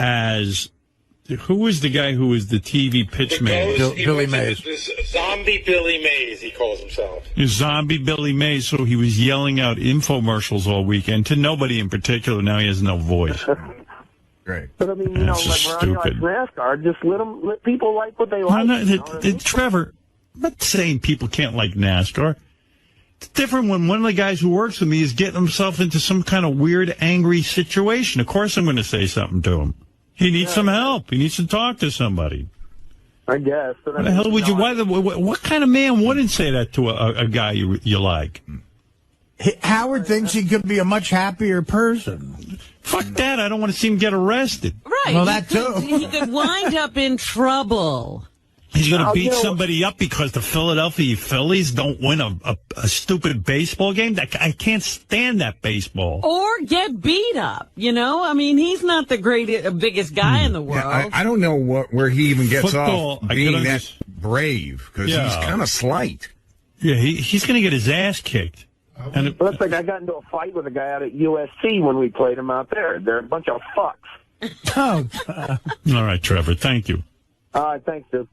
as who was the guy who was the TV pitchman? Billy Mays. Zombie Billy Mays, he calls himself. Zombie Billy Mays. So he was yelling out infomercials all weekend to nobody in particular. Now he has no voice. Great. But I mean, like NASCAR, just let people like what they like. Trevor, I'm not saying people can't like NASCAR. It's different when one of the guys who works with me is getting himself into some kind of weird, angry situation. Of course I'm going to say something to him. He needs some help. He needs to talk to somebody. I guess. But what the hell would you? What kind of man wouldn't say that to a guy you like? Howard thinks he could be a much happier person. Fuck that. I don't want to see him get arrested. Right. Well, that too. He could wind up in trouble. He's going to beat somebody up because the Philadelphia Phillies don't win a stupid baseball game. I can't stand that baseball. Or get beat up, I mean, he's not the biggest guy in the world. Yeah, I don't know where he even gets Football, off being that brave, because he's kind of slight. Yeah, he's going to get his ass kicked. And looks like I got into a fight with a guy out at USC when we played him out there. They're a bunch of fucks. All right, Trevor, thank you. All right, thanks, dude.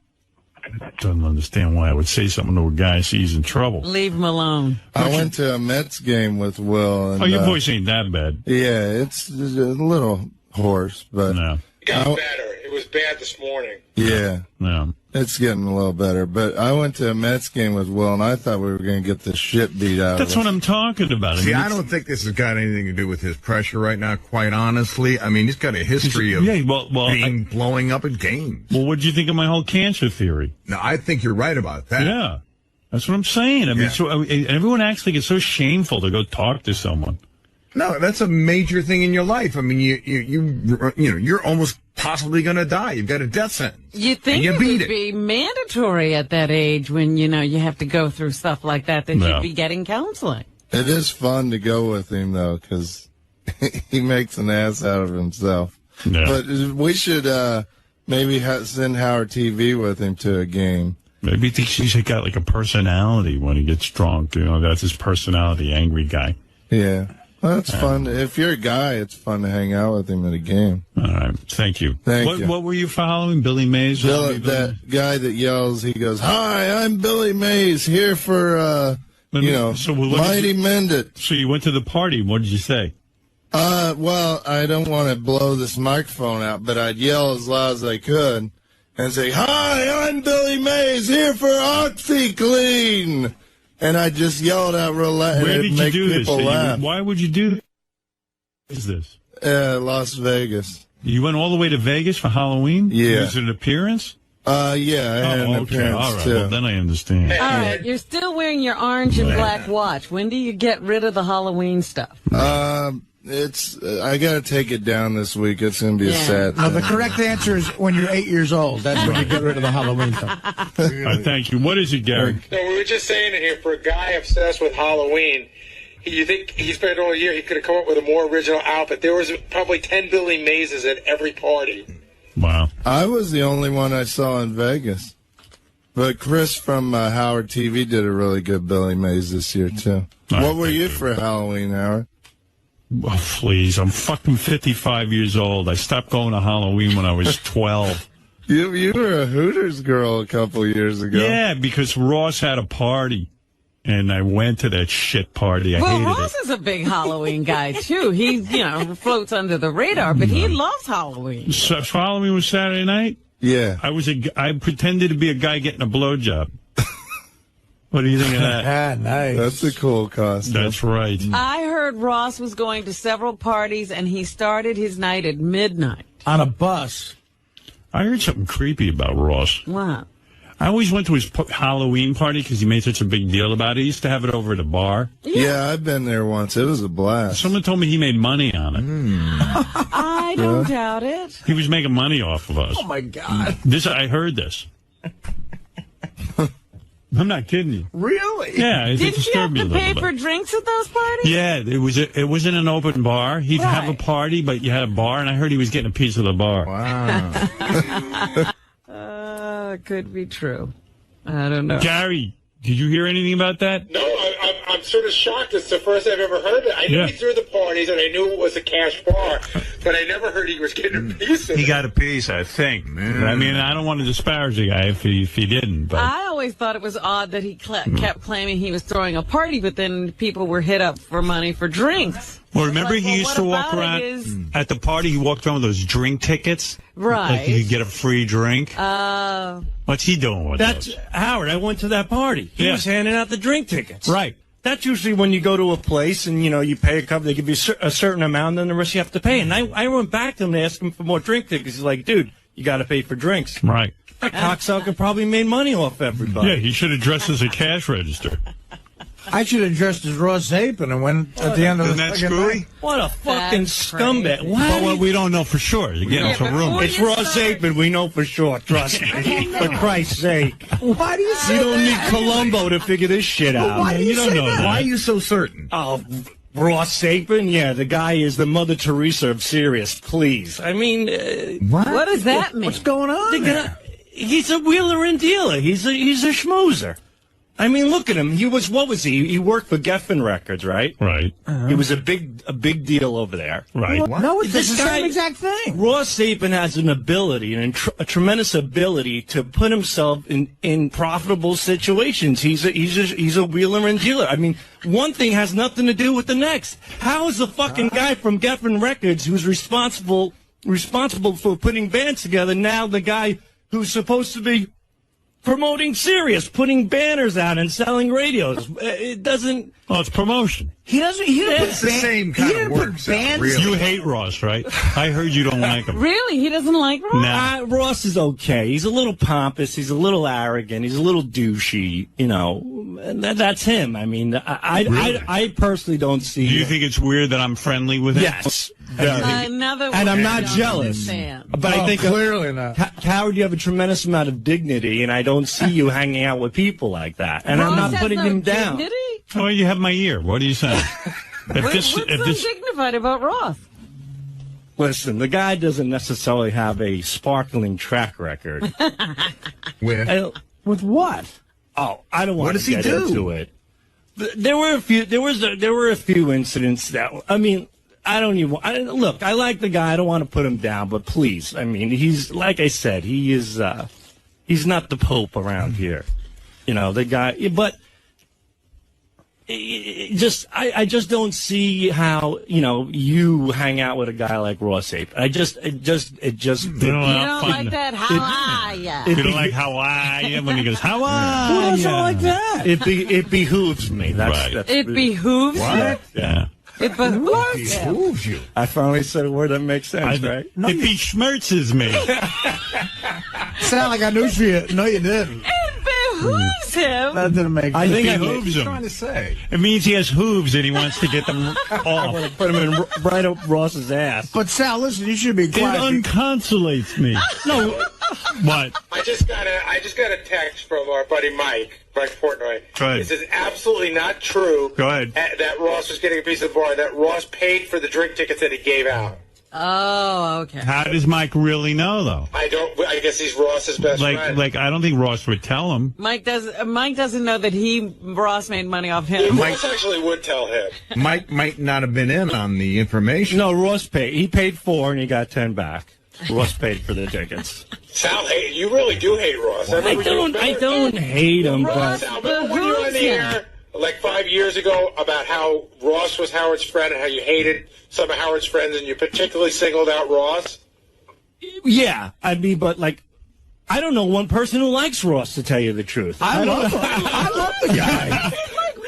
Doesn't understand why I would say something to a guy I see he's in trouble. Leave him alone. I went to a Mets game with Will. And, your voice ain't that bad. Yeah, it's a little hoarse, but... No. It got better. It was bad this morning. Yeah. No. It's getting a little better. But I went to a Mets game with Will, and I thought we were going to get the shit beat out of us. That's what I'm talking about. See, I don't think this has got anything to do with his pressure right now, quite honestly. I mean, he's got a history of blowing up at games. Well, what did you think of my whole cancer theory? No, I think you're right about that. Yeah. That's what I'm saying. I mean, everyone acts like it's so shameful to go talk to someone. No, that's a major thing in your life. I mean, you're almost possibly going to die. You've got a death sentence. You think it would be mandatory at that age when, you have to go through stuff like that you'd be getting counseling. It is fun to go with him, though, because he makes an ass out of himself. Yeah. But we should maybe send Howard TV with him to a game. Maybe he thinks he's got like a personality when he gets drunk. That's his personality, angry guy. Yeah. Well, that's fun. If you're a guy, it's fun to hang out with him at a game. All right. Thank you. Thank you. What were you following? Billy Mays? That guy that yells, he goes, "Hi, I'm Billy Mays, here for, Mighty Midget." So you went to the party. What did you say? Well, I don't want to blow this microphone out, but I'd yell as loud as I could and say, "Hi, I'm Billy Mays, here for OxyClean." And I just yelled out real loud. Where did you do this? Laugh. Why would you do this? Las Vegas. You went all the way to Vegas for Halloween? Yeah. Was it an appearance? Yeah, I had an appearance, all right. too. Well, then I understand. All right, you're still wearing your orange and black watch. When do you get rid of the Halloween stuff? I got to take it down this week. It's going to be a sad thing. The correct answer is when you're 8 years old. That's when you get rid of the Halloween stuff. Thank you. What is it, Gary? No, we were just saying it here, for a guy obsessed with Halloween, you think he spent all year, he could have come up with a more original outfit. There was probably 10 Billy Mazes at every party. Wow. I was the only one I saw in Vegas. But Chris from Howard TV did a really good Billy Mays this year, too. What were you for Halloween, Howard? Oh, please. I'm fucking 55 years old. I stopped going to Halloween when I was 12. You were a Hooters girl a couple years ago. Yeah, because Ross had a party, and I went to that shit party. I hated Ross is a big Halloween guy, too. He, floats under the radar, but he loves Halloween. So Halloween was Saturday night? Yeah. I pretended to be a guy getting a blowjob. What do you think of that? Nice. That's a cool costume. That's right. I heard Ross was going to several parties, and he started his night at midnight. On a bus. I heard something creepy about Ross. Wow. I always went to his Halloween party because he made such a big deal about it. He used to have it over at a bar. Yeah, I've been there once. It was a blast. Someone told me he made money on it. I don't doubt it. He was making money off of us. Oh, my God. I heard this. I'm not kidding you. Really? Yeah. Didn't you have to pay for drinks at those parties? Yeah, it wasn't an open bar. He'd have a party, but you had a bar, and I heard he was getting a piece of the bar. Wow. Could be true. I don't know. Gary, did you hear anything about that? No, I'm sort of shocked. It's the first I've ever heard it. I knew he threw the parties, and I knew it was a cash bar. but I never heard he was getting a piece of it. He got a piece, I think. Man. I mean, I don't want to disparage the guy if he didn't. But I always thought it was odd that he kept claiming he was throwing a party, but then people were hit up for money for drinks. Well, remember he used to walk around at the party. He walked around with those drink tickets, right? Like you could get a free drink. What's he doing with those? Howard. I went to that party. He was handing out the drink tickets. Right. That's usually when you go to a place and, you pay a couple, they give you a certain amount, and then the rest you have to pay. And I went back to him and asked him for more drink tickets. He's like, dude, you got to pay for drinks. Right. That cocksucker probably made money off everybody. Yeah, he should have dressed as a cash register. I should have dressed as Ross Zapin and went at the end of the night. What a fucking scumbag. Well, we don't know for sure. Again, it's a rumor. It's Ross Zapin. We know for sure. Trust me. For Christ's sake. Why do you say You don't need Columbo to figure this shit out. Why do you don't know that? Why are you so certain? Oh, Ross Zapin? Yeah, the guy is the Mother Teresa of Sirius. Please. I mean, What does that mean? What's going on there? He's a wheeler and dealer. He's a schmoozer. I mean, look at him. What was he? He worked for Geffen Records, right? Right. He was a big deal over there. Right. No, it's the This guy- same exact thing. Ross Zapin has an ability, a tremendous ability to put himself in profitable situations. He's a wheeler and dealer. I mean, one thing has nothing to do with the next. How is the fucking guy from Geffen Records, who's responsible for putting bands together, now the guy who's supposed to be promoting Sirius, putting banners out and selling radios? It doesn't. Well, it's promotion. He doesn't. He didn't It's the same kind of work. Really. You hate Ross, right? I heard you don't like him. Really? He doesn't like Ross? Nah. Ross is okay. He's a little pompous. He's a little arrogant. He's a little douchey. And that's him. I mean, I personally don't see. Do you think it's weird that I'm friendly with him? Yes. And I'm not jealous. But I think clearly not. Howard, you have a tremendous amount of dignity, and I don't see you hanging out with people like that. And I'm not putting him down. Dignity? Well, you have my ear. What are you saying? What's so dignified about Ross? Listen, the guy doesn't necessarily have a sparkling track record. With what? Oh, I don't want What does to he get do? into it. There were a few incidents that, I mean, look, I like the guy. I don't want to put him down, but please, I mean, he's, like I said, he's not the Pope around here. The guy, but I just don't see how, you hang out with a guy like Ross Zapin. It just. You don't like that? How are ya? You don't like how are you when he goes, how are Who doesn't ya? like that? It behooves me. It behooves you? Yeah. It behooves you. I finally said a word that makes sense, right? It besmirches me. Sound like I knew she. No, you didn't. It behooves him. That didn't make sense. I think behooves him. Trying to say. It means he has hooves and he wants to get them off. Put him in right up Ross's ass. But Sal, listen, you should be It quiet. unconsolates me. No. What? I just got a text from our buddy Mike Portnoy. Go ahead. This is absolutely not true. Go ahead. That Ross was getting a piece of the bar. That Ross paid for the drink tickets that he gave out. Oh, okay. How does Mike really know, though? I guess he's Ross's best friend. I don't think Ross would tell him. Mike doesn't know that Ross made money off him. Ross actually would tell him. Mike might not have been in on the information. No, Ross paid. He paid $4 and he got $10 back. Ross paid for the tickets. Sal, you really do hate Ross. I don't hate him, but Sal, remember when you were on the air like 5 years ago about how Ross was Howard's friend and how you hated some of Howard's friends and you particularly singled out Ross? yeah, but I don't know one person who likes Ross, to tell you the truth. I love the guy.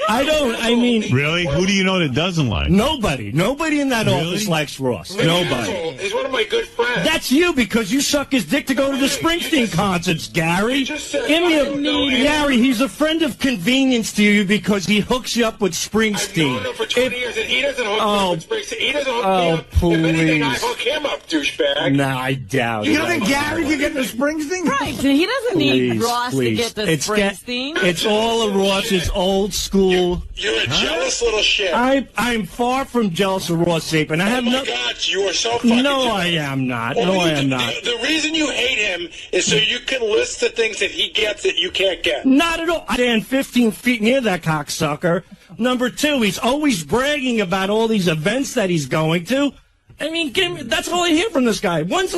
I mean... Really? Who do you know that doesn't like? Nobody in that office likes Ross. Nobody. He's one of my good friends. That's you, because you suck his dick to go to the Springsteen concerts, Gary. Gary, he's a friend of convenience to you because he hooks you up with Springsteen. I've known him for 20 years, and he doesn't hook me up with Springsteen. He doesn't hook me up. Please. If anything, I hook him up, douchebag. Nah, I doubt it. You think Gary could get the Springsteen? Right. He doesn't need Ross to get the Springsteen. It's all of Ross's old school. You're a jealous little shit. I'm far from jealous of Ross Zapin. I have God, you are so fucking No, jealous. I am not. Well, No, I am not. The reason you hate him is so you can list the things that he gets that you can't get. Not at all. I stand 15 feet near that cocksucker. Number two, he's always bragging about all these events that he's going to. I mean, that's all I hear from this guy. Where's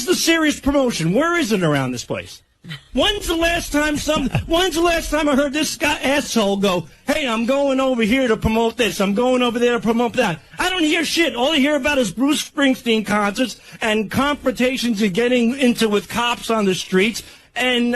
the serious promotion? Where is it around this place? When's the last time I heard this guy asshole go, hey, I'm going over here to promote this, I'm going over there to promote that? I don't hear shit. All I hear about is Bruce Springsteen concerts and confrontations he's getting into with cops on the streets and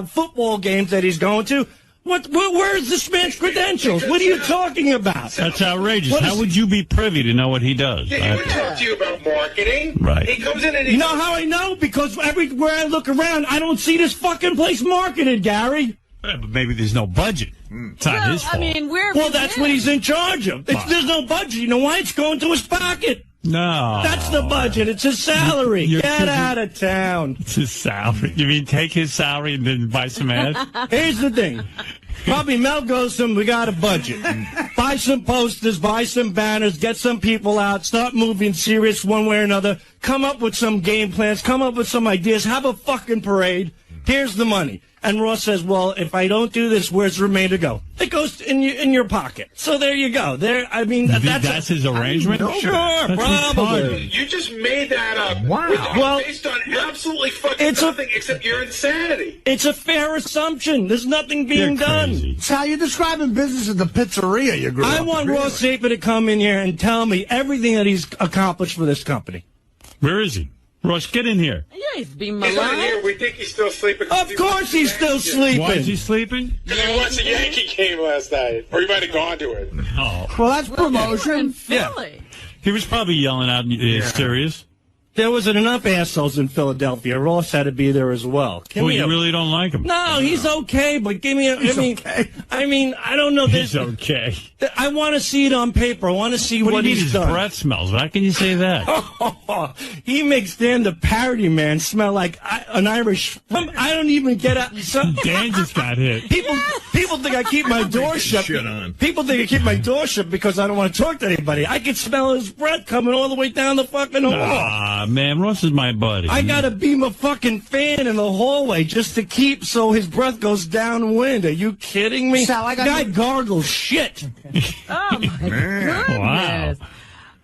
football games that he's going to. Where's this man's credentials? What are you talking about? That's outrageous. How would you be privy to know what he does? Yeah, he would talk to you about marketing. Right. He comes in and you know how I know? Because everywhere I look around, I don't see this fucking place marketed, Gary. Yeah, but maybe there's no budget. It's not his fault. I mean, that's what he's in charge of. There's no budget. You know why? It's going to his pocket. No. That's the budget. It's his salary. Get out of town. It's his salary. You mean take his salary and then buy some ads? Here's the thing. Probably Mel goes to him, we got a budget. Buy some posters, buy some banners, get some people out, start moving serious one way or another, come up with some game plans, come up with some ideas, have a fucking parade. Here's the money. And Ross says, well, if I don't do this, where's the remainder go? It goes in your pocket. So there you go. That's his arrangement? Sure, probably. You just made that up. Wow. Based on absolutely fucking nothing except your insanity. It's a fair assumption. There's nothing being done. It's how you're describing business at the pizzeria you grew up. I want Ross Zapin to come in here and tell me everything that he's accomplished for this company. Where is he? Ross, get in here. Yeah, he's being He's not maligned. here. We think he's still sleeping. Of course he's still sleeping. Why is he sleeping? Because he watched the Yankee game last night. Or he might have gone to it. Oh. Well, that's promotion. In Philly. He was probably yelling out Sirius. There wasn't enough assholes in Philadelphia. Ross had to be there as well. Well, you really don't like him. No, he's okay, but give me a... I mean, I don't know. He's okay. I want to see it on paper. I want to see what he's done. His breath smells. How can you say that? He makes Dan the parody man smell like an Irish... I don't even get out... Dan just got hit. People think I keep my door shut. People think I keep my door shut because I don't want to talk to anybody. I can smell his breath coming all the way down the fucking hall. Man, Ross is my buddy. I got to beam a fucking fan in the hallway just to keep so his breath goes downwind. Are you kidding me? Sal, guy gargles shit. Oh, my goodness. Wow.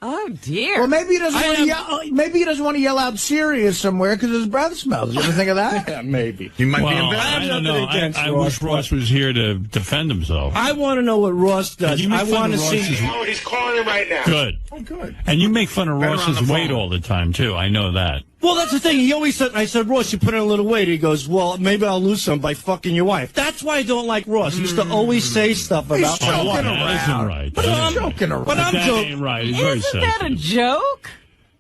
Oh, dear. Well, maybe he doesn't want to yell. Maybe he doesn't want to yell out "serious" somewhere because his breath smells. You ever think of that? Yeah, maybe. He might be embarrassed. I don't know. I wish Ross was here to defend himself. I want to know what Ross does. I want to see. Oh, he's calling him right now. Good. Oh, good. And you make fun of Ross's weight all the time too. I know that. Well, that's the thing. He always said, I said, Ross, you put on a little weight. He goes, well, maybe I'll lose some by fucking your wife. That's why I don't like Ross. He used to always say stuff about my wife. That isn't right. But I'm joking around. But I'm joking. Ain't right. He's very Isn't that a joke?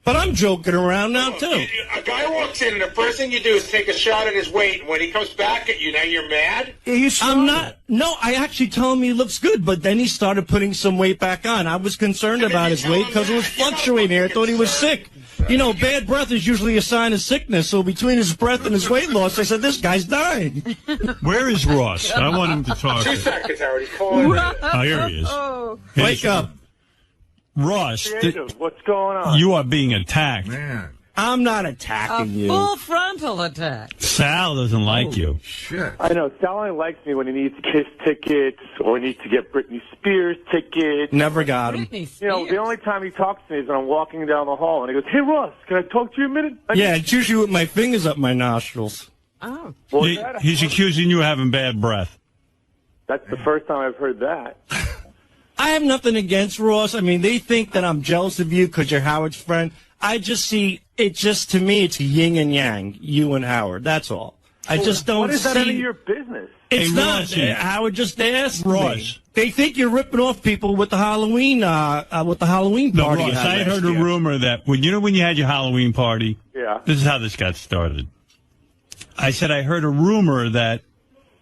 But I'm joking around now, too. A guy walks in, and the first thing you do is take a shot at his weight. And when he comes back at you, now you're mad? I'm not. No, I actually told him he looks good, but then he started putting some weight back on. I was concerned about his weight because it was fluctuating. I thought he was sick. You know, bad breath is usually a sign of sickness. So between his breath and his weight loss, I said, this guy's dying. Where is Ross? I want him to talk. 2 seconds, Howard. He's calling me. Oh, here he is. Wake up. Ross, What's going on? you are being attacked. Man. I'm not A attacking you. full frontal attack. Sal doesn't like you. Shit. I know. Sal only likes me when he needs Kiss tickets or needs to get Britney Spears tickets. Never got him. Britney Spears. You know, the only time he talks to me is when I'm walking down the hall and he goes, "Hey, Ross, can I talk to you a minute?" Yeah, it's usually with my fingers up my nostrils. Oh. Well, He's accusing you of having bad breath. that's the first time I've heard that. I have nothing against Ross. I mean, they think that I'm jealous of you because you're Howard's friend. I just see it. Just to me, it's yin and yang. You and Howard. That's all. I just don't. What is see. that any of your business? It's Hey, not. Ross, Howard just asked Ross. me. They think you're ripping off people with the Halloween. With the Halloween No, party. Ross, you had I had last heard a year. rumor that when you had your Halloween party. Yeah. This is how this got started. I said I heard a rumor that.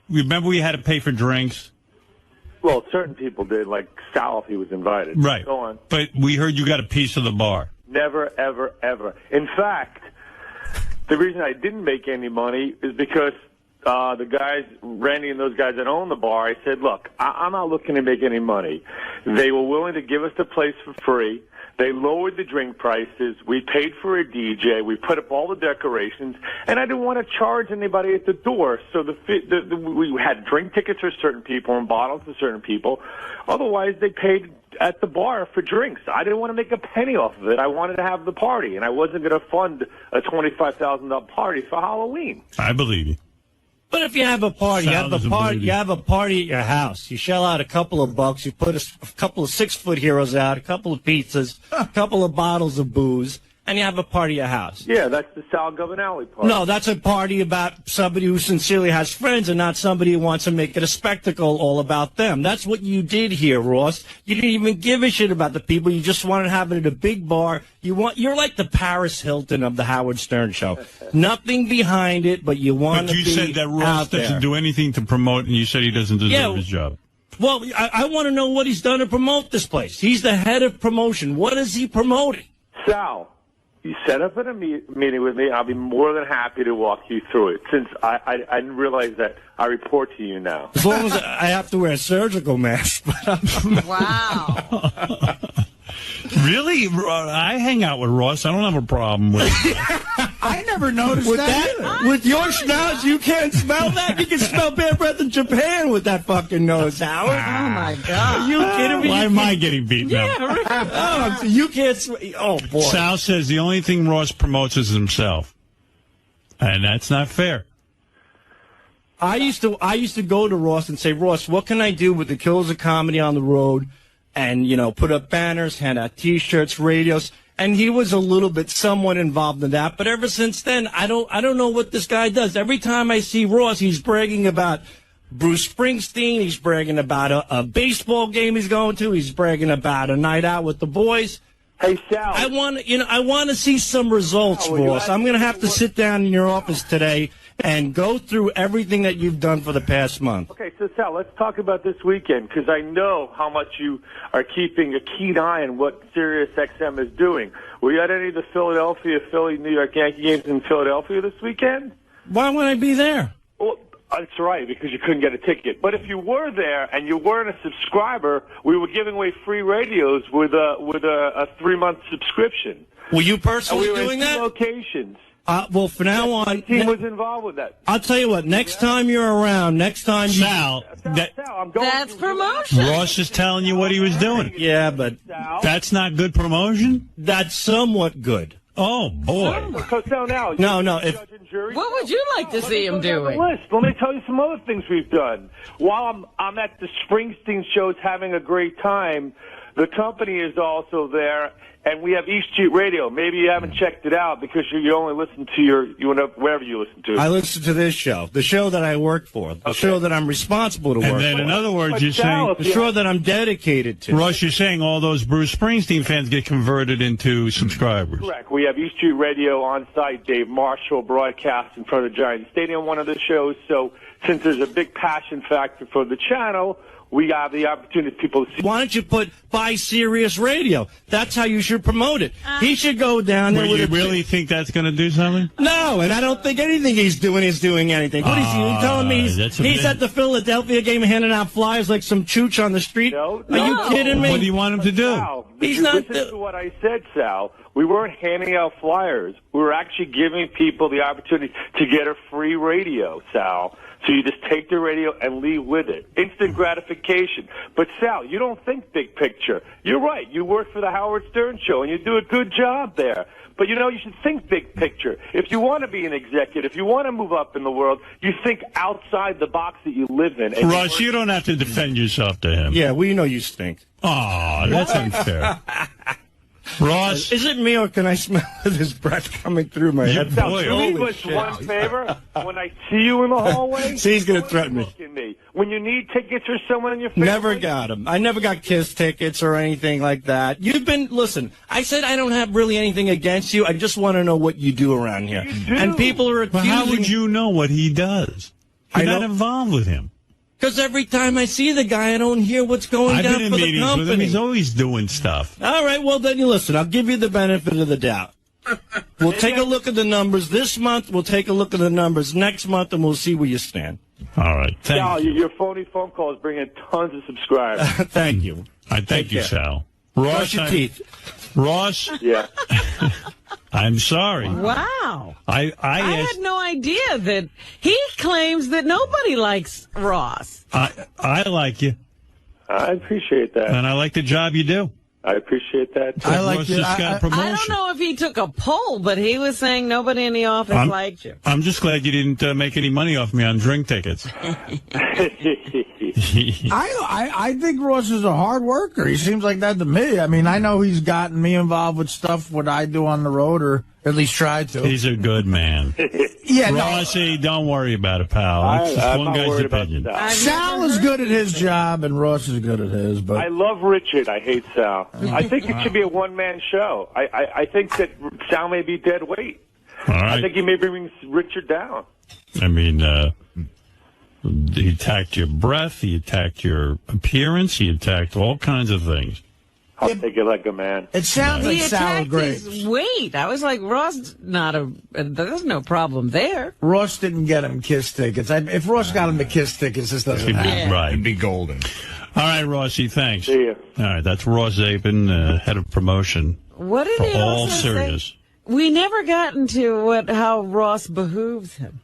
Remember we had to pay for drinks. Well, certain people did, like Sal if he was invited. Right. Go on. But we heard you got a piece of the bar. Never, ever, ever. In fact, the reason I didn't make any money is because the guys, Randy and those guys that own the bar, I said, look, I'm not looking to make any money. They were willing to give us the place for free. They lowered the drink prices. We paid for a DJ. We put up all the decorations, and I didn't want to charge anybody at the door. So we had drink tickets for certain people and bottles for certain people. Otherwise, they paid at the bar for drinks. I didn't want to make a penny off of it. I wanted to have the party, and I wasn't going to fund a $25,000 party for Halloween. I believe you. But if you have a party, you have a party at your house. You shell out a couple of bucks. You put a couple of 6-foot heroes out, a couple of pizzas, a couple of bottles of booze, and you have a party at your house. Yeah, that's the Sal Governale party. No, that's a party about somebody who sincerely has friends and not somebody who wants to make it a spectacle all about them. That's what you did here, Ross. You didn't even give a shit about the people. You just wanted to have it at a big bar. You're like the Paris Hilton of the Howard Stern show. Nothing behind it, but you want to be out there. But you said that Ross doesn't do anything to promote, and you said he doesn't deserve his job. Well, I want to know what he's done to promote this place. He's the head of promotion. What is he promoting? Sal, you set up a meeting with me. I'll be more than happy to walk you through it, since I didn't realize that I report to you now. As long as I have to wear a surgical mask. Wow. Really? I hang out with Ross. I don't have a problem with it. I never noticed that. With your schnoz, you can't smell that? You can smell bad breath in Japan with that fucking nose, Howard. Oh, my God. Are you kidding me? Why am I getting beaten up? Oh, you can't oh, boy. Sal says the only thing Ross promotes is himself. And that's not fair. I used to go to Ross and say, Ross, what can I do with the Killers of Comedy on the road? And, put up banners, hand out T-shirts, radios. And he was a little bit somewhat involved in that. But ever since then, I don't know what this guy does. Every time I see Ross, he's bragging about Bruce Springsteen. He's bragging about a baseball game he's going to. He's bragging about a night out with the boys. Hey, Sal. I want to see some results, Ross. I'm going to have to sit down in your office today and go through everything that you've done for the past month. Okay, so Sal, let's talk about this weekend, because I know how much you are keeping a keen eye on what SiriusXM is doing. Were you at any of the Philly, New York Yankee games in Philadelphia this weekend? Why would I be there? Well, that's right, because you couldn't get a ticket. But if you were there and you weren't a subscriber, we were giving away free radios with a 3-month subscription. Were you personally doing that? Locations. Well, from now on, my team was involved with that. I'll tell you what. Next time you're around, Sal, that's promotion. Ross is telling you what he was doing. Yeah, but that's not good promotion. That's somewhat good. Oh boy. So now, no. What would you like to see him doing? Let me tell you some other things we've done. While I'm at the Springsteen shows having a great time, the company is also there. And we have East Street Radio. Maybe you haven't checked it out because you only listen to wherever you listen to. I listen to this show, the show that I work for, the show that I'm responsible to work for. And then, in other words, you're saying the show that I'm dedicated to. Ross, you're saying all those Bruce Springsteen fans get converted into subscribers. Correct. We have East Street Radio on site. Dave Marshall broadcasts in front of Giant Stadium, one of the shows. So since there's a big passion factor for the channel, we have the opportunity for people to see. Why don't you buy Sirius Radio? That's how you should promote it. He should go down there. You really think that's going to do something? No, and I don't think anything he's doing is doing anything. What is he telling me? He's at the Philadelphia game handing out flyers like some chooch on the street? No. Are you kidding me? What do you want him to do? Sal, listen to what I said, Sal. We weren't handing out flyers. We were actually giving people the opportunity to get a free radio, Sal. So you just take the radio and leave with it. Instant gratification. But, Sal, you don't think big picture. You're right. You work for the Howard Stern Show, and you do a good job there. But, you should think big picture. If you want to be an executive, if you want to move up in the world, you think outside the box that you live in. Ross, you don't have to defend yourself to him. Yeah, we know you stink. Oh, that's unfair. Ross, is it me or can I smell his breath coming through my head? Now, do me one favor. When I see you in the hallway, see, he's going to threaten me. When you need tickets for someone in your family. Never got them. I never got Kiss tickets or anything like that. Listen, I said I don't have really anything against you. I just want to know what you do around here. And people are accusing. Well, how would you know what he does? You're not involved with him. Because every time I see the guy, I don't hear what's going down for the company. I've been in meetings with him. He's always doing stuff. All right, well, then you listen. I'll give you the benefit of the doubt. We'll take a look at the numbers this month. We'll take a look at the numbers next month, and we'll see where you stand. All right. Sal, your phony phone call is bringing tons of subscribers. Thank you. I thank you, Sal. Brush your teeth. Ross? Yeah. I'm sorry. Wow. I had no idea that he claims that nobody likes Ross. I like you. I appreciate that. And I like the job you do. I appreciate that. I like Ross it. just got a promotion. I don't know if he took a poll, but he was saying nobody in the office liked you. I'm just glad you didn't make any money off me on drink tickets. I think Ross is a hard worker. He seems like that to me. I mean, I know he's gotten me involved with stuff what I do on the road, or at least tried to. He's a good man. Yeah, Rossi, don't worry about it, pal. It's just one guy's opinion. Sal is good at his job, and Ross is good at his. But I love Richard. I hate Sal. I think it should be a one-man show. I think that Sal may be dead weight. All right. I think he may bring Richard down. I mean, he attacked your breath. He attacked your appearance. He attacked all kinds of things. I'll take it like a man. It sounds like sour grapes. His weight. I was like, Ross, there's no problem there. Ross didn't get him Kiss tickets. If Ross got him the Kiss tickets, this doesn't happen. Right. It'd be golden. All right, Rossi, thanks. See you. All right, that's Ross Zapin, head of promotion. What did for he all also serious. say? We never got into how Ross behooves him.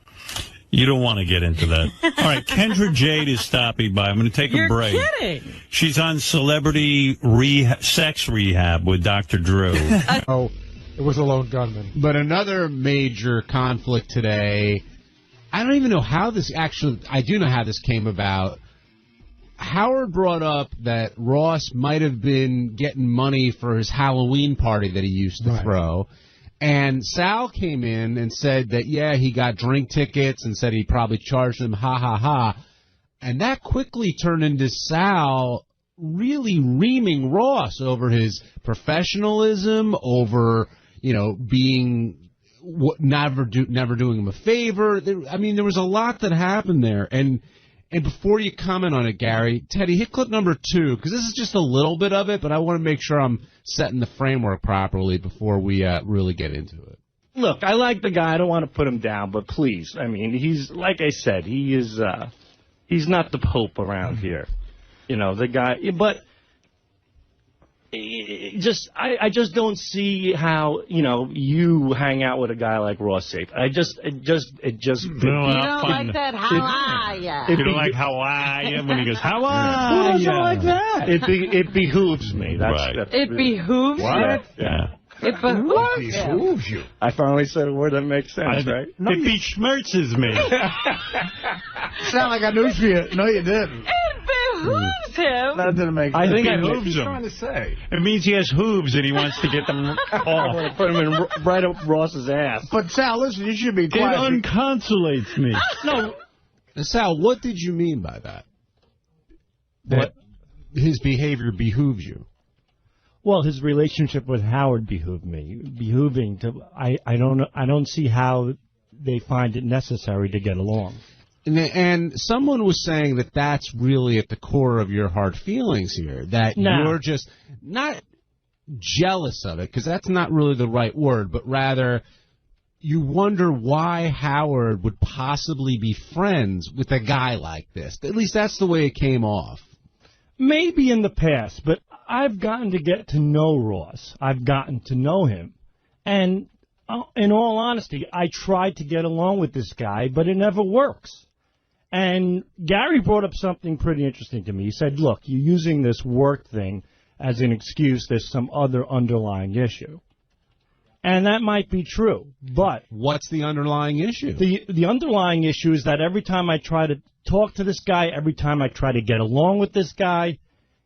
You don't want to get into that. All right, Kendra Jade is stopping by. I'm going to take a break. You're kidding. She's on celebrity sex rehab with Dr. Drew. Oh, it was a lone gunman. But another major conflict today. I don't even know how this actually. I do know how this came about. Howard brought up that Ross might have been getting money for his Halloween party that he used to throw. And Sal came in and said that, yeah, he got drink tickets and said he probably charged him, ha, ha, ha. And that quickly turned into Sal really reaming Ross over his professionalism, over, being never doing him a favor. There was a lot that happened there. And before you comment on it, Gary, Teddy, hit clip number 2, because this is just a little bit of it, but I want to make sure I'm setting the framework properly before we really get into it. Look, I like the guy. I don't want to put him down, but please, he's, like I said, he's not the Pope around here. The guy, but I just don't see how, you hang out with a guy like Ross Zapin. You don't like that, how are ya? You don't like how are ya when he goes, how are ya? Who doesn't like that? It behooves me. It behooves you? Yeah. It behooves you. I finally said a word that makes sense, right? It besmirches me. Sound like I knew you. No, you didn't. It behooves him. That didn't make sense. I think it I behooves him. Trying to say. It means he has hooves and he wants to get them off. I want to put him in right up Ross's ass. But Sal, listen, you should be quiet. It unconsolates me. No, Sal, what did you mean by that? That his behavior behooves you? Well, his relationship with Howard behooved me. I don't see how they find it necessary to get along. And someone was saying that that's really at the core of your hard feelings here, that you're just not jealous of it, because that's not really the right word, but rather you wonder why Howard would possibly be friends with a guy like this. At least that's the way it came off. Maybe in the past, but I've gotten to get to know Ross. I've gotten to know him. And in all honesty, I tried to get along with this guy, but it never works. And Gary brought up something pretty interesting to me. He said, look, you're using this work thing as an excuse. There's some other underlying issue. And that might be true, but... What's the underlying issue? The underlying issue is that every time I try to talk to this guy, every time I try to get along with this guy,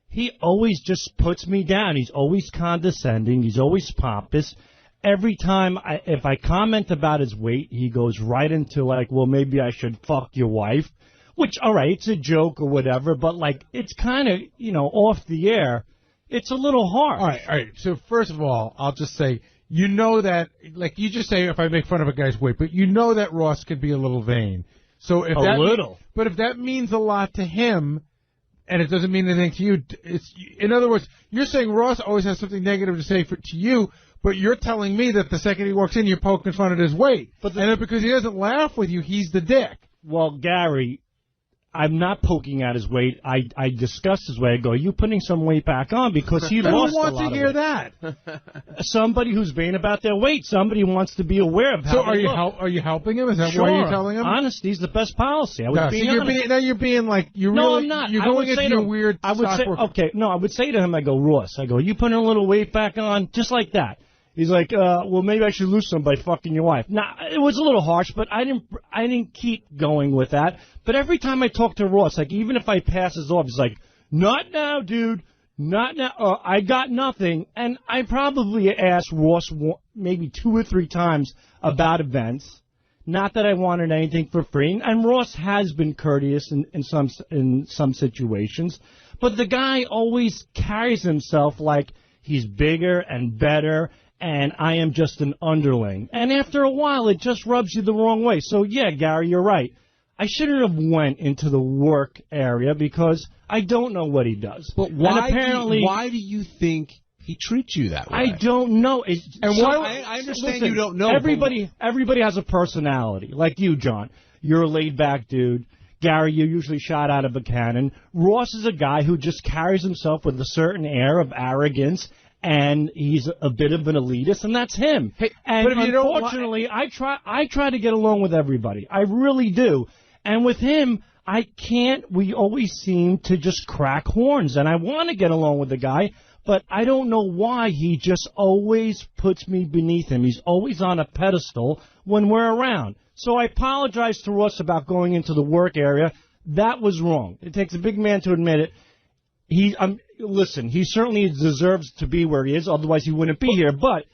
he always just puts me down. He's always condescending. He's always pompous. Every time, if I comment about his weight, he goes right into, like, well, maybe I should fuck your wife, which, all right, it's a joke or whatever, but, like, it's kind of, off the air. It's a little hard. All right. So, first of all, I'll just say, that, like you just say if I make fun of a guy's weight, but that Ross can be a little vain. So if but if that means a lot to him, and it doesn't mean anything to you, in other words, you're saying Ross always has something negative to say to you, but you're telling me that the second he walks in, you're poking fun at his weight. And then because he doesn't laugh with you, he's the dick. Well, Gary, I'm not poking at his weight. I discussed his weight. I go, are you putting some weight back on? Because he lost a lot of weight. Who wants to hear that? Somebody who's vain about their weight. Somebody wants to be aware of how they look. Are you helping him? Is that why you're telling him? Honesty is the best policy. I was being honest. Now you're being like, No, I'm not. You're going into your weird I would say, okay, no, I would say to him, I go, Ross, are you putting a little weight back on? Just like that. He's like, well, maybe I should lose some by fucking your wife. Now, it was a little harsh, but I didn't keep going with that. But every time I talk to Ross, like, even if I pass his off, he's like, not now, dude. Not now. I got nothing. And I probably asked Ross maybe 2 or 3 times about events. Not that I wanted anything for free. And Ross has been courteous in some situations. But the guy always carries himself like he's bigger and better, and I am just an underling. And after a while, it just rubs you the wrong way. So, yeah, Gary, you're right. I shouldn't have went into the work area because I don't know what he does. But why do you think he treats you that way? I don't know. I understand you don't know. Everybody has a personality, like you, John. You're a laid-back dude. Gary, you're usually shot out of a cannon. Ross is a guy who just carries himself with a certain air of arrogance, and he's a bit of an elitist, and that's him. Hey, and unfortunately, I try to get along with everybody. I really do. And with him, I can't. We always seem to just crack horns, and I want to get along with the guy, but I don't know why he just always puts me beneath him. He's always on a pedestal when we're around. So I apologize to Ross about going into the work area. That was wrong. It takes a big man to admit it. Listen, he certainly deserves to be where he is, otherwise he wouldn't be here. But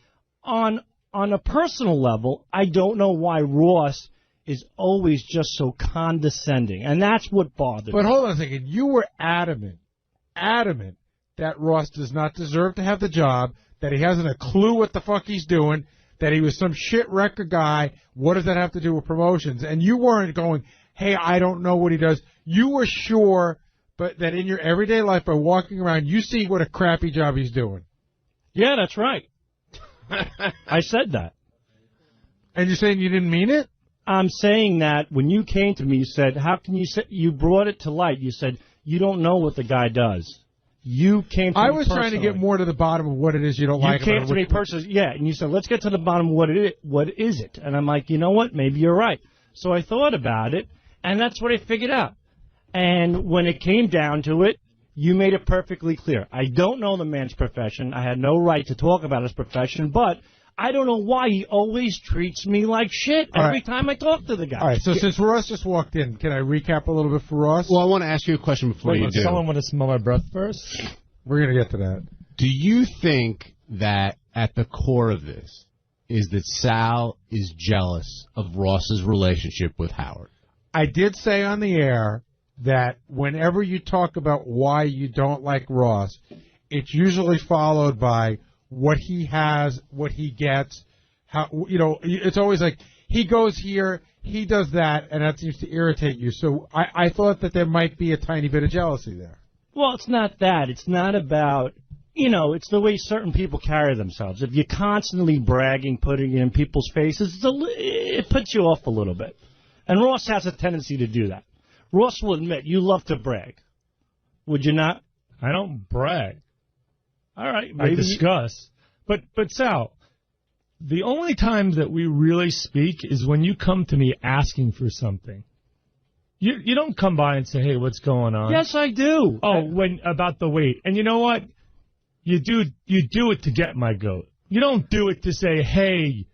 on a personal level, I don't know why Ross is always just so condescending, and that's what bothered me. But hold on a second. You were adamant that Ross does not deserve to have the job, that he hasn't a clue what the fuck he's doing, that he was some shit record guy. What does that have to do with promotions? And you weren't going, hey, I don't know what he does. You were sure, but that in your everyday life, by walking around, you see what a crappy job he's doing. Yeah, that's right. I said that. And you're saying you didn't mean it? I'm saying that when you came to me, you said, how can you say, you brought it to light. You said, you don't know what the guy does. You came to me I was trying to get more to the bottom of what it is you don't like. You came to me personally, yeah, and you said, let's get to the bottom of what is it? And I'm like, you know what, maybe you're right. So I thought about it, and that's what I figured out. And when it came down to it, you made it perfectly clear. I don't know the man's profession. I had no right to talk about his profession, but I don't know why he always treats me like shit every time I talk to the guy. All right, so since Ross just walked in, can I recap a little bit for Ross? Well, I want to ask you a question before you do. Someone want to smell my breath first? We're going to get to that. Do you think that at the core of this is that Sal is jealous of Ross's relationship with Howard? I did say on the air that whenever you talk about why you don't like Ross, it's usually followed by what he has, what he gets, how, you know, it's always like, he goes here, he does that, and that seems to irritate you. So I thought that there might be a tiny bit of jealousy there. Well, it's not that. It's not about, you know, it's the way certain people carry themselves. If you're constantly bragging, putting it in people's faces, it puts you off a little bit. And Ross has a tendency to do that. Ross will admit, you love to brag. Would you not? I don't brag. All right. I discuss. But Sal, the only time that we really speak is when you come to me asking for something. You don't come by and say, hey, what's going on? Yes, I do. Oh, about the weight. And you know what? You do it to get my goat. You don't do it to say, hey,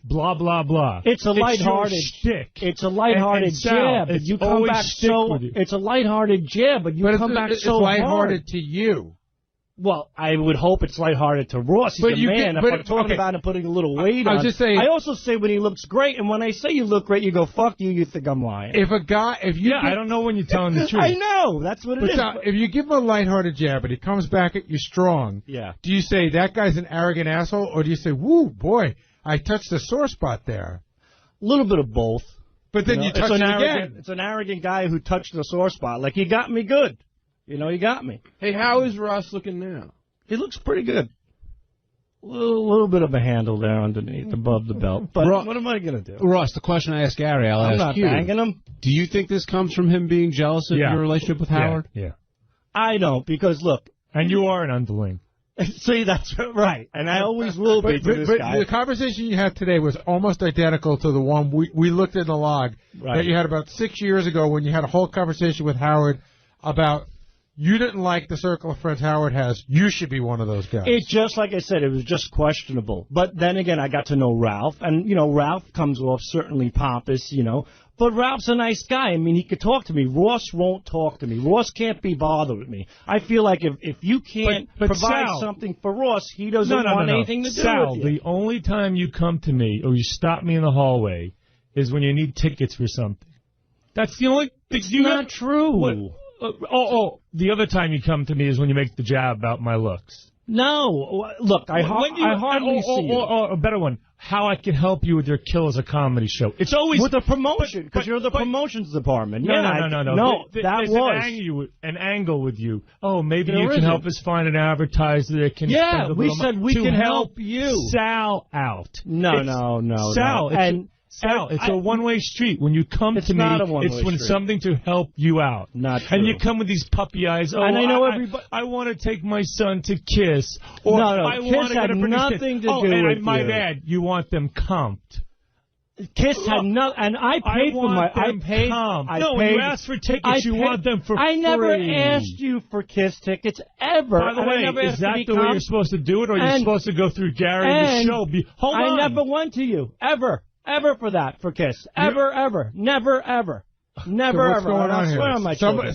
blah, blah, blah. It's a lighthearted shtick. It's a lighthearted jab. But you come back so. It's a lighthearted jab, but you come back so hard. It's lighthearted to you. Well, I would hope it's lighthearted to Ross. He's a man. If I'm talking about him putting a little weight on. I was just saying. I also say when he looks great, and when I say you look great, you go, fuck you, you think I'm lying. I don't know when you're telling the truth. I know. That's what it is. If you give him a lighthearted jab and he comes back at you strong, yeah. Do you say, that guy's an arrogant asshole, or do you say, woo, boy, I touched the sore spot there? A little bit of both. But then you touch it again. It's an arrogant guy who touched the sore spot. Like, he got me good. You know, he got me. Hey, how is Ross looking now? He looks pretty good. little bit of a handle there underneath, above the belt. But what am I going to do? Ross, the question I asked Gary, I'm not banging him. Do you think this comes from him being jealous of your relationship with Howard? Yeah. I don't, because look. And you are an underling. See, that's right. And I always will be to this guy. The conversation you had today was almost identical to the one we looked in the log that you had about 6 years ago when you had a whole conversation with Howard about you didn't like the circle of friends Howard has. You should be one of those guys. It's just like I said, it was just questionable. But then again, I got to know Ralph. And, Ralph comes off certainly pompous, But Ralph's a nice guy. I mean, he could talk to me. Ross won't talk to me. Ross can't be bothered with me. I feel like if you can't provide Sal, something for Ross, he doesn't want anything to do Sal, with you. The only time you come to me or you stop me in the hallway is when you need tickets for something. That's the only thing. It's not true. The other time you come to me is when you make the jab about my looks. No. Look, I hardly see you. Or a better one. How I can help you with your 𝗫𝗿𝗄 comedy show. It's always with the promotion, because you're the promotions department. No. That there's was an angle with you. Oh, maybe you can help us find an advertiser that can. Yeah, we said we can help you. Sal out. No. Sal, Sal, it's a one-way street. When you come to me, it's when something to help you out. Not true. And you come with these puppy eyes. Oh, and I know everybody. I want to take my son to Kiss. Or No, I Kiss want to had get a nothing to do and with I might add, you want them comped. Kiss had no, and I paid for my. When you ask for tickets, you want them for free. I never asked you for Kiss tickets ever. By the way, is that the way you're supposed to do it, or you're supposed to go through Gary and the show? Hold on. I never went to you ever for that for Kiss. Ever. Never ever. Never what's ever. Going on here? On my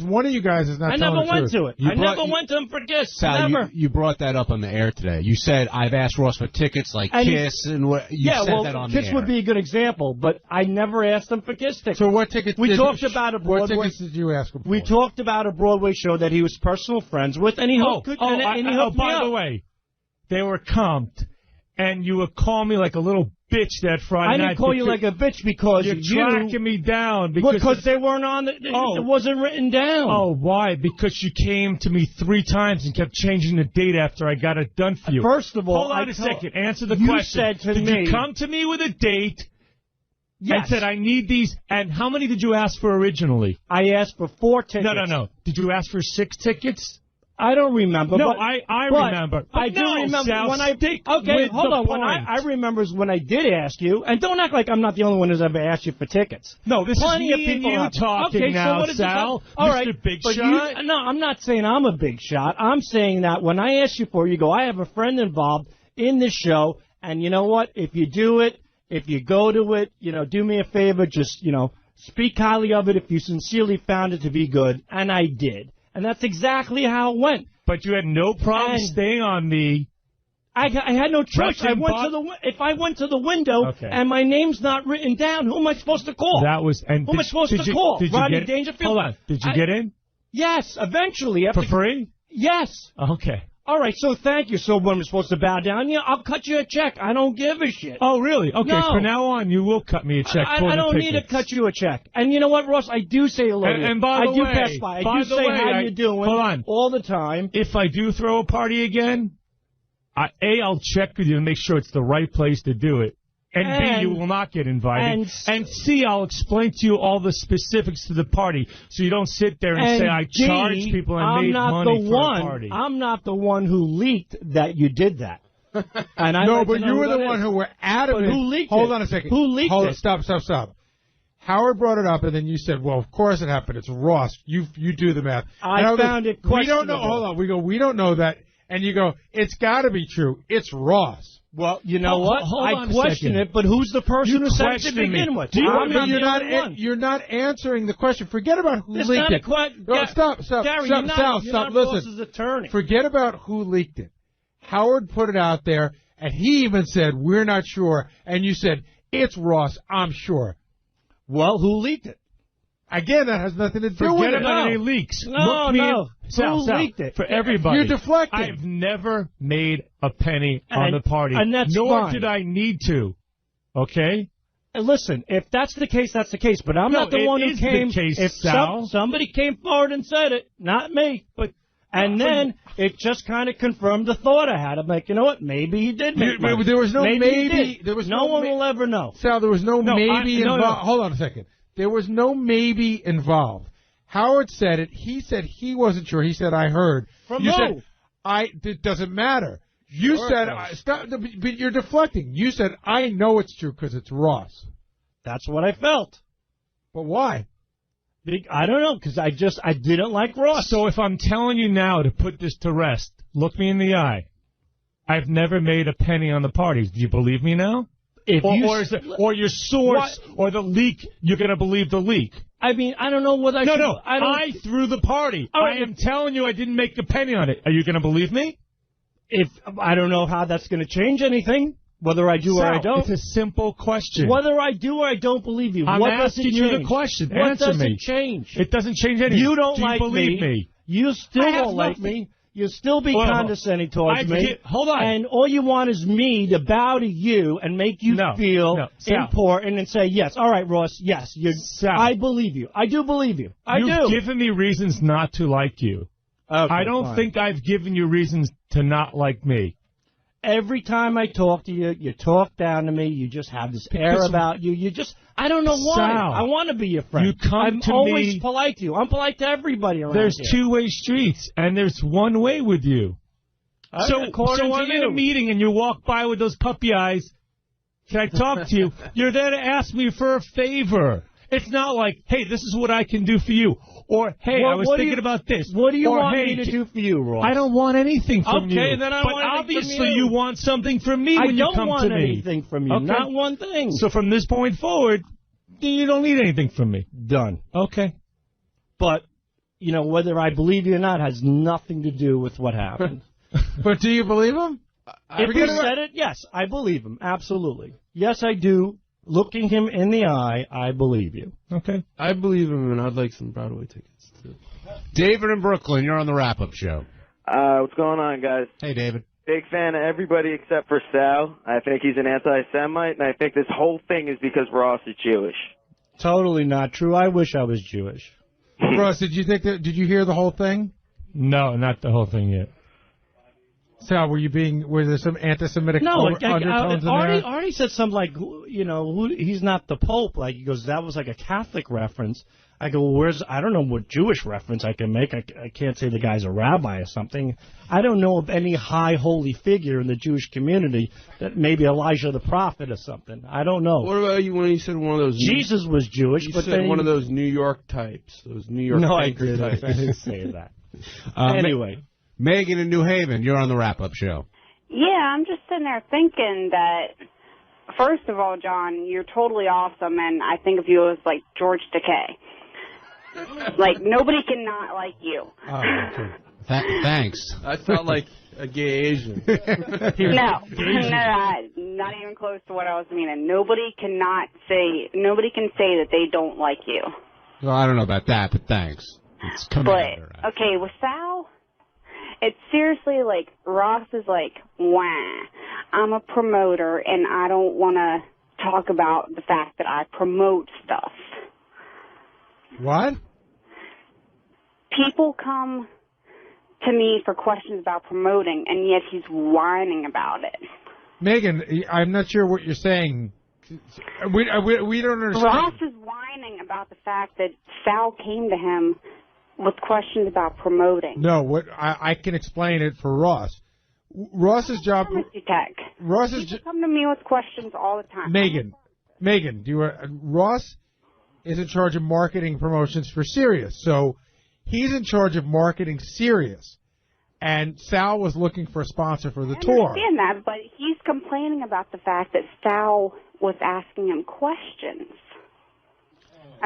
one of you guys is not. I never went to it. I never went to him for Kiss. Sal, never. You brought that up on the air today. You said I've asked Ross for tickets like Kiss, and what you said that on the air. Kiss would be a good example, but I never asked him for Kiss tickets. So what tickets? We talked about a Broadway. What tickets did you ask him for? We talked about a Broadway show that he was personal friends with, and he hooked me up. By the way, they were comped, and you would call me like a little bitch that Friday night. I didn't call you like a bitch because you're tracking me down. Because they weren't on it wasn't written down. Oh, why? Because you came to me 3 times and kept changing the date after I got it done for you. First of all, hold on a second. Answer the you question. Said to did me, you come to me with a date? Yes. And said, I need these. And how many did you ask for originally? I asked for 4 tickets. No. Did you ask for 6 tickets? I don't remember. No, but, I remember. I do remember Sal, when I. Okay, hold on. When I remember when I did ask you, and don't act like I'm not the only one who's ever asked you for tickets. No, this Plenty is of me people and you talking now, Sal. All Mr. right, Big Shot. No, I'm not saying I'm a big shot. I'm saying that when I ask you for it, you go, I have a friend involved in this show, and you know what? If you do it, if you go to it, do me a favor, just speak highly of it if you sincerely found it to be good, and I did. And that's exactly how it went. But you had no problem staying on me. I had no choice. If I went to the window and my name's not written down, who am I supposed to call? Who am I supposed to call? Rodney Dangerfield? Hold on. Did you get in? Yes, eventually. For free? Yes. Okay. All right, so thank you. So when we're supposed to bow down, I'll cut you a check. I don't give a shit. Oh, really? Okay, no. From now on, you will cut me a check for I don't need to cut you a check. And you know what, Ross? I do say hello to you. And by the way, pass by. I do say how you doing hold on. all the time. If I do throw a party again, I'll check with you to make sure it's the right place to do it. And B, you will not get invited. And C, I'll explain to you all the specifics to the party, so you don't sit there and say I charged people and made money for a party. I'm not the one who leaked that you did that. And no, but you were the one who were adamant. But who leaked it? Hold on a second. Who leaked it? Stop. Howard brought it up, and then you said, well, of course it happened. It's Ross. You do the math. I found it questionable. We don't know. Hold on. We go, we don't know that. And you go, it's got to be true. It's Ross. Well, you know what? I question it, but who's the person who said it to begin with? You're not answering the question. Forget about who leaked it. Stop. Gary, you're not listen. Ross's attorney. Forget about who leaked it. Howard put it out there, and he even said, we're not sure. And you said, it's Ross, I'm sure. Well, who leaked it? Again, that has nothing to do with it. Forget about any leaks. No. Who leaked it? For everybody. You're deflecting. I've never made a penny on the party. And that's nor fine. did I need to. Okay? And listen, if that's the case, that's the case. But I'm not the one who came. The case, if Sal. somebody came forward and said it, not me. And then it just kind of confirmed the thought I had. I'm like, you know what? Maybe he did make money. There was no maybe. There was no one will ever know. Sal, there was no maybe involved. No. Hold on a second. There was no maybe involved. Howard said it. He said he wasn't sure. He said, I heard. From you who? Said, it doesn't matter. You said, stop, but you're deflecting. You said, I know it's true because it's Ross. That's what I felt. But why? I don't know, because I didn't like Ross. So if I'm telling you now to put this to rest, look me in the eye. I've never made a penny on the parties. Do you believe me now? Or your source or the leak, you're going to believe the leak. I mean, I don't know what I No, I threw the party. I am telling you I didn't make a penny on it. Are you going to believe me? I don't know how that's going to change anything, whether I do or I don't. It's a simple question. Whether I do or I don't believe you. I'm asking you the question. What Answer does me. It change? It doesn't change anything. You don't do like you believe me. You still don't like me. You'll still be condescending towards me. Hold on. And all you want is me to bow to you and make you feel important and say, yes, all right, Ross, yes, I believe you. I do believe you. You've given me reasons not to like you. Okay, I don't think I've given you reasons to not like me. Every time I talk to you, you talk down to me. You just have this air about you. You just, I don't know why. Sal, I want to be your friend. I'm always polite to you. I'm polite to everybody around There's here. two-way streets, and there's one way with you. So I'm in a meeting, and you walk by with those puppy eyes. Can I talk to you? You're there to ask me for a favor. It's not like, hey, this is what I can do for you. Or, hey, I was thinking about this. What do you want me to do for you, Ross? I don't want anything from you. Okay, then I don't want anything obviously from you. You want something from me when you come to me. I don't want anything from you. Okay. Not one thing. So from this point forward, you don't need anything from me. Done. Okay. But, you know, whether I believe you or not has nothing to do with what happened. But do you believe him? If he said it, yes, I believe him. Absolutely. Yes, I do. Looking him in the eye, I believe you. Okay. I believe him, and I'd like some Broadway tickets, too. David in Brooklyn, you're on the wrap-up show. What's going on, guys? Hey, David. Big fan of everybody except for Sal. I think he's an anti-Semite, and I think this whole thing is because Ross is Jewish. Totally not true. I wish I was Jewish. Ross, did you hear the whole thing? No, not the whole thing yet. Sal, were there some anti-Semitic undertones in there? Artie said something like, you know, he's not the Pope. Like, he goes, that was like a Catholic reference. I go, I don't know what Jewish reference I can make. I can't say the guy's a rabbi or something. I don't know of any high holy figure in the Jewish community that maybe Elijah the prophet or something. I don't know. What about you when you said one of those... Jesus was Jewish, you but said then one of those New York types, those New York types. I didn't say that. Anyway. Megan in New Haven, you're on the wrap-up show. Yeah, I'm just sitting there thinking that, first of all, John, you're totally awesome, and I think of you as, like, George Takei. Like, nobody can not like you. Oh, okay. Thanks. I felt like a gay Asian. No, not even close to what I was meaning. Nobody can say that they don't like you. Well, I don't know about that, but thanks. It's coming out there, right? Okay, with Sal... It's seriously like, Ross is like, wah, I'm a promoter and I don't want to talk about the fact that I promote stuff. What? People come to me for questions about promoting, and yet he's whining about it. Megan, I'm not sure what you're saying. We don't understand. Ross is whining about the fact that Sal came to him with questions about promoting. No, I can explain it for Ross. Ross's job. People come to me with questions all the time. Megan, Ross is in charge of marketing promotions for Sirius, so he's in charge of marketing Sirius. And Sal was looking for a sponsor for the tour. I understand that, but he's complaining about the fact that Sal was asking him questions.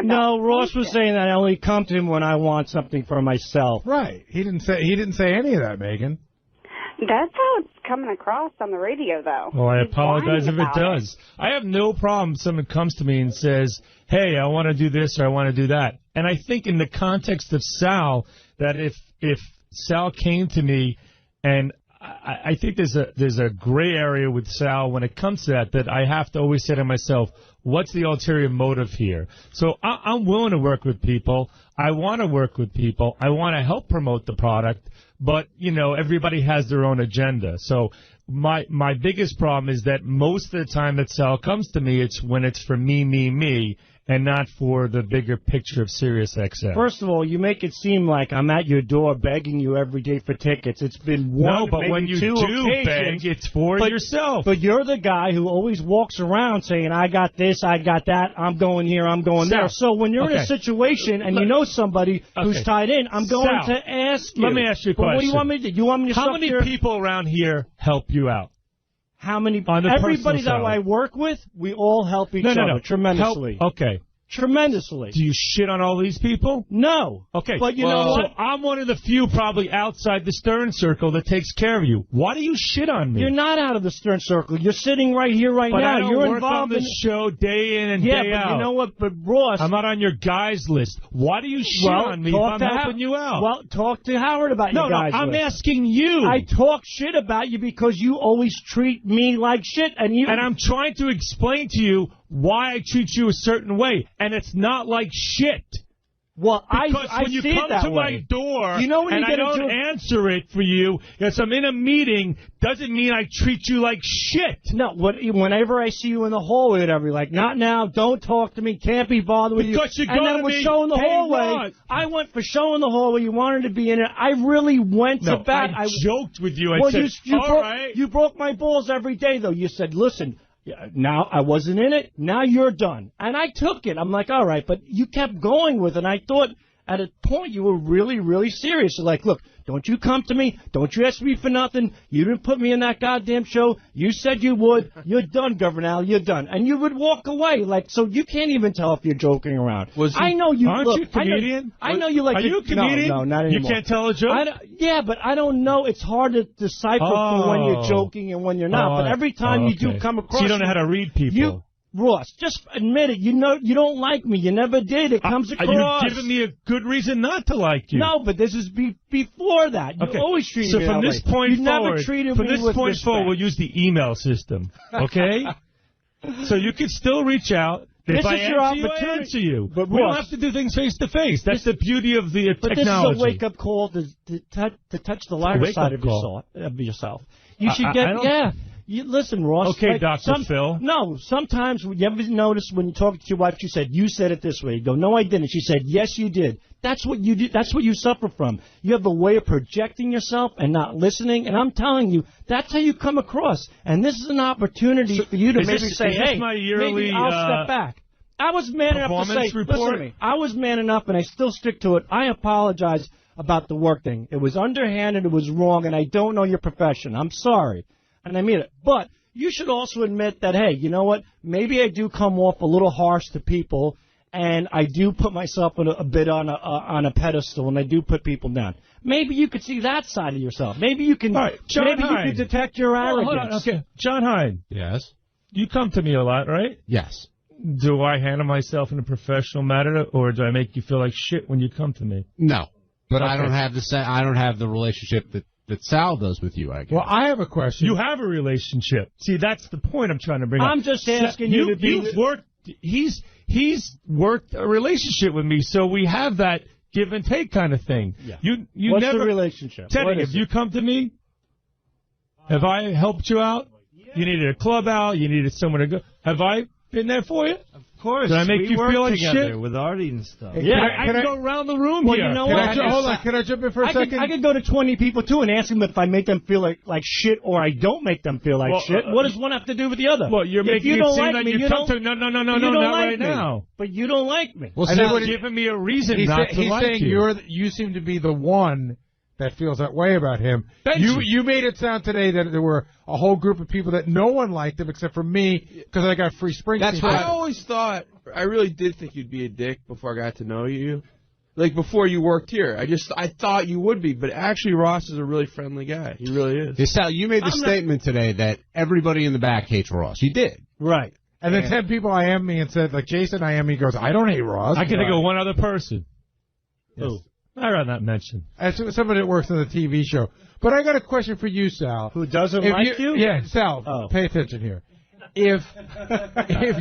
No, Ross was saying that I only come to him when I want something for myself. Right. He didn't say any of that, Megan. That's how it's coming across on the radio, though. Well, I apologize if it does. I have no problem if someone comes to me and says, hey, I want to do this or I want to do that. And I think in the context of Sal, that if Sal came to me, and I think there's a gray area with Sal when it comes to that I have to always say to myself, what's the ulterior motive here? So I'm willing to work with people. I want to work with people. I want to help promote the product. but, you know, everybody has their own agenda. So my biggest problem is that most of the time that Sal comes to me, it's when it's for me, and not for the bigger picture of SiriusXM. First of all, you make it seem like I'm at your door begging you every day for tickets. It's been one, no, but maybe when you two do occasions, beg, it's for yourself. But you're the guy who always walks around saying, I got this, I got that, I'm going here, I'm going there. So when you're in a situation and you know somebody who's tied in, I'm going to ask you. Let me ask you a question. What do you want me to do? You want me to How many people around here help you out? How many? Everybody that I work with, we all help each other tremendously. Okay. Tremendously. Do you shit on all these people? No. Okay. But you know what? So I'm one of the few probably outside the Stern Circle that takes care of you. Why do you shit on me? You're not out of the Stern Circle. You're sitting right here right but now. I don't You're work involved on the show day in and day out. Yeah, but you know what? But Ross, I'm not on your guys list. Why do you shit on me if I'm helping you out? Well, talk to Howard about your guys list. No, I'm asking you. I talk shit about you because you always treat me like shit. And I'm trying to explain to you why I treat you a certain way, and it's not like shit. Well, because when you come to my door you know when and you get I don't answer it for you, because I'm in a meeting, doesn't mean I treat you like shit. No, whenever I see you in the hallway, whatever, like, not now, don't talk to me, can't be bothered with you. Because you go and then to with me, showing the hey, hallway, Rod. I went for showing the hallway. You wanted to be in it. I really went to bat. I joked with you. I said, all right. You broke my balls every day, though. You said, listen. Yeah, now I wasn't in it. Now you're done. And I took it. I'm like, all right. But you kept going with it. And I thought at a point you were really, really serious. You're like, look, don't you come to me. Don't you ask me for nothing. You didn't put me in that goddamn show. You said you would. You're done, Governor Al. You're done. And you would walk away. Like, so you can't even tell if you're joking around. I know you. Aren't you a comedian? I know you like. Are you a comedian? No, not anymore. You can't tell a joke? Yeah, but I don't know. It's hard to decipher for when you're joking and when you're not. But every time you do come across, so you don't know how to read people. Ross, just admit it. You know you don't like me. You never did. It comes across. Are you giving me a good reason not to like you? No, but this is before that. You always treated me from that this way. point you forward, never treated from me this with point respect. forward, we'll use the email system. Okay? So you can still reach out. If I answer you. But we don't have to do things face to face. That's the beauty of the technology. But this is a wake up call to touch the lighter side of yourself. You should get listen, Ross. Okay, Dr. Phil. No, sometimes you ever notice when you talk to your wife, she said, you said it this way. You go, no, I didn't. She said, yes, you did. That's what you do. That's what you suffer from. You have a way of projecting yourself and not listening. And I'm telling you, that's how you come across. And this is an opportunity for you to maybe say, hey, maybe I'll step back. I was man enough to say, listen to me. I was man enough, and I still stick to it. I apologize about the work thing. It was underhanded. It was wrong, and I don't know your profession. I'm sorry. And I mean it. But you should also admit that, hey, you know what? Maybe I do come off a little harsh to people, and I do put myself a bit on a pedestal, and I do put people down. Maybe you could see that side of yourself. Maybe you can. Right, maybe you can detect your arrogance. Hold on. Okay, John Hyde. Yes. You come to me a lot, right? Yes. Do I handle myself in a professional manner, or do I make you feel like shit when you come to me? No, but I don't have the relationship that Sal does with you, I guess. Well, I have a question. You have a relationship. See, that's the point I'm trying to bring up. I'm just asking you to be... He's worked a relationship with me, so we have that give and take kind of thing. Yeah. You What's never... the relationship? Teddy, have you come to me? Have I helped you out? You needed a club out. You needed someone to go. Have I been there for you? Of course. Did I make you feel like shit? With Artie and stuff. Yeah, I can go around the room here. You know hold on. Can I jump in for a second? I could go to 20 people, too, and ask them if I make them feel like shit or I don't make them feel like shit. What does one have to do with the other? Well, you're making it seem like you come to... No, not right now. But you don't like me. Well, you're giving me a reason not to like you. He's saying you seem to be the one that feels that way about him. You made it sound today that there were a whole group of people that no one liked him except for me because I got free Springsteen. That's what I always thought. I really did think you'd be a dick before I got to know you. Like before you worked here. I thought you would be, but actually Ross is a really friendly guy. He really is. Hey, Sal, you made the statement today that everybody in the back hates Ross. You did. Right. And then 10 people I am me and said, like Jason I am me goes, I don't hate Ross. I can think of one other person. Yes. Who? I'd rather not mention. As somebody that works on the TV show. But I got a question for you, Sal. Who doesn't like you? Yeah, Sal, pay attention here. If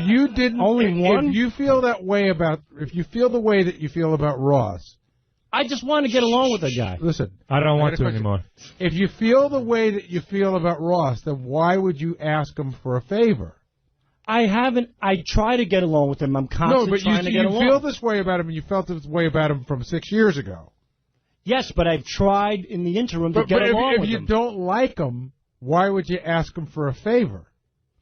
you didn't... Only one? If you feel that way about... If you feel the way that you feel about Ross, I just want to get along with the guy. Listen, I don't want to anymore. If you feel the way that you feel about Ross, then why would you ask him for a favor? I haven't. I try to get along with him. I'm constantly trying to get along. You feel this way about him, and you felt this way about him from 6 years ago. Yes, but I've tried in the interim to get along with him. If you don't like him, why would you ask him for a favor?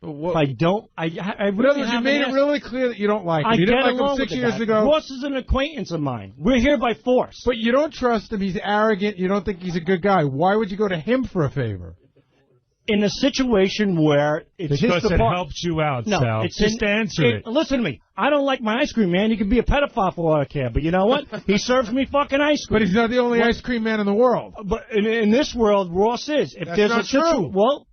If I don't, I really you made it really clear that you don't like him. I You didn't get like along him 6 with the years guy. ago. Ross is an acquaintance of mine. We're here by force. But you don't trust him. He's arrogant. You don't think he's a good guy. Why would you go to him for a favor? In a situation where it's because his it helps you out, Sal. Just answer it. Listen to me. I don't like my ice cream man. He can be a pedophile for all I care. But you know what? He serves me fucking ice cream. But he's not the only ice cream man in the world. But in this world, Ross is. If That's there's not true. Well,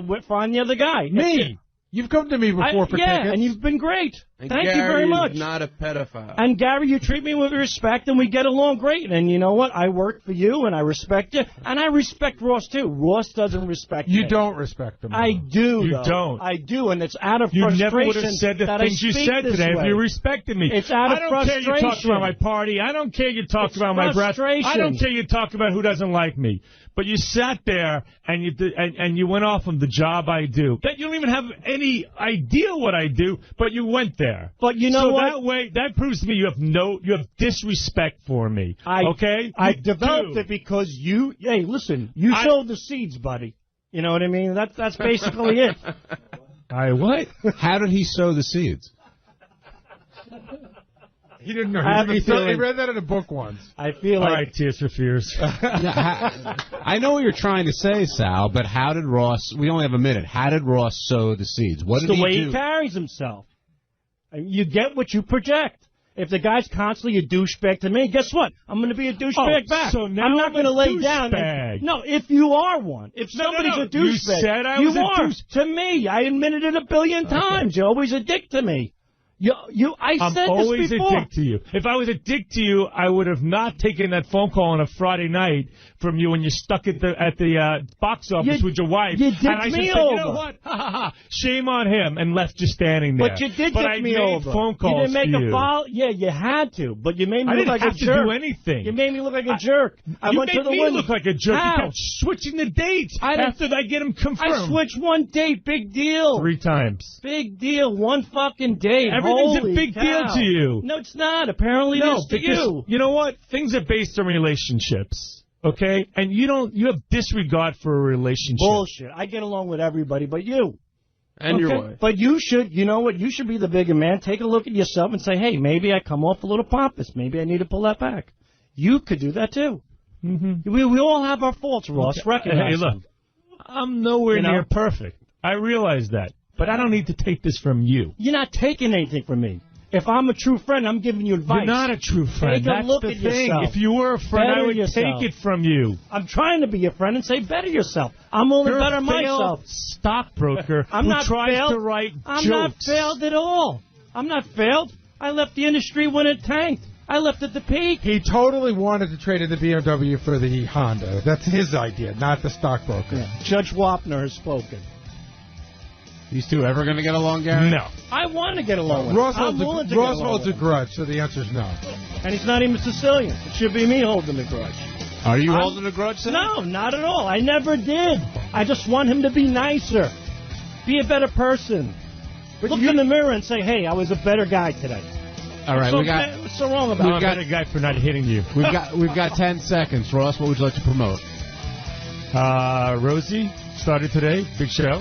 we'll find the other guy. Me. You've come to me before for tickets. Yeah, and you've been great. And Thank Gary you very much. is not a pedophile. And Gary, you treat me with respect, and we get along great. And you know what? I work for you, and I respect you, and I respect Ross too. Ross doesn't respect me. You don't respect him. I do. You though. don't. I do, and it's out of You frustration. never would have said the that things I you speak said this today way. if you respected me. It's out of I don't care you talk about my party. I don't care you talk about my breath. I don't care you talk about who doesn't like me. But you sat there and you went off on the job I do. That you don't even have any idea what I do, but you went there. But you know what? That way, that proves to me you have disrespect for me. Okay? I developed it because you. Hey, listen, you sowed the seeds, buddy. You know what I mean? That's basically it. What? How did he sow the seeds? He didn't know. He read that in a book once. I feel All right, Tears for Fears. I know what you're trying to say, Sal, but how did Ross... We only have a minute. How did Ross sow the seeds? What did he do? The way he carries himself. You get what you project. If the guy's constantly a douchebag to me, guess what? I'm going to be a douchebag back. So now I'm not going to lay down. No, if you are one. If somebody's a douchebag. You said I was a douchebag. To me. I admitted it 1 billion times. You're always a dick to me. I'm always a dick to you. If I was a dick to you, I would have not taken that phone call on a Friday night from you when you're stuck at the box office with your wife. You dicked me over. You know what? Shame on him, and left you standing there. But you did dick me over. Phone calls you didn't make for a follow. Yeah, you had to, but you made me look like a jerk. I didn't have to do anything. You made me look like a jerk. I went to the window. You made me look like a jerk. How? You kept switching the dates after I get them confirmed. I switched one date. Big deal. 3 times. Big deal. One fucking date. Everything's a big deal to you. No, it's not. Apparently, no, it is to you. You know what? Things are based on relationships, okay? And you have disregard for a relationship. Bullshit. I get along with everybody but you. And your wife. But you should, you know what? You should be the bigger man. Take a look at yourself and say, hey, maybe I come off a little pompous. Maybe I need to pull that back. You could do that, too. Mm-hmm. We all have our faults, Ross. Okay. Recognize Hey, look, I'm nowhere near perfect. I realize that. But I don't need to take this from you. You're not taking anything from me. If I'm a true friend, I'm giving you advice. You're not a true friend. Take a look That's at the thing. yourself. If you were a friend, Better I would yourself. take it from you. I'm trying to be a friend and say better yourself. I'm only You're better a myself. Stockbroker I'm who not tries failed. to write I'm jokes. not failed at all. I'm not failed. I left the industry when it tanked. I left at the peak. He totally wanted to trade in the BMW for the Honda. That's his idea, not the stockbroker. Yeah. Judge Wapner has spoken. These two ever going to get along, Gary? No. I want to get along with Ross him. I'm willing to get Ross along holds with a him. grudge, so the answer's no. And he's not even Sicilian. It should be me holding the grudge. Are you holding a grudge, Sam? No, not at all. I never did. I just want him to be nicer. Be a better person. Look in the mirror and say, hey, I was a better guy today. All right, what's so wrong about I'm a better guy for not hitting you. We've got 10 seconds. Ross, what would you like to promote? Rosie started today, big show.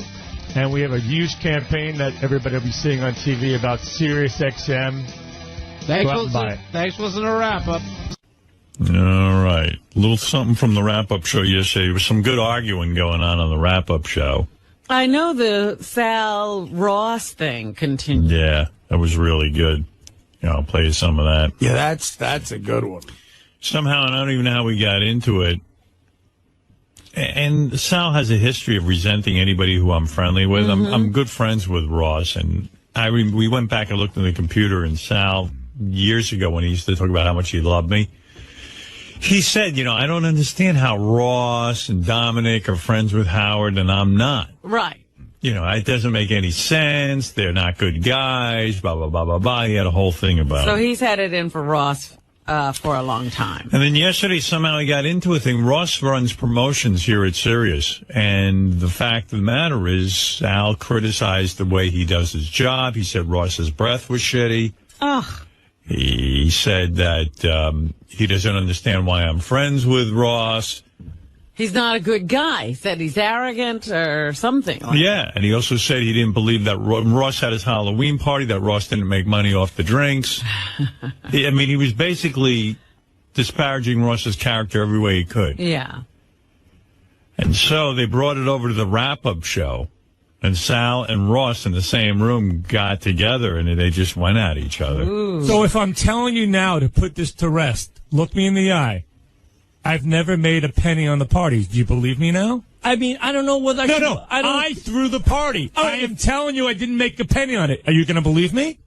And we have a huge campaign that everybody will be seeing on TV about SiriusXM. Thanks for listening to Wrap-Up. All right. A little something from the Wrap-Up show yesterday. There was some good arguing going on the Wrap-Up show. I know the Sal Ross thing continued. Yeah, that was really good. I'll play you some of that. Yeah, that's a good one. Somehow, I don't even know how we got into it. And Sal has a history of resenting anybody who I'm friendly with. Mm-hmm. I'm good friends with Ross, and we went back and looked at the computer, and Sal, years ago when he used to talk about how much he loved me, he said, I don't understand how Ross and Dominic are friends with Howard and I'm not. Right. It doesn't make any sense. They're not good guys, blah, blah, blah, blah, blah. He had a whole thing about it. So he's headed in for Ross for a long time. And then yesterday, somehow he got into a thing. Ross runs promotions here at Sirius, and the fact of the matter is, Sal criticized the way he does his job. He said Ross's breath was shitty. Ugh. He said that he doesn't understand why I'm friends with Ross. He's not a good guy. He said he's arrogant or something. Yeah, and he also said he didn't believe that Ross had his Halloween party, that Ross didn't make money off the drinks. He was basically disparaging Ross's character every way he could. Yeah. And so they brought it over to the wrap-up show, and Sal and Ross in the same room got together, and they just went at each other. Ooh. So if I'm telling you now to put this to rest, look me in the eye. I've never made a penny on the party. Do you believe me now? I mean, I don't know whether I threw the party. I am telling you I didn't make a penny on it. Are you going to believe me?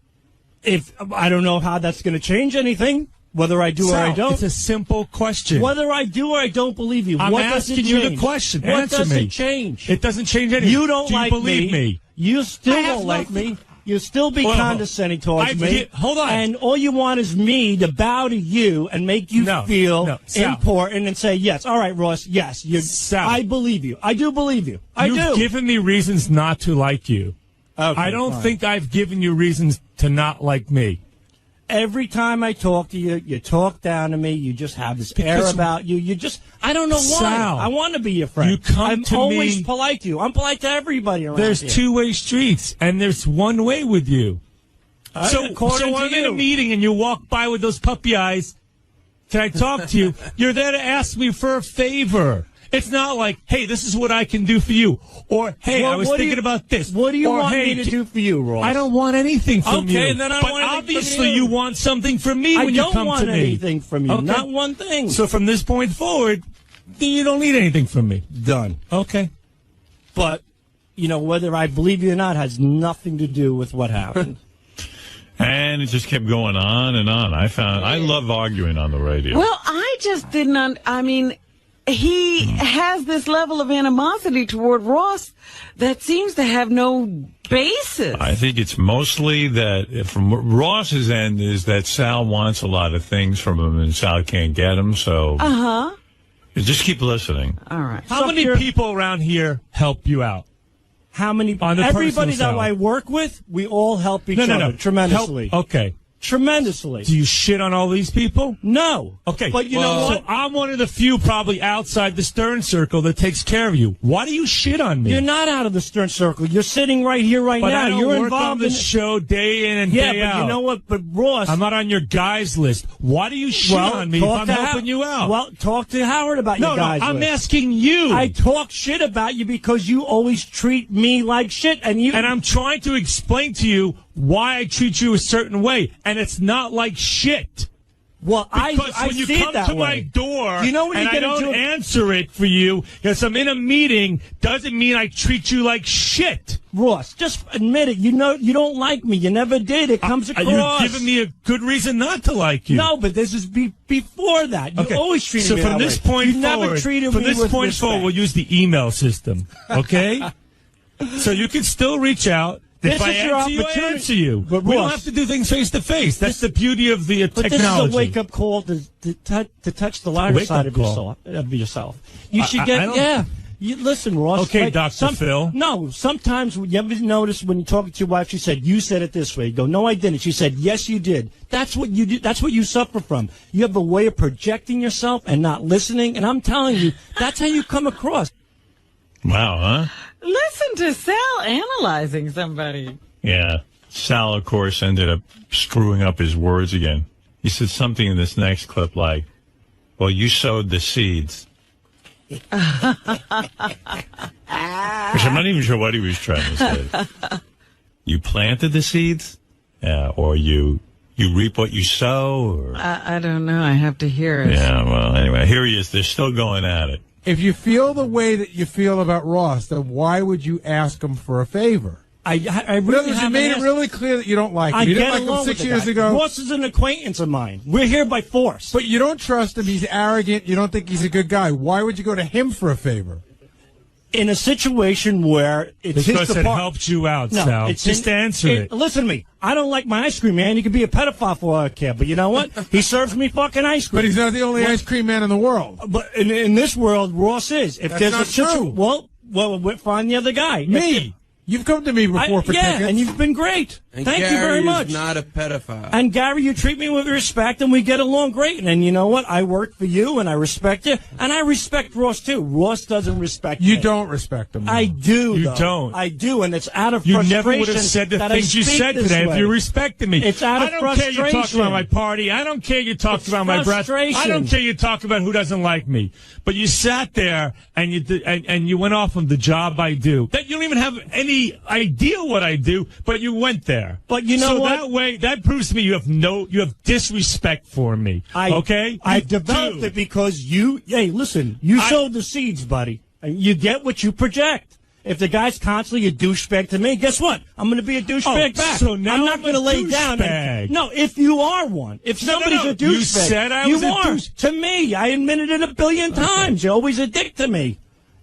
If I don't know how that's going to change anything, whether I do or I don't. It's a simple question. Whether I do or I don't believe you. I'm asking you the question. What does me. It change? It doesn't change anything. You don't do you like believe me? You still don't like me. You'll still be condescending towards me. Hold on. And all you want is me to bow to you and make you feel important and say, yes, all right, Ross, yes, I believe you. I do believe you. You've given me reasons not to like you. Okay, I don't think I've given you reasons to not like me. Every time I talk to you, you talk down to me. You just have this air about you. You just, I don't know why. Sal, I want to be your friend. You come I'm to always me. polite to you. I'm polite to everybody around There's here. two-way streets, and there's one way with you. So if I'm in a meeting and you walk by with those puppy eyes, can I talk to you? You're there to ask me for a favor. It's not like, hey, this is what I can do for you. Or, hey, I was thinking about this. What do you want me to do for you, Ross? I don't want anything from you. Okay, then I but want anything obviously from you. You want something from me when you come to me. I don't want anything from you. Okay. Not one thing. So from this point forward, you don't need anything from me. Done. Okay. But, whether I believe you or not has nothing to do with what happened. And it just kept going on and on. I love arguing on the radio. Well, I just didn't. He has this level of animosity toward Ross that seems to have no basis. I think it's mostly that from Ross's end is that Sal wants a lot of things from him and Sal can't get them. So just keep listening. All right. How many people around here help you out? How many? Everybody that I work with, we all help each other tremendously. Okay. Tremendously. Do you shit on all these people? No. Okay. But you know what? So I'm one of the few probably outside the Stern Circle that takes care of you. Why do you shit on me? You're not out of the Stern Circle. You're sitting right here right now. I don't You're work involved on the show day in and day out. Yeah, but you know what? But Ross... I'm not on your guys list. Why do you shit on me if I'm helping you out? Well, talk to Howard about your guys list. I'm asking you. I talk shit about you because you always treat me like shit. And I'm trying to explain to you why I treat you a certain way, and it's not like shit. Well, because I when you see come it that to way. my door when and I don't answer it for you because I'm in a meeting, doesn't mean I treat you like shit. Ross, just admit it. You don't like me. You never did. It comes across. You've given me a good reason not to like you. No, but this is before that. You always treated me that way. So from this point you forward, never treated me with respect. We'll use the email system, okay? So you can still reach out. If I answer you. But we don't have to do things face to face. That's the beauty of the technology. This is a wake up call to touch the lighter side of yourself. You should get listen, Ross. Okay, Dr. Phil. No, sometimes you ever notice when you're talking to your wife, she said, "You said it this way." You go, "No, I didn't." She said, "Yes, you did." That's what you do. That's what you suffer from. You have a way of projecting yourself and not listening. And I'm telling you, that's how you come across. Wow, huh? Listen to Sal analyzing somebody. Yeah. Sal, of course, ended up screwing up his words again. He said something in this next clip like, well, you sowed the seeds. Which I'm not even sure what he was trying to say. You planted the seeds? Or you reap what you sow? Or... I don't know. I have to hear it. Yeah, well, anyway, here he is. They're still going at it. If you feel the way that you feel about Ross, then why would you ask him for a favor? I really you made it really clear that you don't like him. I You get didn't like along him 6 with the years guy. ago. Ross is an acquaintance of mine. We're here by force. But you don't trust him. He's arrogant. You don't think he's a good guy. Why would you go to him for a favor? in a situation where it's because his it helped you out, Sal. Just answer it. Listen to me. I don't like my ice cream man. You could be a pedophile for all I care. But you know what? He serves me fucking ice cream. But he's not the only ice cream man in the world. But in this world, Ross is. If That's there's not a situation, true. well, find the other guy. Me. You've come to me before for tickets. And you've been great. And Thank Gary you very much. is not a pedophile. And Gary, you treat me with respect, and we get along great. And you know what? I work for you, and I respect you, and I respect Ross too. Ross doesn't respect me. You don't respect him. I do. You though. don't. I do, and it's out of You frustration. never would have said the that things I you speak said this today way. if you respected me. It's out of I don't frustration. care you talk about my party. I don't care you talk about my breath. I don't care you talk about who doesn't like me. But you sat there and you went off on the job I do. That you don't even have any idea what I do, but you went there. But you know so what? that way, that proves to me you have disrespect for me. Okay? I developed it because hey, listen, you sowed the seeds, buddy. You get what you project. If the guy's constantly a douchebag to me, guess what? I'm going to be a douchebag back. So now I'm not going to lay down. No, if you are one. If somebody's a douchebag. You said I was a douche. To me, I admitted it a billion times. You're always a dick to me.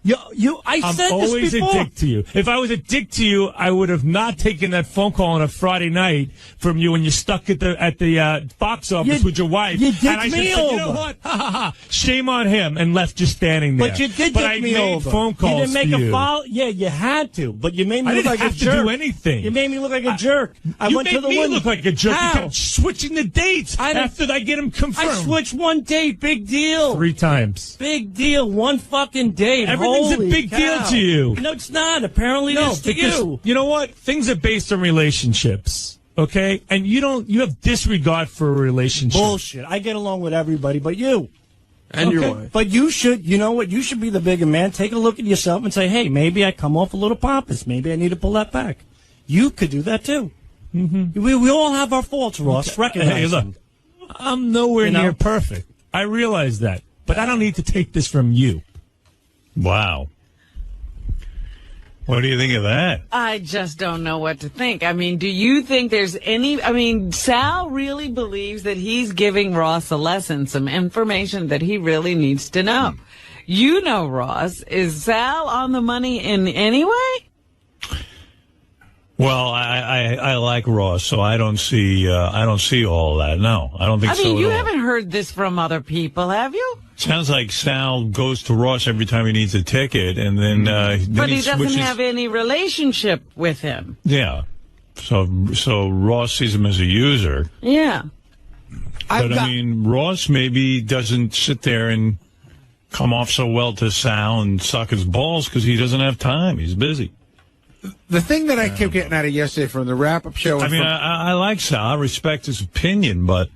I said I'm always this before. a dick to you. If I was a dick to you, I would have not taken that phone call on a Friday night from you when you're stuck at the box office with your wife. You dicked and I me said, over. you know what? Ha, ha, ha. Shame on him, and left just standing there. But you did but dick I me made over. phone calls You didn't make for a you. follow. Yeah, you had to, but you made me I look didn't like a have jerk. to do anything. You made me look like a jerk. I You went to made the me window. look like a jerk. How? You kept switching the dates after I get him confirmed. I switched one date. Big deal. 3 times. Big deal. One fucking date. Everything's Holy a big cow. deal to you. No, it's not. Apparently, it is to you. You know what? Things are based on relationships. Okay? And you have disregard for a relationship. Bullshit. I get along with everybody but you. And your wife. But you should, you know what? You should be the bigger man. Take a look at yourself and say, hey, maybe I come off a little pompous. Maybe I need to pull that back. You could do that too. Mm-hmm. We all have our faults, Ross. Recognize Hey, look, them. I'm nowhere near perfect. I realize that. But I don't need to take this from you. Wow. What do you think of that? I just don't know what to think. I mean, do you think there's any... I mean, Sal really believes that he's giving Ross a lesson, some information that he really needs to know. You know, Ross, is Sal on the money in any way? Well, I like Ross, so I don't see all of that. No, I don't think so. I mean, you at all. haven't heard this from other people, have you? Sounds like Sal goes to Ross every time he needs a ticket, and then But he doesn't switches. have any relationship with him. Yeah, so Ross sees him as a user. Yeah. But I mean, Ross maybe doesn't sit there and come off so well to Sal and suck his balls because he doesn't have time. He's busy. The thing that I kept getting out of yesterday from the wrap-up show... I mean, I like Sal. I respect his opinion, but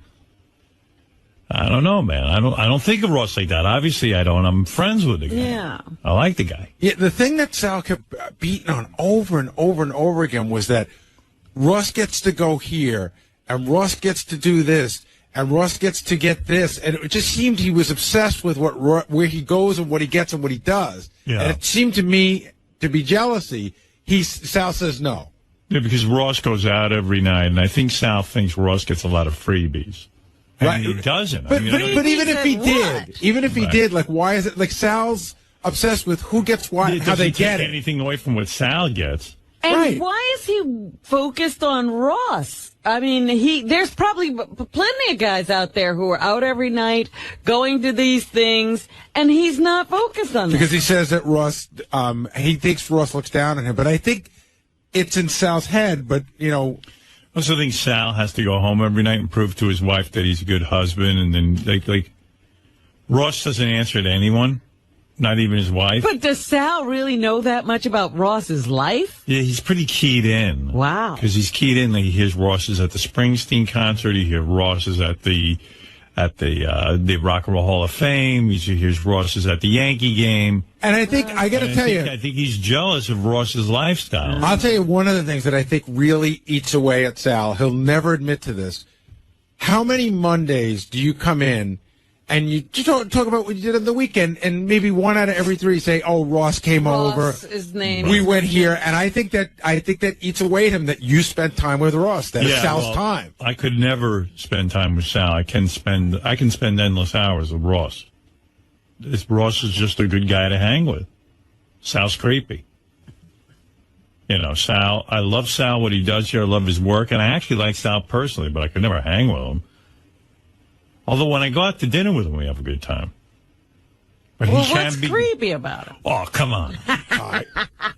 I don't know, man. I don't think of Ross like that. Obviously, I don't. I'm friends with the guy. Yeah. I like the guy. Yeah, the thing that Sal kept beating on over and over and over again was that Ross gets to go here, and Ross gets to do this, and Ross gets to get this, and it just seemed he was obsessed with where he goes and what he gets and what he does. Yeah. And it seemed to me to be jealousy. Sal says no. Yeah, because Ross goes out every night, and I think Sal thinks Ross gets a lot of freebies. And he doesn't. But even if he did, like, why is it like Sal's obsessed with who gets what, how they get it? Anything away from what Sal gets. And why is he focused on Ross? I mean, there's probably plenty of guys out there who are out every night going to these things, and he's not focused on them. Because he says that Ross, he thinks Ross looks down on him. But I think it's in Sal's head, but, you know. I also think Sal has to go home every night and prove to his wife that he's a good husband, and then, like Ross doesn't answer to anyone. Not even his wife. But does Sal really know that much about Ross's life? Yeah, he's pretty keyed in. Wow. Because he's keyed in. Like, he hears Ross is at the Springsteen concert. He hears Ross is at the Rock and Roll Hall of Fame. He hears Ross is at the Yankee game. And I think, I got to tell you. I think he's jealous of Ross's lifestyle. I'll tell you one of the things that I think really eats away at Sal. He'll never admit to this. How many Mondays do you come in and you talk about what you did on the weekend, and maybe 1 out of every 3 say, "Oh, Ross came over. His name. We went here," and I think that eats away at him that you spent time with Ross. That it's Sal's time. I could never spend time with Sal. I can spend endless hours with Ross. Ross is just a good guy to hang with. Sal's creepy. You know, Sal, I love Sal, what he does here. I love his work, and I actually like Sal personally, but I could never hang with him. Although when I go out to dinner with him, we have a good time. But well, what's creepy about it? Oh, come on.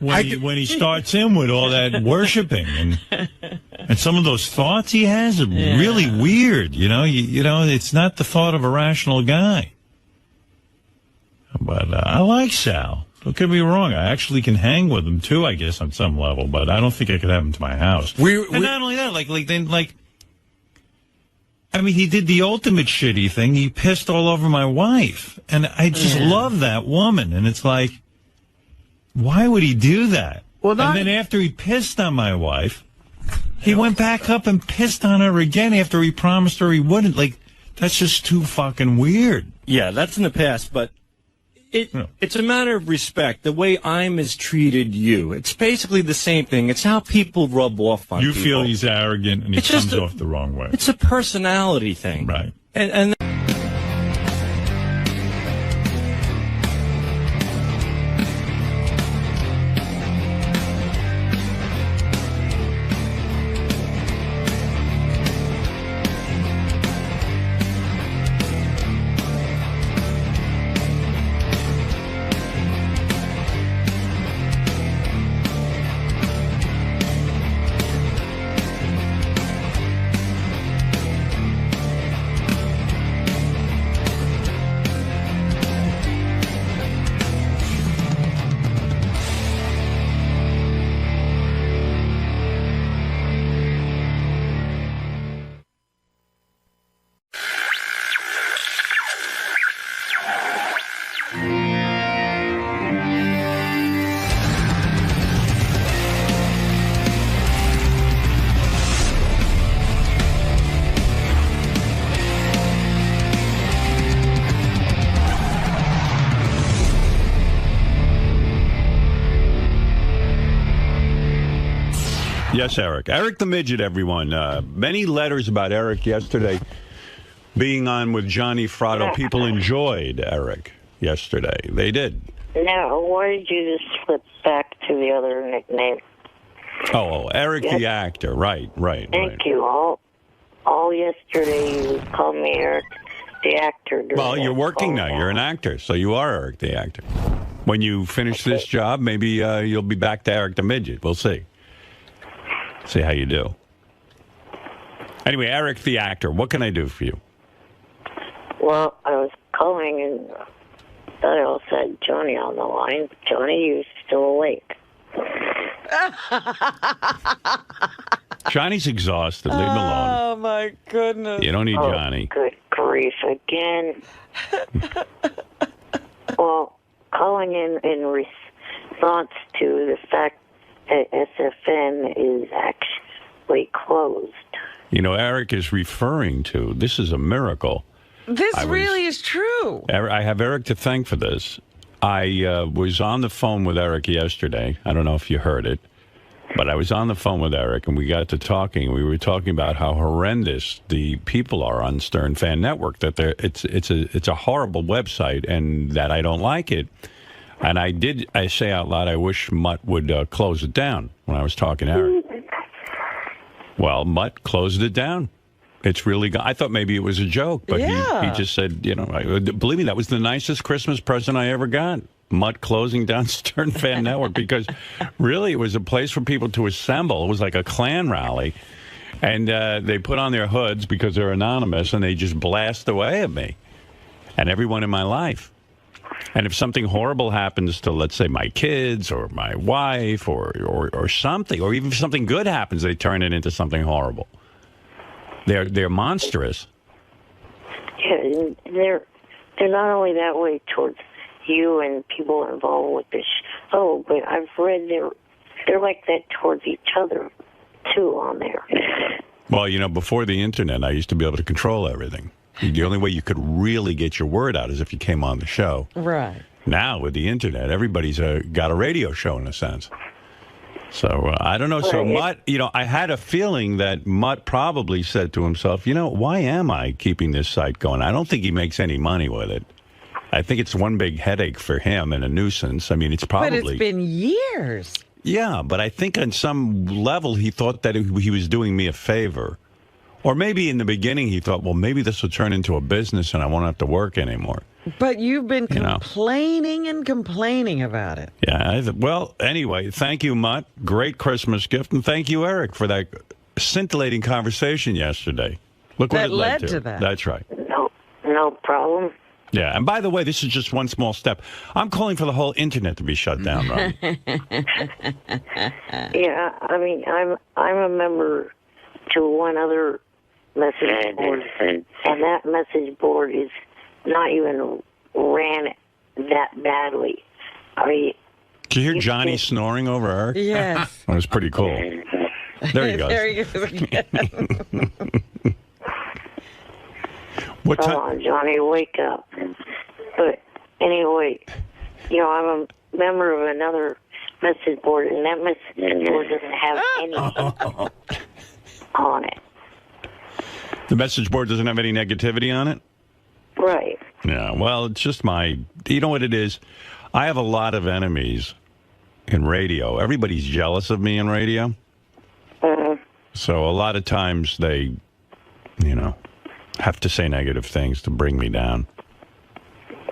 When he starts in with all that worshiping and some of those thoughts he has are really weird, you know. You know, it's not the thought of a rational guy. But I like Sal. Don't get me wrong. I actually can hang with him, too, I guess, on some level. But I don't think I could have him to my house. And not only that, I mean, he did the ultimate shitty thing. He pissed all over my wife. And I just love that woman. And it's like, why would he do that? Well, and then after he pissed on my wife, he went back up and pissed on her again after he promised her he wouldn't. Like, that's just too fucking weird. Yeah, that's in the past, but it's a matter of respect. The way I mistreated you, it's basically the same thing. It's how people rub off on people. You feel he's arrogant and he comes off the wrong way. It's a personality thing. Right. And Yes, Eric. Eric the Midget, everyone. Many letters about Eric yesterday being on with Johnny Fratto. People enjoyed Eric yesterday. They did. Now, why did you just slip back to the other nickname? Oh, Eric the actor. Right. Thank you. All yesterday you called me Eric the actor. Well, you're working now. You're an actor, so you are Eric the actor. When you finish this job, maybe you'll be back to Eric the Midget. We'll see. See how you do. Anyway, Eric the actor, what can I do for you? Well, I was calling and thought I also had Johnny on the line. Johnny, you still awake? Johnny's exhausted. Leave him alone. Oh, my goodness. You don't need Johnny. Good grief again. Well, calling in response to the fact that SFN is actually closed. You know, Eric is referring to, this is a miracle. This really is true. I have Eric to thank for this. I was on the phone with Eric yesterday. I don't know if you heard it, but I was on the phone with Eric, and we got to talking. We were talking about how horrendous the people are on Stern Fan Network, that it's a horrible website, and that I don't like it. And I say out loud, I wish Mutt would close it down when I was talking to Eric. Well, Mutt closed it down. It's really, I thought maybe it was a joke, but he just said, you know, believe me, that was the nicest Christmas present I ever got. Mutt closing down Stern Fan Network, because really it was a place for people to assemble. It was like a Klan rally. And they put on their hoods because they're anonymous, and they just blast away at me and everyone in my life. And if something horrible happens to, let's say, my kids or my wife or something, or even if something good happens, they turn it into something horrible. They're monstrous. Yeah, they're not only that way towards you and people involved with this show, but I've read they're like that towards each other too on there. Well, you know, before the internet, I used to be able to control everything. The only way you could really get your word out is if you came on the show. Right. Now, with the internet, everybody's got a radio show in a sense. So, I don't know. So, Mutt, you know, I had a feeling that Mutt probably said to himself, you know, why am I keeping this site going? I don't think he makes any money with it. I think it's one big headache for him and a nuisance. I mean, it's probably... But it's been years. Yeah, but I think on some level he thought that he was doing me a favor. Or maybe in the beginning he thought, well, maybe this will turn into a business and I won't have to work anymore. But you've been complaining and complaining about it. Yeah, well, anyway, thank you, Mutt. Great Christmas gift. And thank you, Eric, for that scintillating conversation yesterday. Look what it led to. That. That's right. No problem. Yeah, and by the way, this is just one small step. I'm calling for the whole internet to be shut down, right? Yeah, I mean, I'm a member to one other message board, and that message board is not even ran that badly. I mean, did you hear Johnny snoring over Eric? Yes. That was pretty cool. There he goes. There he goes again. What Come on, Johnny, wake up. But anyway, I'm a member of another message board, and that message board doesn't have anything on it. The message board doesn't have any negativity on it? Right. Yeah, well, it's just you know what it is? I have a lot of enemies in radio. Everybody's jealous of me in radio. So a lot of times they, have to say negative things to bring me down.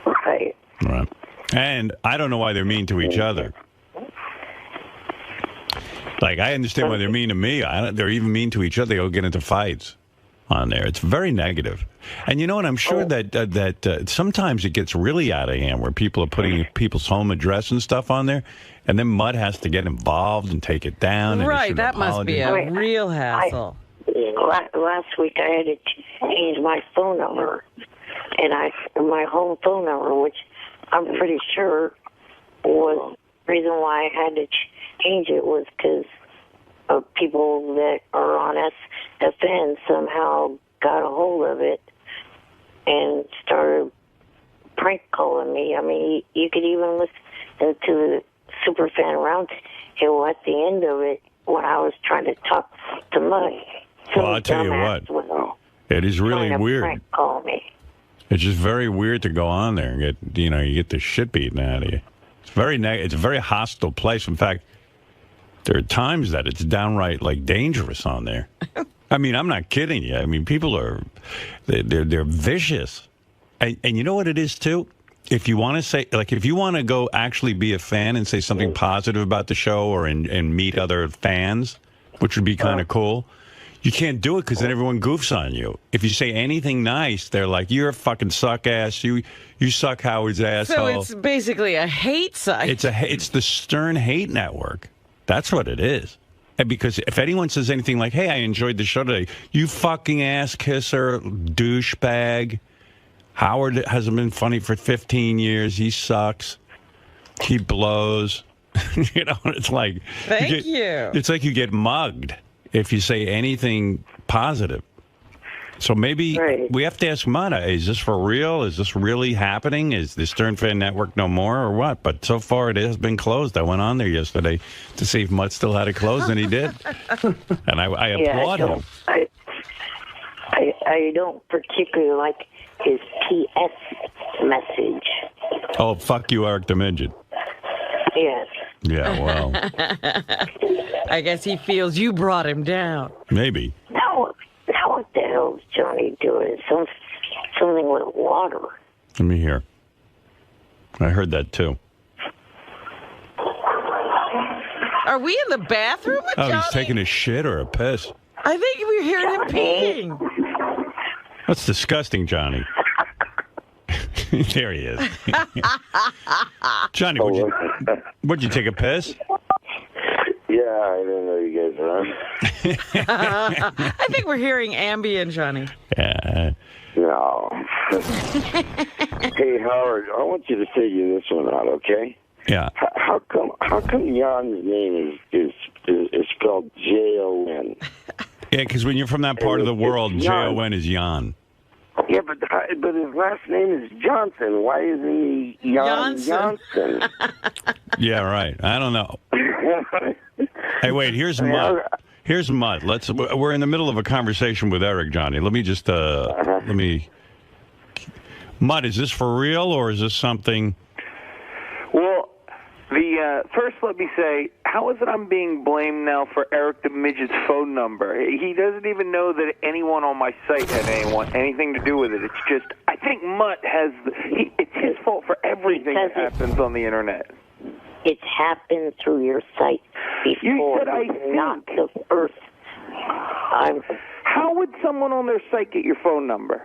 Right. Right. And I don't know why they're mean to each other. Like, I understand why they're mean to me. They're even mean to each other. They go get into fights on there. It's very negative. And you know what? I'm sure that sometimes it gets really out of hand where people are putting people's home address and stuff on there, and then Mud has to get involved and take it down. Right, that must be a real hassle. Last week I had to change my phone number, and my home phone number, which I'm pretty sure was the reason why I had to change it was because of people that are on SFN somehow got a hold of it and started prank calling me. I mean, you could even listen to the Superfan Roundtable at the end of it when I was trying to talk to Mud. Well, I'll tell you what. It is really weird. Prank call me. It's just very weird to go on there and get, you get the shit beaten out of you. It's a very hostile place. In fact, there are times that it's downright dangerous on there. I mean, I'm not kidding you. I mean, people they're vicious. And you know what it is too? If you want to say, if you want to go actually be a fan and say something positive about the show or and meet other fans, which would be kind of cool, you can't do it because then everyone goofs on you. If you say anything nice, they're like, "You're a fucking suck ass. You suck Howard's asshole." So it's basically a hate site. It's the Stern Hate Network. That's what it is. And because if anyone says anything like, "Hey, I enjoyed the show today," you fucking ass kisser, douchebag. Howard hasn't been funny for 15 years. He sucks. He blows. It's like Thank you. It's like you get mugged if you say anything positive. So maybe we have to ask Mata, is this for real? Is this really happening? Is the Stern Fan Network no more or what? But so far it has been closed. I went on there yesterday to see if Mutt still had it closed, and he did. And I applaud him. I don't particularly like his PS message. Oh, fuck you, Eric the Midget. Yes. Yeah, well. I guess he feels you brought him down. Maybe. Now what the hell is Johnny doing? Something with water. Let me hear. I heard that, too. Are we in the bathroom with Johnny? He's taking a shit or a piss. I think we heard him peeing. That's disgusting, Johnny. There he is. Johnny, would you take a piss? Yeah, I didn't know you guys were on. I think we're hearing ambient, Johnny. Yeah. No. Hey, Howard, I want you to figure this one out, okay? Yeah. How come Jan's name is spelled Jon? Yeah, because when you're from that part of the world, Jon is Jan. Yeah, but his last name is Johnson. Why isn't he Johnson? Yeah, right. I don't know. Hey, wait. Here's Mutt. Here's Mutt. We're in the middle of a conversation with Eric, Johnny. Let me just Mutt, is this for real or is this something? Well, first let me say, how is it I'm being blamed now for Eric the Midget's phone number? He doesn't even know that anyone on my site had anything to do with it. It's just, I think Mutt has, it's his fault for everything that happens on the internet. It's happened through your site before. You said I think. Not the first. How would someone on their site get your phone number?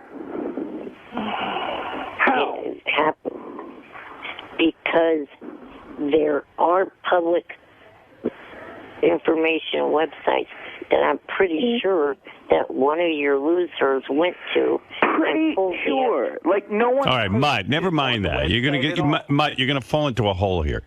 How? It happened because there are public information websites that I'm pretty sure that one of your losers went to. Pretty sure. Like, no one... All right, Mutt, never mind that. You're going to get... Mutt, you're going to fall into a hole here.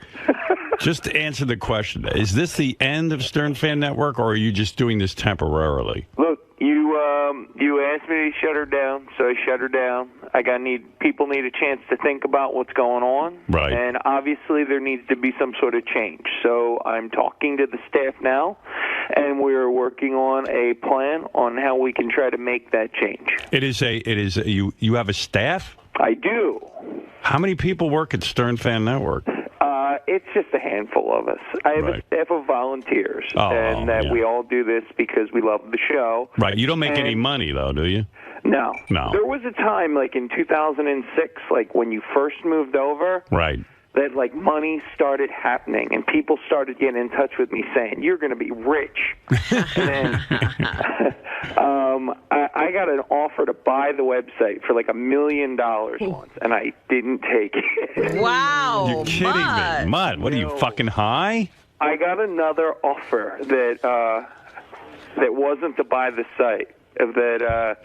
Just to answer the question, is this the end of Stern Fan Network, or are you just doing this temporarily? Look, you asked me to shut her down, so I shut her down. People need a chance to think about what's going on. Right. And obviously there needs to be some sort of change. So I'm talking to the staff now, and we're working on a plan on how we can try to make that change. You have a staff? I do. How many people work at Stern Fan Network? It's just a handful of us. I have a staff of volunteers, we all do this because we love the show. Right. You don't make any money, though, do you? No. No. There was a time, like in 2006, like when you first moved over. Right. That like money started happening and people started getting in touch with me saying, you're going to be rich. And then I got an offer to buy the website for like $1 million once, and I didn't take it. Wow. You're kidding me. Mutt, what are you, fucking high? I got another offer that wasn't to buy the site, that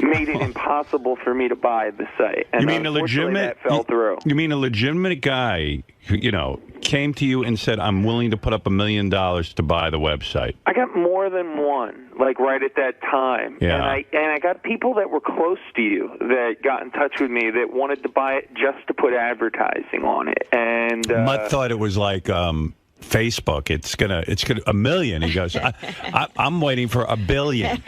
made it impossible for me to buy the site. And you mean a legitimate? That fell through. You mean a legitimate guy who, came to you and said, "I'm willing to put up $1 million to buy the website"? I got more than one, like right at that time. Yeah. And I got people that were close to you that got in touch with me that wanted to buy it just to put advertising on it. And Mutt thought it was like Facebook. It's gonna $1 million. He goes, I'm waiting for $1 billion.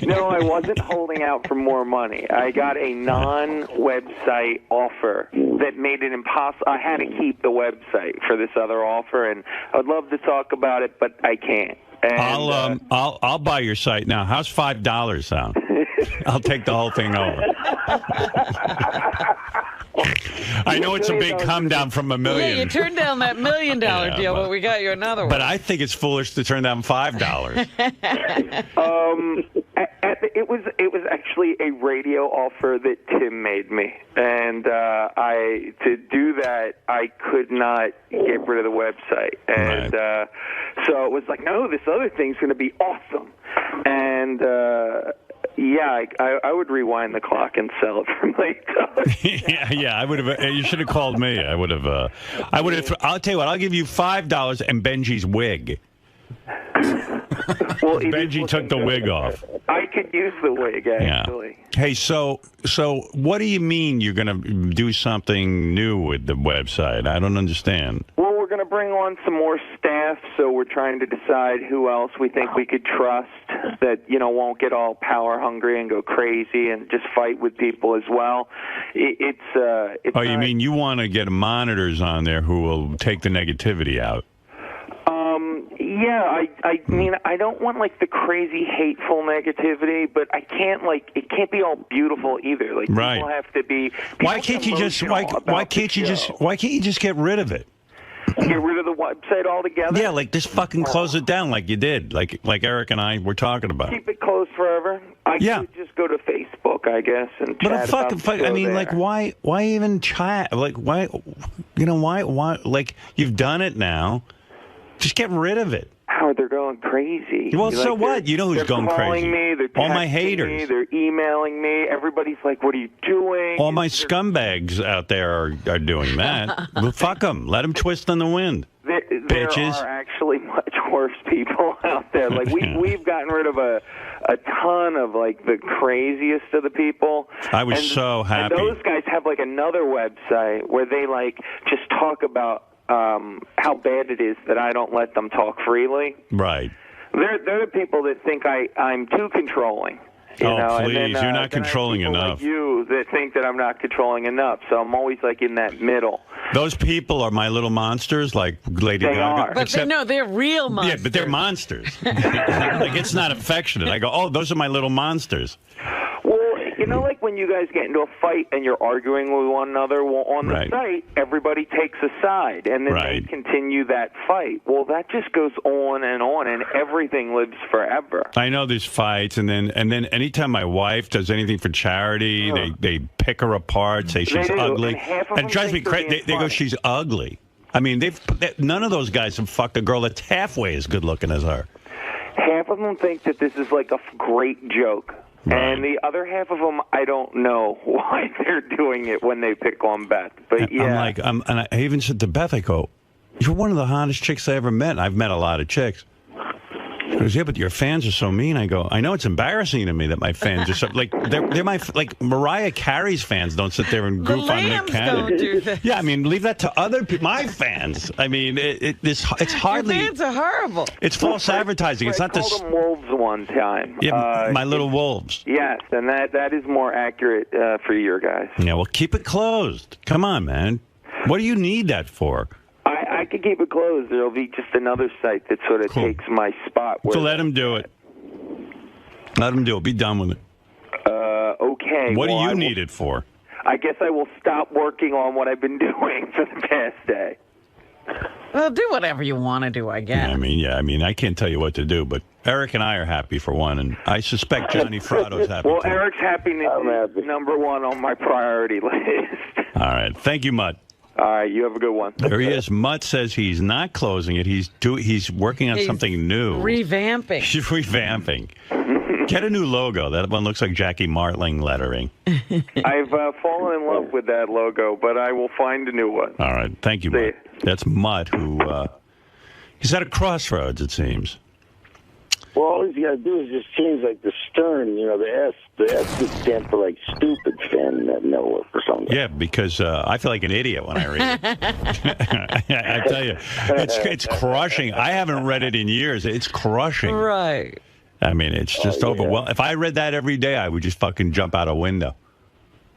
No, I wasn't holding out for more money. I got a non-website offer that made it impossible. I had to keep the website for this other offer, and I would love to talk about it, but I can't. And, I'll buy your site now. How's $5 sound? I'll take the whole thing over. I know it's a big come down from $1 million. Yeah, you turned down that $1 million deal, but we got you another one. But I think it's foolish to turn down $5. It was actually a radio offer that Tim made me, and to do that, I could not get rid of the website, and so it was like, no, this other thing's going to be awesome, and. Yeah, I would rewind the clock and sell it for $1 million. yeah, I would have. You should have called me. I would have. I'll tell you what. I'll give you $5 and Benji's wig. Well, Benji took the wig off. I could use the wig, actually. Yeah. Hey, so what do you mean you're going to do something new with the website? I don't understand. Well, we're going to bring on some more staff, so we're trying to decide who else we think we could trust that, won't get all power hungry and go crazy and just fight with people as well. It's you mean you want to get monitors on there who will take the negativity out? Yeah, I mean, I don't want like the crazy hateful negativity, but I can't it can't be all beautiful either. Like people have to be. Why can't you just get rid of it? Get rid of the website altogether? Yeah, just fucking close it down like you did, like Eric and I were talking about. Keep it closed forever. I could just go to Facebook, I guess, and chat about the show there. Why even chat? Why? Like you've done it now. Just get rid of it. Howard, they're going crazy. Well, so what? You know who's going crazy? They're calling me. All my haters. Me, they're emailing me. Everybody's like, what are you doing? All my scumbags out there are doing that. Well, fuck them. Let them twist in the wind. There Bitches. are actually much worse people out there. Like, we've gotten rid of a ton of, the craziest of the people. I was so happy. And those guys have, another website where they, just talk about how bad it is that I don't let them talk freely. Right. They're the people that think I'm too controlling You know? Please, and then, you're not controlling enough. Like you that think that I'm not controlling enough, so I'm always like in that middle. Those people are my little monsters, like Lady Gaga. Are. But they're real monsters. Yeah, but they're monsters. Like, it's not affectionate. I go, oh, those are my little monsters. Well, you know, like when you guys get into a fight and you're arguing with one another, well, on the site, everybody takes a side, and then they continue that fight. Well, that just goes on, and everything lives forever. I know there's fights, and then anytime my wife does anything for charity, they pick her apart, say she's ugly, and it drives me crazy. They go, she's ugly. I mean, none of those guys have fucked a girl that's halfway as good looking as her. Half of them think that this is like a great joke. Right. And the other half of them, I don't know why they're doing it when they pick on Beth. But yeah. And I even said to Beth, I go, you're one of the hottest chicks I ever met. I've met a lot of chicks. She goes, yeah, but your fans are so mean. I go, I know it's embarrassing to me that my fans are so, like, they're my, like, Mariah Carey's fans don't sit there and goof on Nick Cannon. Don't do that. Yeah, I mean, leave that to other people, my fans. I mean, it's hardly. Your fans are horrible. It's false advertising. It's not this. I called them wolves one time. Yeah, my little wolves. Yes, and that is more accurate for your guys. Yeah, well, keep it closed. Come on, man. What do you need that for? I could keep it closed. There'll be just another site that sort of takes my spot. So let him do it. Let him do it. Be done with it. Okay. What do you need it for? I guess I will stop working on what I've been doing for the past day. Well, do whatever you want to do, I guess. I mean, I can't tell you what to do, but Eric and I are happy for one, and I suspect Johnny Fratto's happy Well, too. Eric's happiness is number one on my priority list. All right. Thank you, Mutt. All right, you have a good one. There he is. Mutt says he's not closing it. He's working on something new. Revamping. He's revamping. Get a new logo. That one looks like Jackie Martling lettering. I've fallen in love with that logo, but I will find a new one. All right. Thank you, Mutt. That's Mutt, who he's at a crossroads, it seems. Well, all he's got to do is just change, like, the stern, you know, the S would stand for, like, stupid fan network or something. Yeah, because I feel like an idiot when I read it. I tell you, it's crushing. I haven't read it in years. It's crushing. Right. I mean, it's just overwhelming. If I read that every day, I would just fucking jump out a window.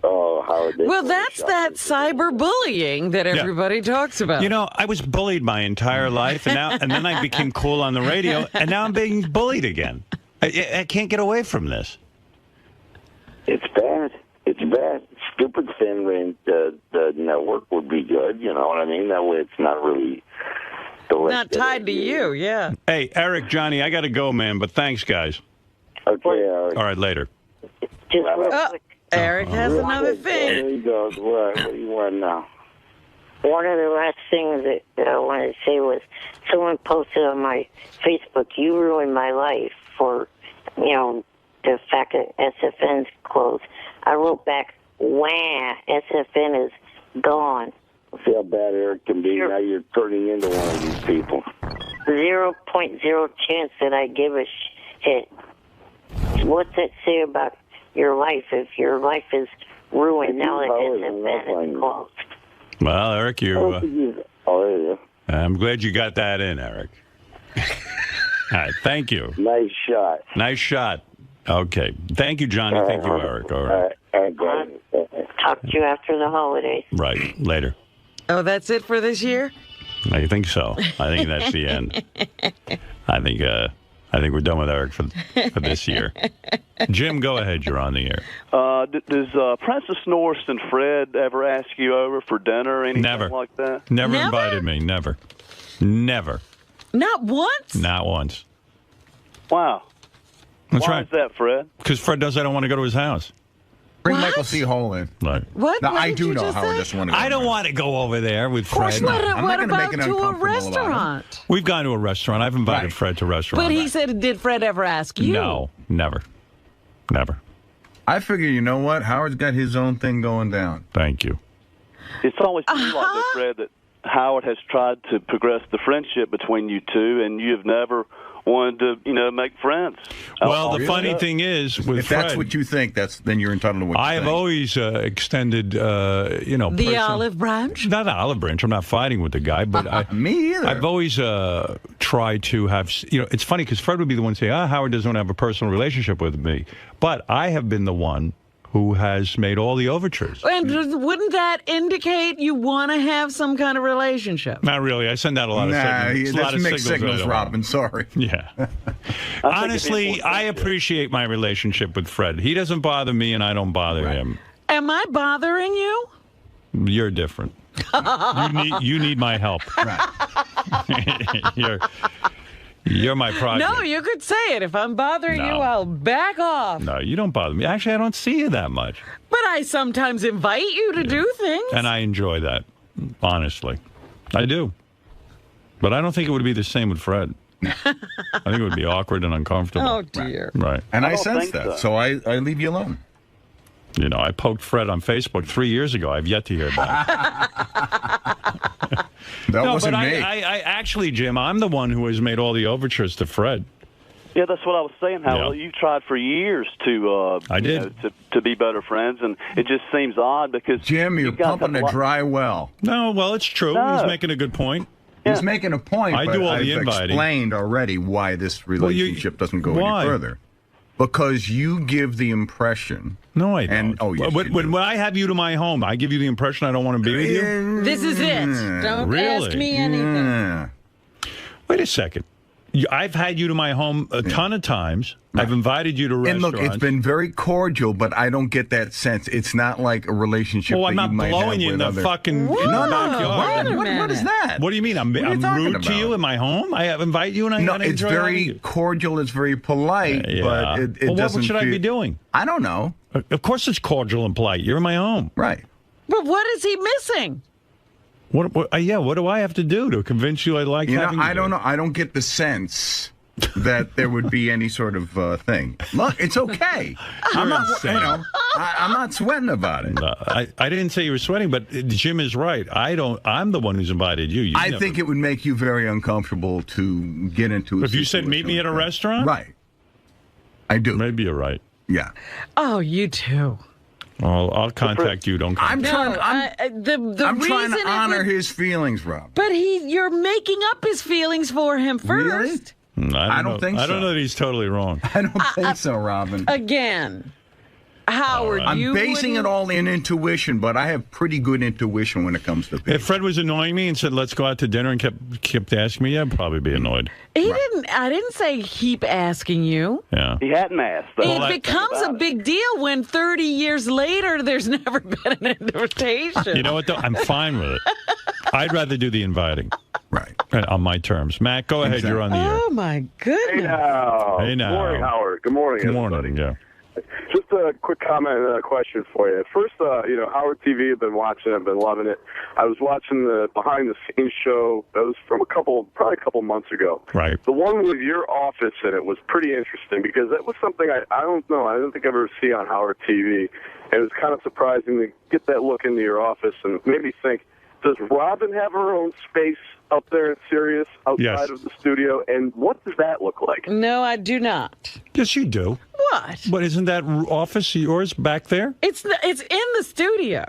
Oh, how well, that's that cyberbullying that everybody talks about. You know, I was bullied my entire life, and then I became cool on the radio, and now I'm being bullied again. I can't get away from this. It's bad. It's bad. Stupid fan the network would be good. You know what I mean? That way, it's not really not tied to you. Yeah. Hey, Eric, Johnny, I got to go, man. But thanks, guys. Okay. All right, later. Eric has another thing. There he goes. What do you want now? One of the last things that I wanted to say was someone posted on my Facebook, you ruined my life for, you know, the fact that SFN's closed. I wrote back, wah, SFN is gone. See how bad Eric can be. Now you're turning into one of these people. 0.0 chance that I give a shit. What's that say about your life if your life is ruined now that SFN is closed? Well, Eric, I'm glad you got that in, Eric. All right, thank you. Nice shot. Nice shot. Okay. Thank you, Johnny. Thank you, Eric. All right. Talk to you after the holidays. Right. Later. Oh, that's it for this year? I think so. I think that's the end. I think we're done with Eric for this year. Jim, go ahead. You're on the air. Does Princess Norris and Fred ever ask you over for dinner or anything like that? Never invited me. Never. Not once? Not once. Wow. That's Why right. is that, Fred? Because Fred I don't want to go to his house. Bring Michael C. Hole in. Right. What? Now, What I did do you know just Howard say? doesn't want to go. I don't want to go over there with Fred. What I'm not about make it to a uncomfortable about him. restaurant? We've gone to a restaurant. I've invited Fred to a restaurant. But he said, did Fred ever ask you? No, never. I figure, you know what? Howard's got his own thing going down. Thank you. It's always been like that, Fred, that Howard has tried to progress the friendship between you two, and you have never wanted to, make friends. Well, the funny thing is, with if Fred, that's what you think, then you're entitled to what you I have think. always extended, the olive branch. Not the olive branch. I'm not fighting with the guy, but me either. I've always tried to have. It's funny because Fred would be the one saying, Howard doesn't have a personal relationship with me, but I have been the one who has made all the overtures. And wouldn't that indicate you want to have some kind of relationship? Not really. I send out a lot of signals. That's mixed signals, Robin. Sorry. Yeah. Honestly, I appreciate my relationship with Fred. He doesn't bother me, and I don't bother him. Am I bothering you? You're different. You need my help. Right. You're my project. No, you could say it. If I'm bothering you, I'll back off. No, you don't bother me. Actually, I don't see you that much. But I sometimes invite you to do things. And I enjoy that, honestly. I do. But I don't think it would be the same with Fred. I think it would be awkward and uncomfortable. Oh, dear. Right. And I sense that, so I leave you alone. I poked Fred on Facebook 3 years ago. I've yet to hear back. That wasn't but me. I actually, Jim, I'm the one who has made all the overtures to Fred. Yeah, that's what I was saying, Howard. You tried for years to I did. To be better friends, and it just seems odd because Jim, you're pumping a dry well. No, well, it's true. No. He's making a good point. He's making a point. I but do all the I've inviting. explained already why this relationship doesn't go why? any further. Because you give the impression. No, I don't. And, yes, when I have you to my home, I give you the impression I don't want to be with you? This is it. Don't ask me anything. Wait a second. I've had you to my home a ton of times. Right. I've invited you to restaurants. And look, it's been very cordial, but I don't get that sense. It's not like a relationship I'm that not you might blowing have you in with the other... fucking backyard. What is that? What do you mean? I'm rude to you in my home? I invite you and I gotta it's enjoy very cordial. It's very polite, but it doesn't what should I be doing? I don't know. Of course it's cordial and polite. You're in my home. Right. But what is he missing? What do I have to do to convince you I like having you? I don't know. I don't get the sense that there would be any sort of thing. Look, it's okay. I'm not sweating about it. No, I didn't say you were sweating, but Jim is right. I'm the one who's invited you. I think it would make you very uncomfortable to get into. If you said meet me at a restaurant, right? I do. Maybe you're right. Yeah. Oh, you too. Well, I'll contact you. Don't. I'm trying to honor his feelings, Rob. But you're making up his feelings for him first. Really? I don't think so. I don't know that he's totally wrong. I don't think so, Robin. Again, Howard, I'm basing it all in intuition, but I have pretty good intuition when it comes to people. If Fred was annoying me and said, let's go out to dinner and kept asking me, I'd probably be annoyed. I didn't say keep asking you. Yeah. He hadn't asked. It becomes a big deal when 30 years later there's never been an invitation. You know what, though? I'm fine with it. I'd rather do the inviting. Right. On my terms. Matt, go ahead. You're on the air. Oh, my goodness. Hey, now. Hey, now. Good morning, Howard. Good morning, Good everybody. morning, yeah. Just a quick comment and a question for you. First, Howard TV, I've been watching, I've been loving it. I was watching the behind-the-scenes show. That was from probably a couple months ago. Right. The one with your office in it was pretty interesting because that was something I don't know. I don't think I've ever seen on Howard TV. And it was kind of surprising to get that look into your office and made me think, does Robin have her own space up there in Sirius outside of the studio? And what does that look like? No, I do not. Yes, you do. What? But isn't that office yours back there? It's in the studio.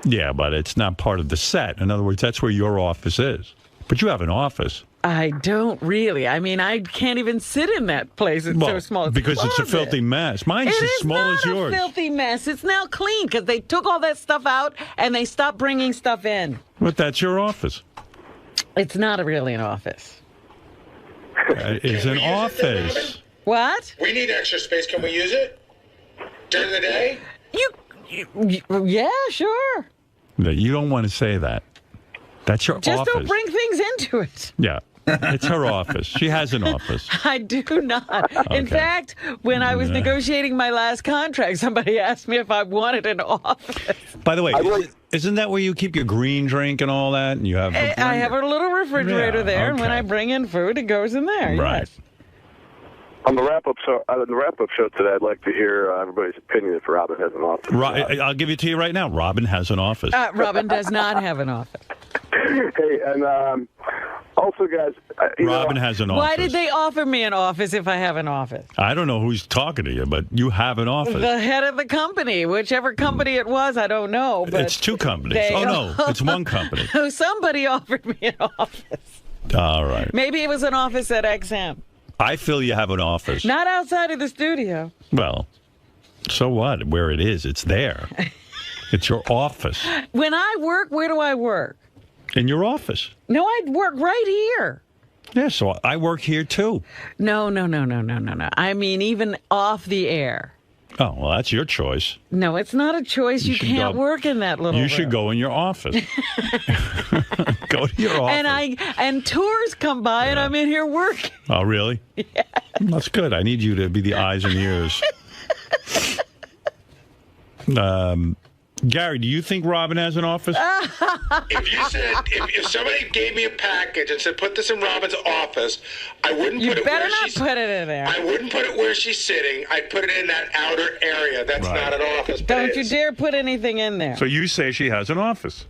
Yeah, but it's not part of the set. In other words, that's where your office is. But you have an office. I don't really. I mean, I can't even sit in that place. It's so small. It's because it's a filthy mess. Mine's as small as yours. It's not a filthy mess. It's now clean because they took all that stuff out and they stopped bringing stuff in. But that's your office. It's not really an office. It's an office. What? We need extra space. Can we use it during the day? Yeah, sure. You don't want to say that. That's your office. Just don't bring things into it. Yeah. It's her office. She has an office. I do not. In fact, when I was negotiating my last contract, somebody asked me if I wanted an office. By the way, isn't that where you keep your green drink and all that? And you have I have a little refrigerator there, and when I bring in food, it goes in there. Right. Yes. On the wrap-up show today, I'd like to hear everybody's opinion if Robin has an office. I'll give it to you right now. Robin has an office. Robin does not have an office. Hey, and Also, guys, Robin has an office. Why did they offer me an office if I have an office? I don't know who's talking to you, but you have an office. The head of the company, whichever company it was, I don't know. But It's two companies. Oh, no, it's one company. Somebody offered me an office. All right. Maybe it was an office at XM. I feel you have an office. Not outside of the studio. Well, so what? Where it is, it's there. It's your office. When I work, where do I work? In your office. No, I work right here. Yeah, so I work here too. No. I mean, even off the air. Oh, well, that's your choice. No, it's not a choice. You can't work in that little room. You should go in your office. Go to your office. And tours come by, and I'm in here working. Oh, really? Yeah. That's good. I need you to be the eyes and ears. Gary, do you think Robin has an office? If you said, if somebody gave me a package and said, put this in Robin's office, I wouldn't put it where she's... You better not put it in there. I wouldn't put it where she's sitting. I'd put it in that outer area. That's not an office. Don't you dare put anything in there. So you say she has an office.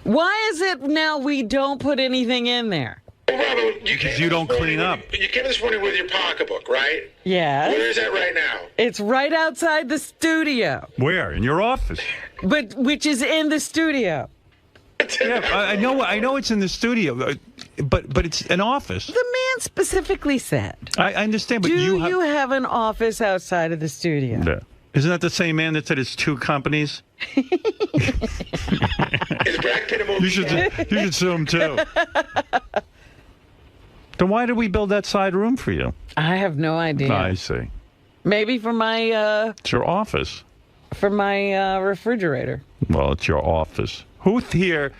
Why is it now we don't put anything in there? Well, Robin, because you don't clean up. You came this morning with your pocketbook, right? Yeah. Where is that right now? It's right outside the studio. Where? In your office? But which is in the studio. Yeah, I know it's in the studio, but it's an office. The man specifically said. I understand, but Do you have an office outside of the studio? Yeah. Isn't that the same man that said it's two companies? You should sue him too. Then why did we build that side room for you? I have no idea. I see. Maybe for my it's your office. For my refrigerator. Well, it's your office. Who's here?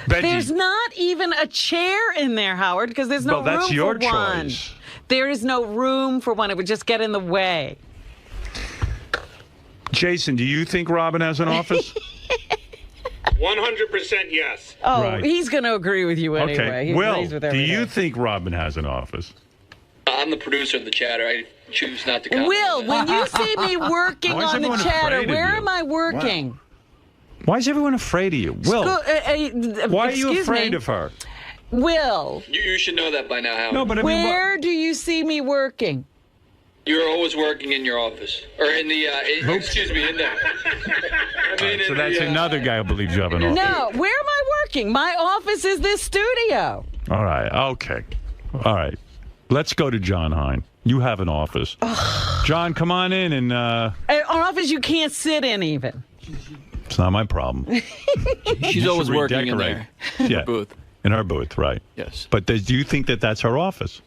Benji. There's not even a chair in there, Howard, because there's no that's room your for one. choice. There is no room for one. It would just get in the way. Jason, do you think Robin has an office? 100% yes. Oh, Right. he's going to agree with you anyway. Okay. He Will, agrees with do everything. you think Robin has an office? I'm the producer of the chatter. I choose not to comment. Will, when you see me working Why is on the everyone chatter, afraid of where you? am I working? Why is everyone afraid of you? Will, why are you excuse afraid me. of her? Will, You should know that by now, Howard. No, but I mean, where do you see me working? You're always working in your office. Or in the, excuse me, in the... I mean, so in that's the, another guy who believes you have an office. No, where am I working? My office is this studio. All right, okay. All right. Let's go to John Hine. You have an office. John, come on in and... An office you can't sit in even. It's not my problem. She's You always should working in redecorate. there. Yeah. Booth. In our booth, right. Yes. But do you think that that's her office?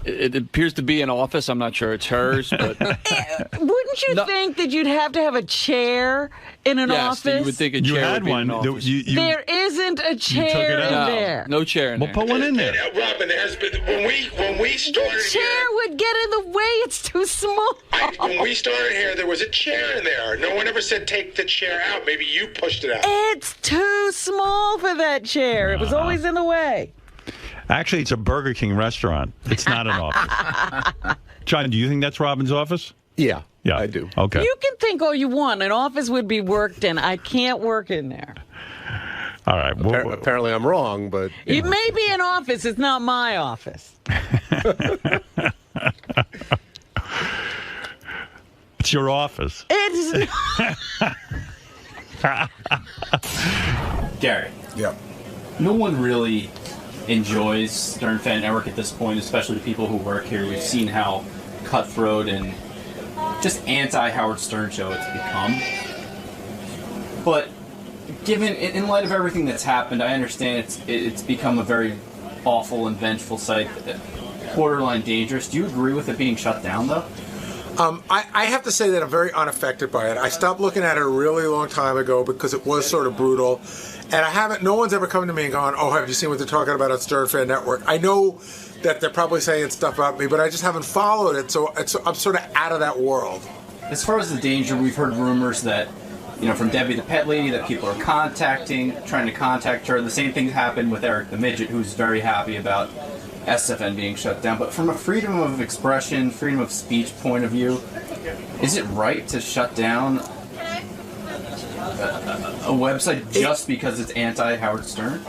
It appears to be an office. I'm not sure it's hers, but... Wouldn't you think that you'd have to have a chair in an office? Yes, you would think a chair would be in an office. There isn't a chair in there. No chair in there. Put one in there. Robin, there has been, when we started The chair would get in the way. It's too small. when we started here, there was a chair in there. No one ever said take the chair out. Maybe you pushed it out. It's too small for that chair. It was always in the way. Actually, it's a Burger King restaurant. It's not an office. John, do you think that's Robin's office? Yeah, Yeah, I do. Okay. You can think all you want. An office would be worked in. I can't work in there. All right. Apparently, I'm wrong, but It may be an office. It's not my office. It's your office. It's not. Gary. Yeah. No one really enjoys Stern Fan Network at this point, especially the people who work here. We've seen how cutthroat and just anti-Howard Stern show it's become. But given, in light of everything that's happened, I understand it's become a very awful and vengeful site, borderline dangerous. Do you agree with it being shut down, though? I have to say that I'm very unaffected by it. I stopped looking at it a really long time ago because it was sort of brutal. And no one's ever come to me and gone, oh, have you seen what they're talking about on Stern Fan Network? I know that they're probably saying stuff about me, but I just haven't followed it, so I'm sort of out of that world. As far as the danger, we've heard rumors that, from Debbie the Pet Lady, that people are trying to contact her. The same thing happened with Eric the Midget, who's very happy about SFN being shut down. But from a freedom of expression, freedom of speech point of view, is it right to shut down a website just because it's anti-Howard Stern?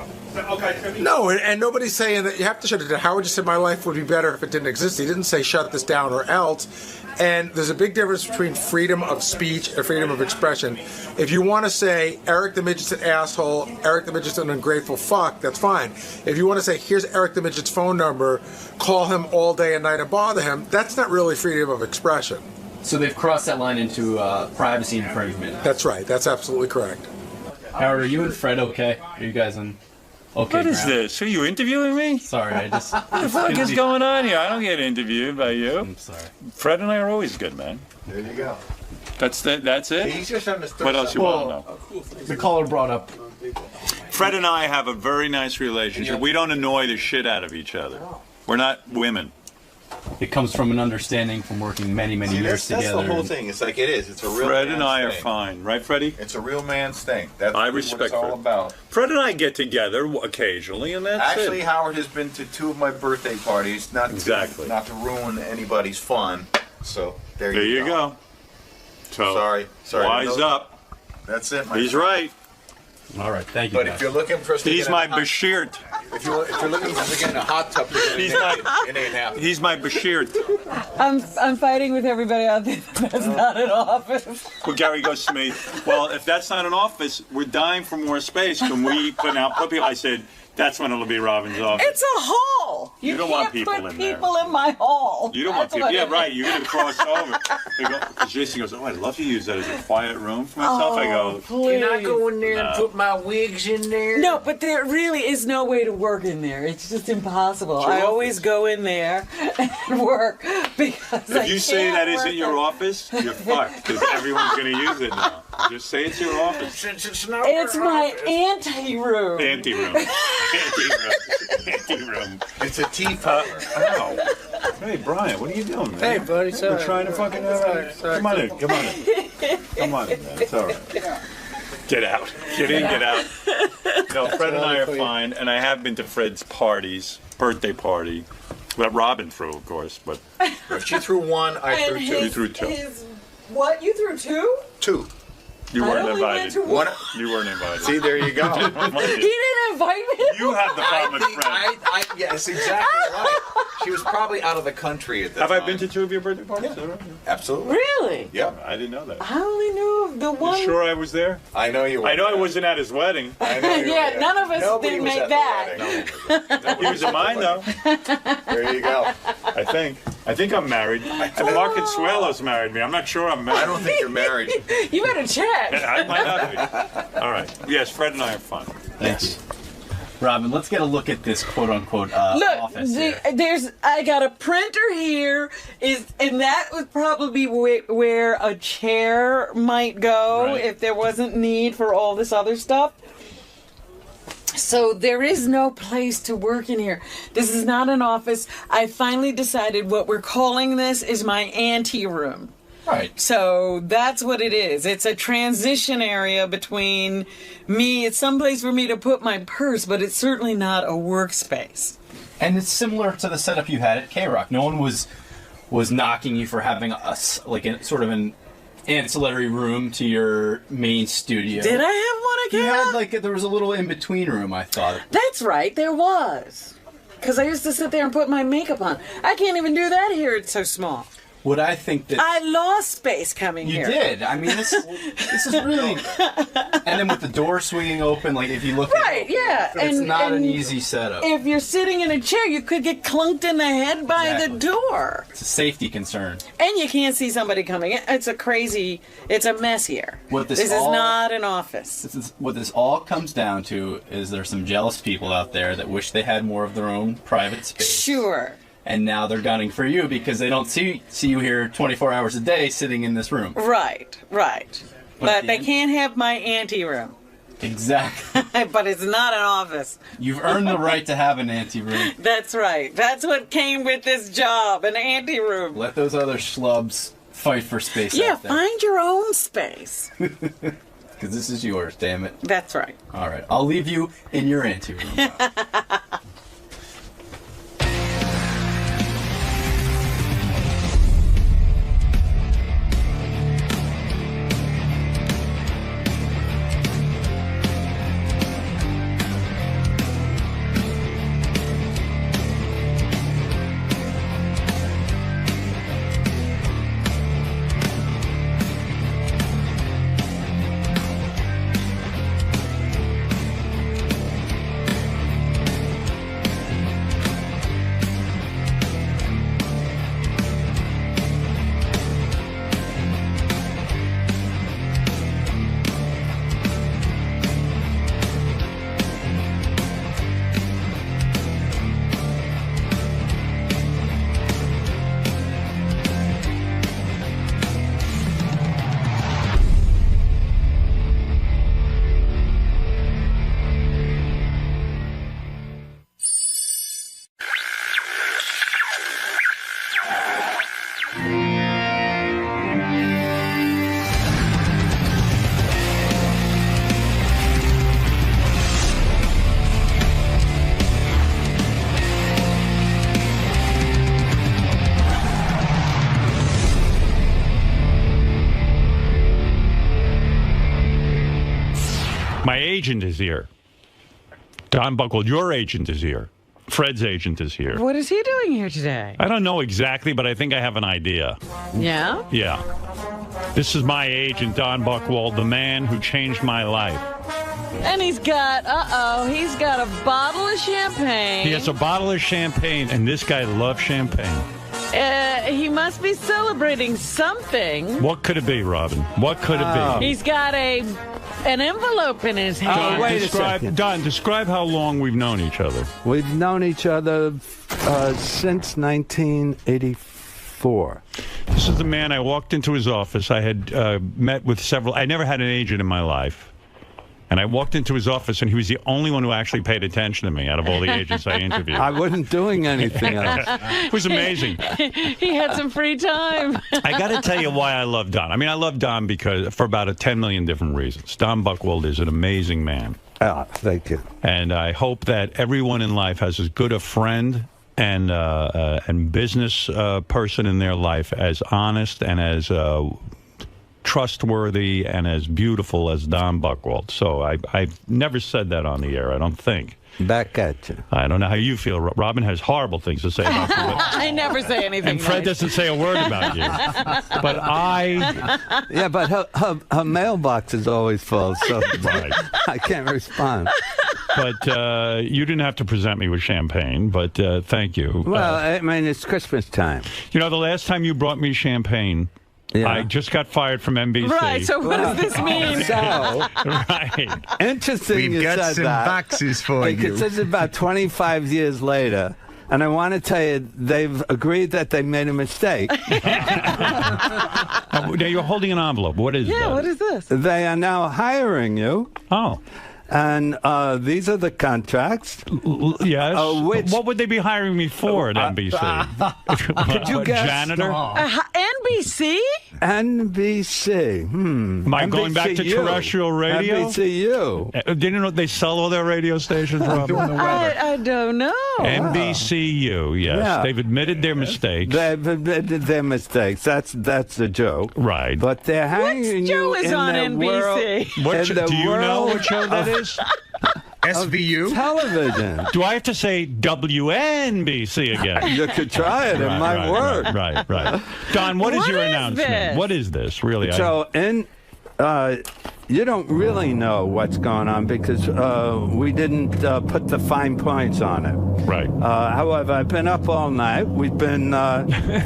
No, and nobody's saying that you have to shut it down. Howard just said my life would be better if it didn't exist. He didn't say shut this down or else. And there's a big difference between freedom of speech and freedom of expression. If you want to say Eric the Midget's an asshole, Eric the Midget's an ungrateful fuck, that's fine. If you want to say here's Eric the Midget's phone number, call him all day and night and bother him, that's not really freedom of expression. So they've crossed that line into privacy infringement. That's right. That's absolutely correct. Howard, are you and Fred okay? Are you guys on okay What is ground? this? Are you interviewing me? Sorry, I just... What the fuck is going on here? I don't get interviewed by you. I'm sorry. Fred and I are always good, man. There you go. That's it? He's just understood. What else you want to know? The caller brought up... Fred and I have a very nice relationship. We don't annoy the shit out of each other. We're not women. It comes from an understanding from working many years that's together. the whole thing. It's like it is. It's a real Fred and I are man's thing. fine. Right, Freddie? It's a real man's thing. That's I what respect it's all Fred. about. Fred and I get together occasionally, and that's Actually, it. Howard has been to 2 of my birthday parties. Not to ruin anybody's fun. So there you go. So Sorry. wise up. That's it. My He's friend. right. All right, thank you. But guys. if you're looking for He's my Bashirt. if you're looking for getting a hot tub, He's it ain't happening. He's my Bashirt. I'm fighting with everybody out there. That's not an office. Well, Gary goes to me, well, if that's not an office, we're dying for more space. Can we put out people? I said, that's when it'll be Robin's office. It's a hall. You don't want people put in there. people in my hall. You don't want That's people. what Yeah, it right. is. You're going to cross over. Because Jason goes, oh, I'd love to use that as a quiet room for myself. I go, Please. Can I go in there No. and put my wigs in there? No, but there really is no way to work in there. It's just impossible. I always go in there and work because if I you say can't that work isn't your office, you're fucked. Because everyone's going to use it now. Just say it's your office. It's not It's my anti-room. Anti-room. Anti-room. It's a tea parlor. Ow. Hey, Brian, what are you doing, man? Hey, buddy, We're trying to fucking Come on in. Come on in. Come on in, man. It's all right. Get out. Get in, get out. No, Fred and I are fine, and I have been to Fred's parties, birthday party. Well, Robin threw, of course, but... She threw 1, I threw 2. You threw 2. What? You threw 2? 2. You I weren't only invited. went to one. You weren't invited. See, there you go. He didn't invite me. You have the problem with Fred. Yes, exactly right. She was probably out of the country at the Have time. I been to 2 of your birthday parties? Yeah. Absolutely. Really? Yeah. I didn't know that. I only knew of the one. You sure I was there? I know you were. I know I wasn't at his wedding. I know you Yeah, were. none of us Nobody did was make at the that. wedding. He was at mine, though. There you go. I think I'm married. And Mark Consuelo's married me. I'm not sure I'm married. I don't think you're married. You better check. I might not be. All right. Yes, Fred and I are fun. Thank you. Robin, let's get a look at this quote-unquote Look, office here. I got a printer here, and that would probably be where a chair might go Right. if there wasn't need for all this other stuff. So there is no place to work in here. This is not an office. I finally decided what we're calling this is my ante-room. Right. So that's what it is. It's a transition area between me. It's someplace for me to put my purse, but it's certainly not a workspace. And it's similar to the setup you had at K-Rock. No one was knocking you for having a sort of an ancillary room to your main studio. Did I have one at You K-Rock? had there was a little in-between room, I thought. That's right, there was. Because I used to sit there and put my makeup on. I can't even do that here. It's so small. What I think that I lost space coming you here. did. I mean, this is really. And then with the door swinging open, like if you look Right, at yeah. it's not an and easy setup. If you're sitting in a chair, you could get clunked in the head by Exactly. the door. It's a safety concern. And you can't see somebody coming in. It's a mess here. What This is not an office. What this all comes down to is there's some jealous people out there that wish they had more of their own private space. Sure. And now they're gunning for you because they don't see you here 24 hours a day sitting in this room. Right. But they the- can't have my ante-room. Exactly. But it's not an office. You've earned the right to have an ante-room. That's right. That's what came with this job, an ante-room. Let those other schlubs fight for space Yeah, out there. find your own space. Because this is yours, damn it. That's right. All right, I'll leave you in your ante-room. My agent is here. Don Buchwald, your agent is here. Fred's agent is here. What is he doing here today? I don't know exactly, but I think I have an idea. Yeah? Yeah. This is my agent, Don Buchwald, the man who changed my life. And he's got a bottle of champagne. He has a bottle of champagne, and this guy loves champagne. He must be celebrating something. What could it be, Robin? What could it be? He's got an envelope in his hand. wait a second. Don, describe how long we've known each other. We've known each other since 1984. This is the man. I walked into his office. I had met with several. I never had an agent in my life. And I walked into his office, and he was the only one who actually paid attention to me out of all the agents I interviewed. I wasn't doing anything else. It was amazing. He had some free time. I got to tell you why I love Don. I mean, I love Don because for about 10 million different reasons. Don Buchwald is an amazing man. Thank you. And I hope that everyone in life has as good a friend and business person in their life as honest and as trustworthy and as beautiful as Don Buchwald. So I've never said that on the air, I don't think. Back at you. I don't know how you feel. Robin has horrible things to say about you. I never say anything. And Fred doesn't say a word about you. But Yeah, but her mailbox is always full, so I can't respond. But you didn't have to present me with champagne, but thank you. Well, I mean, it's Christmas time. You know, the last time you brought me champagne, I just got fired from NBC. Right, so what does this mean? Right. Interesting We've you got said some that. boxes for you. Because this is about 25 years later, and I want to tell you, they've agreed that they made a mistake. Now, you're holding an envelope. What is that? Yeah, what is this? They are now hiring you. Oh. And these are the contracts. Yes. What would they be hiring me for at NBC? Could you guess? Janitor? NBC? NBC. Am I going back to terrestrial radio? NBCU. Didn't know they sell all their radio stations, Robin? I don't know. NBCU, yes. Yeah. They've admitted their mistakes. They've admitted their mistakes. That's the joke. Right. But they're hanging show you is in on the NBC? world. Do you know what show that is? SVU? Television. Do I have to say WNBC again? You could try it. It might work. Right. Don, what is your announcement? this? What is this, really? So, you don't really know what's going on because we didn't put the fine points on it. Right. However, I've been up all night. We've been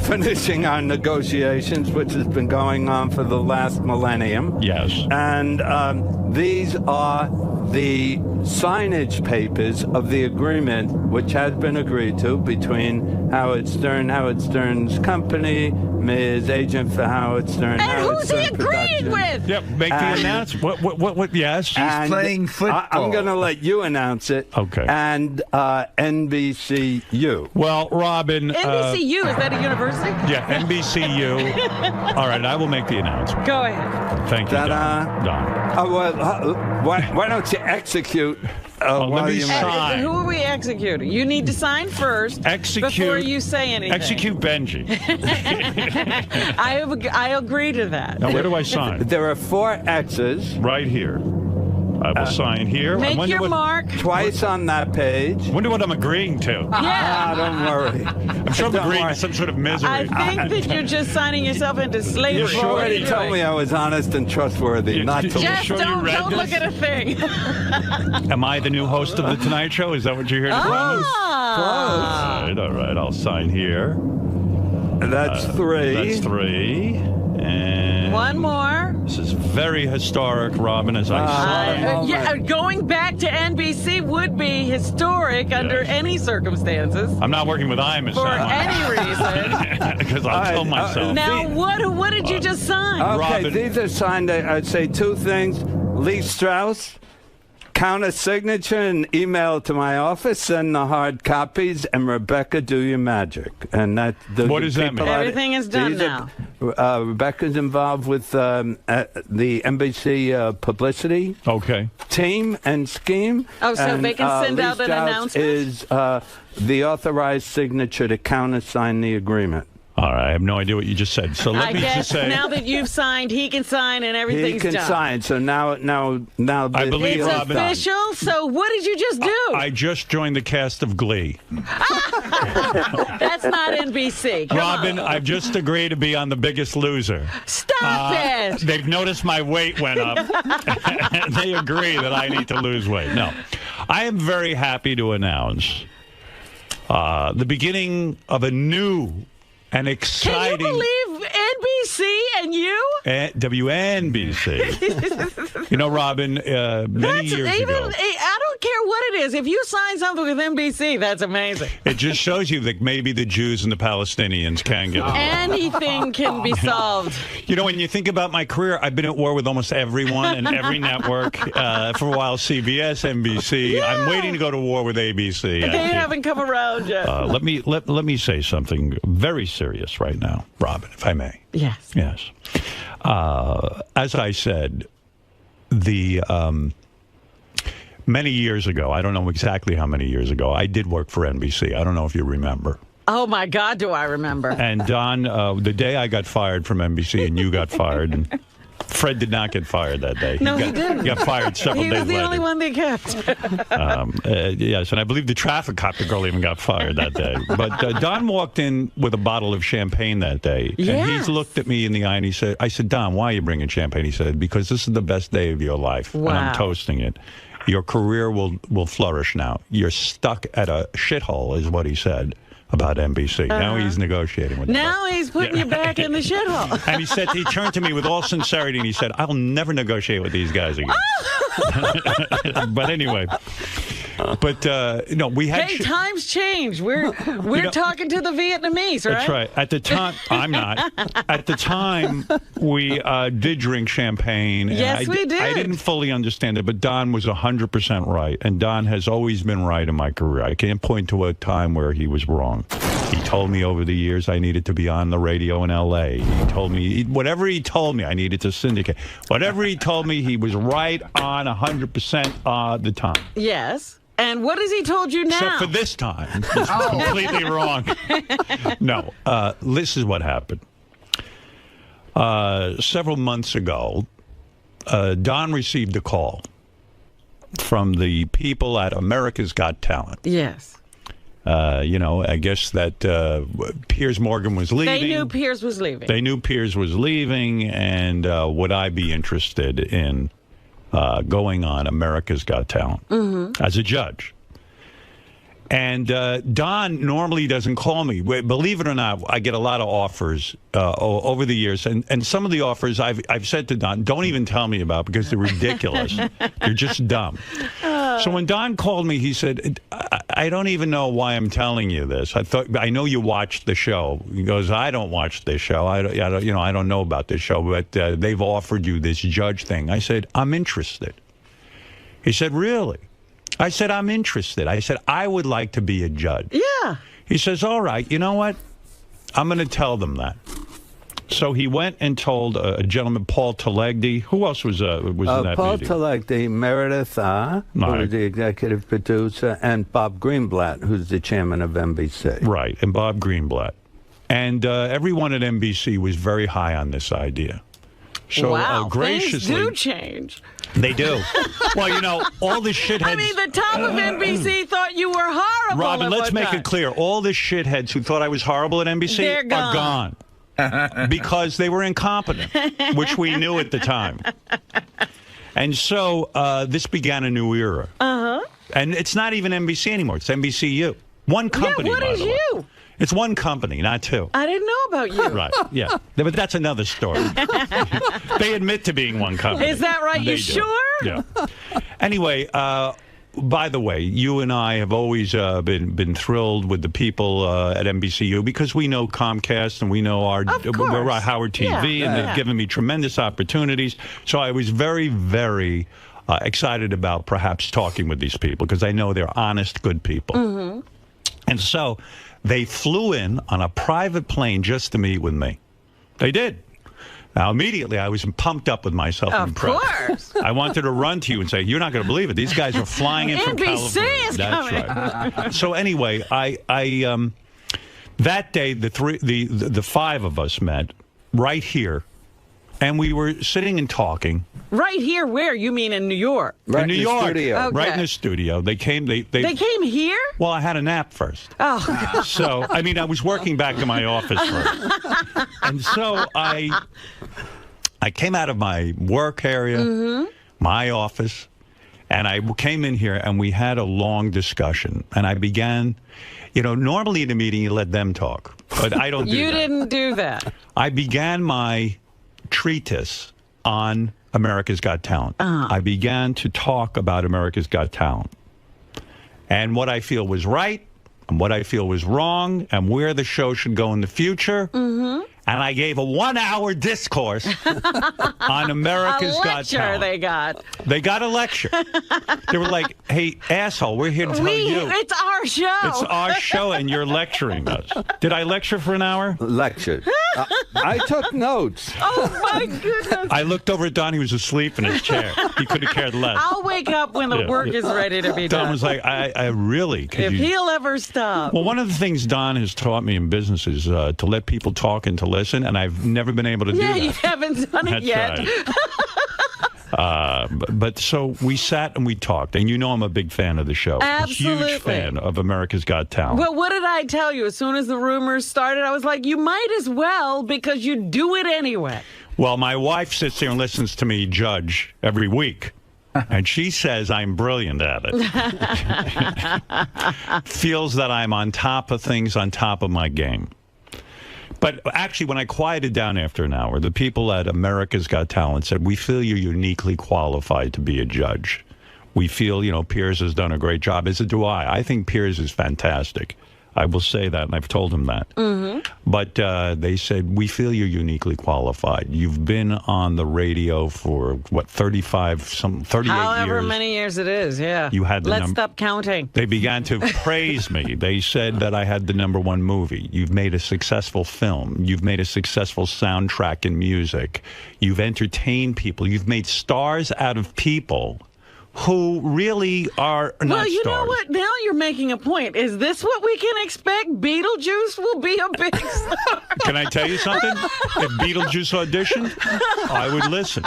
finishing our negotiations, which has been going on for the last millennium. Yes. And these are the signage papers of the agreement which has been agreed to between Howard Stern, Howard Stern's company, Ms. Agent for Howard Stern. And Howard who's Stern he agreeing Productions. with? Yep, make the announcement. What, yes? She's playing football. I'm going to let you announce it. Okay. And NBCU. Well, Robin. NBCU, is that a university? Yeah, NBCU. All right, I will make the announcement. Go ahead. Thank you, Ta-da. Don. Oh, well, why don't you execute let me sign. Who are we executing? You need to sign first before you say anything. Execute Benji. I agree to that. Now, where do I sign? There are 4 X's. Right here. I will sign here. Make your mark. Twice on that page. Wonder what I'm agreeing to. Yeah. Don't worry. I'm sure I'm agreeing to some sort of misery. I think that you're just signing yourself into slavery. You already told me I was honest and trustworthy. Not to Just don't look at a thing. Am I the new host of The Tonight Show? Is that what you're here to promise? All right. I'll sign here. That's 3. That's 3. And one more. This is very historic, Robin, as I sign. Yeah, going back to NBC would be historic under any circumstances. I'm not working with IMAS for any reason. Because I'll tell myself. Now, what did you just sign? Okay, Robin. these are signed. I'd say 2 things. Lee Strauss. Counter signature and email to my office. Send the hard copies. And Rebecca, do your magic. And that. What does that mean? Everything is done now. Rebecca's involved with the NBC publicity team and scheme. Oh, so they can send Lee out an Strauss announcement? Is the authorized signature to countersign the agreement. All right, I have no idea what you just said. So let I me guess just say, now that you've signed, he can sign and He everything's can done. sign. So now. I believe It's Robin. official. So what did you just do? I just joined the cast of Glee. That's not NBC. Come Robin, on. I've just agreed to be on The Biggest Loser. Stop it. They've noticed my weight went up. And they agree that I need to lose weight. No, I am very happy to announce the beginning of a new and exciting. Can you believe NBC and you? WNBC. You know, Robin, many years ago. I don't care what it is. If you sign something with NBC, that's amazing. It just shows you that maybe the Jews and the Palestinians can get along. Anything can be solved. You know, when you think about my career, I've been at war with almost everyone and every network. For a while, CBS, NBC. Yeah. I'm waiting to go to war with ABC. They haven't come around yet. Let me say something very serious right now, Robin, if I may. Yes. Yes. As I said, many years ago, I don't know exactly how many years ago, I did work for NBC. I don't know if you remember. Oh, my God, do I remember. And Don, the day I got fired from NBC and you got fired, and Fred did not get fired that day. No, he didn't. He got fired several days later. He was the only one they kept. Yes, and I believe the traffic cop girl even got fired that day. But Don walked in with a bottle of champagne that day. Yes. And he looked at me in the eye and he said, I said, Don, why are you bringing champagne? He said, because this is the best day of your life. Wow. And I'm toasting it. Your career will flourish now. You're stuck at a shithole, is what he said about NBC. Now he's negotiating with them. Now he's putting you back in the shithole. And he turned to me with all sincerity and he said, I'll never negotiate with these guys again. But anyway. But no, we had. Hey, times change. We're talking to the Vietnamese, right? That's right. At the time, I'm not. At the time, we did drink champagne. Yes, we did. I didn't fully understand it, but Don was 100% right, and Don has always been right in my career. I can't point to a time where he was wrong. He told me over the years I needed to be on the radio in L.A. He told me whatever he told me I needed to syndicate. Whatever he told me, he was right on 100% the time. Yes. And what has he told you now? Except for this time. He's completely wrong. No. This is what happened. Several months ago, Don received a call from the people at America's Got Talent. Yes. You know, I guess that Piers Morgan was leaving. They knew Piers was leaving. They knew Piers was leaving, and would I be interested in going on America's Got Talent as a judge? And Don normally doesn't call me. Believe it or not, I get a lot of offers over the years. And some of the offers I've said to Don, don't even tell me about because they're ridiculous. They're just dumb. So when Don called me, he said, I don't even know why I'm telling you this. I know you watched the show. He goes, I don't watch this show. I don't know about this show, but they've offered you this judge thing. I said, I'm interested. He said, really? I said, I'm interested. I said, I would like to be a judge. Yeah. He says, all right, you know what? I'm going to tell them that. So he went and told a gentleman, Paul 𝗻𝗠. Who else was in that Paul meeting? 𝗻𝗠, Meredith who was the executive producer, and Bob Greenblatt, who's the chairman of NBC. Right, and Bob Greenblatt. And everyone at NBC was very high on this idea. So wow, graciously, things do change. They do. Well, you know, all the shitheads. I mean, the top of NBC thought you were horrible. Robin, let's make it clear. All the shitheads who thought I was horrible at NBC are gone. Because they were incompetent, which we knew at the time. And so this began a new era. Uh-huh. And it's not even NBC anymore. It's NBCU. One company, yeah, by the way. What is you? It's one company, not two. I didn't know about you. Right, yeah. But that's another story. They admit to being one company. Is that right? They You do. sure? Yeah. Anyway, by the way, you and I have always been thrilled with the people at NBCU because we know Comcast and we know we're at Howard TV and they've given me tremendous opportunities. So I was very, very excited about perhaps talking with these people because I know they're honest, good people. Mm-hmm. And so they flew in on a private plane just to meet with me. They did. Now, immediately, I was pumped up with myself. Of course. I wanted to run to you and say, you're not going to believe it. These guys are flying in from NBC California. is That's coming. right. So anyway, That day, the five of us met right here, and we were sitting and talking. Right here, where? You mean in New York? In New York, Okay. right in the studio. They came. They came here? Well, I had a nap first. Oh, so I mean, I was working back in my office first, and so I came out of my work area, my office, and I came in here, and we had a long discussion, and I began. You know, normally in a meeting you let them talk, but I don't do that. You didn't do that. I began my treatise on America's Got Talent. I began to talk about America's Got Talent and what I feel was right and what I feel was wrong and where the show should go in the future. And I gave a 1-hour discourse on America's Got Talent. They got. They got a lecture. They were like, hey, asshole, we're here to tell you. It's our show. It's our show, and you're lecturing us. Did I lecture for an hour? Lectured. I took notes. Oh, my goodness. I looked over at Don. He was asleep in his chair. He could have cared less. I'll wake up when the work is ready to be done. Don was like, I really... If he'll ever stop. Well, one of the things Don has taught me in business is to let people talk and to listen, and I've never been able to do that. Yeah, you haven't done it yet. Right. But so we sat and we talked, and you know I'm a big fan of the show. Absolutely. A huge fan of America's Got Talent. Well, what did I tell you? As soon as the rumors started, I was like, you might as well, because you do it anyway. Well, my wife sits there and listens to me judge every week. And she says I'm brilliant at it. Feels that I'm on top of things, on top of my game. But actually, when I quieted down after an hour, the people at America's Got Talent said, we feel you're uniquely qualified to be a judge. We feel, you know, Piers has done a great job, as do I. I think Piers is fantastic. I will say that, and I've told him that. But they said, we feel you're uniquely qualified. You've been on the radio for, what, 38 However years. many years it is, yeah. You had the Let's stop counting. They began to praise me. They said that I had the #1 movie. You've made a successful film. You've made a successful soundtrack and music. You've entertained people. You've made stars out of people who really are not Well, you stars. know what? Now you're making a point. Is this what we can expect? Beetlejuice will be a big star. Can I tell you something? If Beetlejuice auditioned, I would listen.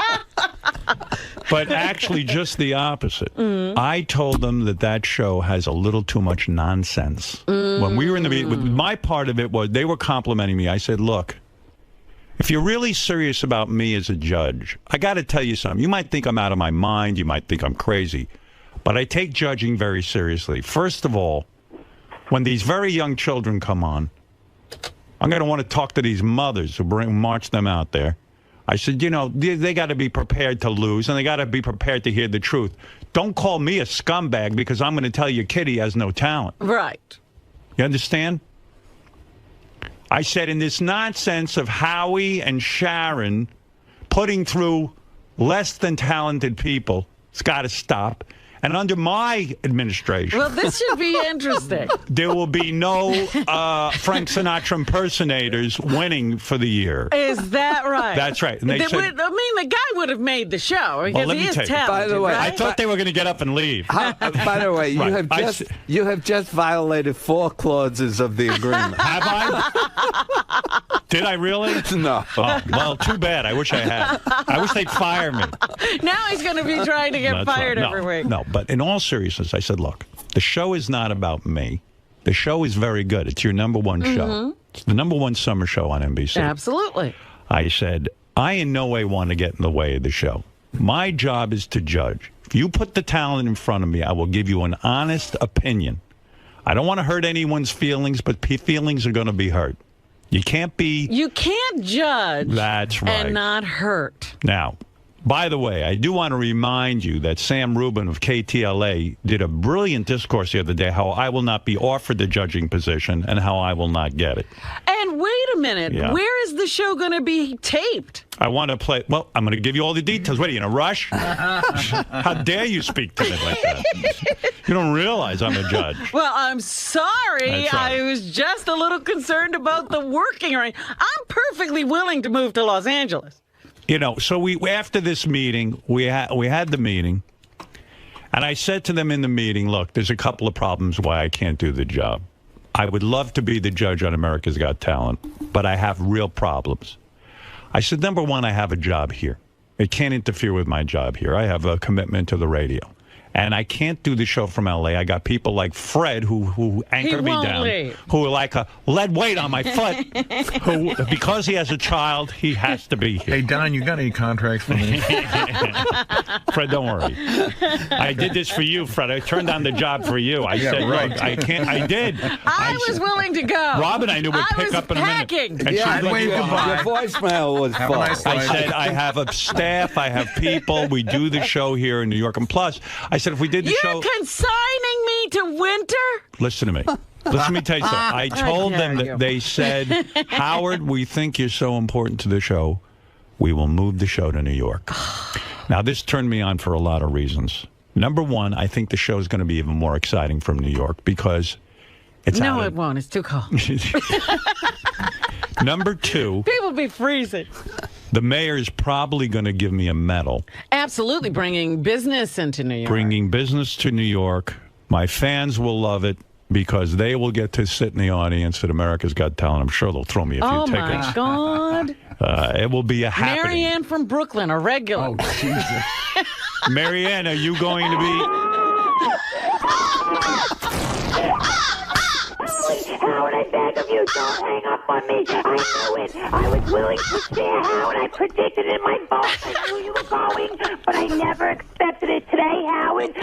But actually, just the opposite. I told them that show has a little too much nonsense. When we were in the meeting, my part of it was they were complimenting me. I said, look, if you're really serious about me as a judge, I got to tell you something. You might think I'm out of my mind. You might think I'm crazy. But I take judging very seriously. First of all, when these very young children come on, I'm going to want to talk to these mothers who march them out there. I said, you know, they got to be prepared to lose, and they got to be prepared to hear the truth. Don't call me a scumbag because I'm going to tell your kid he has no talent. Right. You understand? I said, in this nonsense of Howie and Sharon putting through less than talented people, it's got to stop. And under my administration... Well, this should be interesting. There will be no Frank Sinatra impersonators winning for the year. Is that right? That's right. And they said, the guy would have made the show because well, let he me is tell you. talented. By the way, right? I thought they were going to get up and leave. By the way, you have just violated 4 clauses of the agreement. Have I? Did I really? No. Oh, well, too bad. I wish I had. I wish they'd fire me. Now he's going to be trying to get That's fired right. every week. No, but in all seriousness, I said, look, the show is not about me. The show is very good. It's your #1 show. It's the #1 summer show on NBC. Absolutely. I said, I in no way want to get in the way of the show. My job is to judge. If you put the talent in front of me, I will give you an honest opinion. I don't want to hurt anyone's feelings, but feelings are going to be hurt. You can't judge. That's right. And not hurt. Now, by the way, I do want to remind you that Sam Rubin of KTLA did a brilliant discourse the other day how I will not be offered the judging position and how I will not get it. And wait a minute. Yeah. Where is the show going to be taped? I want to play... Well, I'm going to give you all the details. What, are you in a rush? How dare you speak to me like that? You don't realize I'm a judge. Well, I'm sorry. That's right. I was just a little concerned about the working right. I'm perfectly willing to move to Los Angeles. You know, so we after this meeting, we had the meeting, and I said to them in the meeting, look, there's a couple of problems why I can't do the job. I would love to be the judge on America's Got Talent, but I have real problems. I said, number one, I have a job here. It can't interfere with my job here. I have a commitment to the radio. And I can't do the show from L.A. I got people like Fred who anchor me down, who are like a lead weight on my foot, who, because he has a child, he has to be here. Hey, Don, you got any contracts for me? Fred, don't worry. I did this for you, Fred. I turned down the job for you. I said, right. look, I can't. I did. I was willing to go. Robin, I knew would pick up in a minute. And yeah, Your voicemail was full. I said, I have a staff, I have people, we do the show here in New York. And plus, I said, if we did the show... You're consigning me to winter? Listen to me. Let me tell you something. I told them that they said, Howard, we think you're so important to the show, we will move the show to New York. Now, this turned me on for a lot of reasons. Number one, I think the show is going to be even more exciting from New York because it's No, it won't. It's too cold. Number two... People be freezing. The mayor is probably going to give me a medal. Absolutely, bringing business into New York. Bringing business to New York. My fans will love it because they will get to sit in the audience at America's Got Talent. I'm sure they'll throw me a few tickets. Oh, my God. It will be a happening. Marianne from Brooklyn, a regular. Oh, Jesus. Marianne, are you going to be... Howard, I beg of you, don't hang up on me. I knew it. I was willing to share, Howard. I predicted it in my bones. I knew you were going, but I never expected it today, Howard.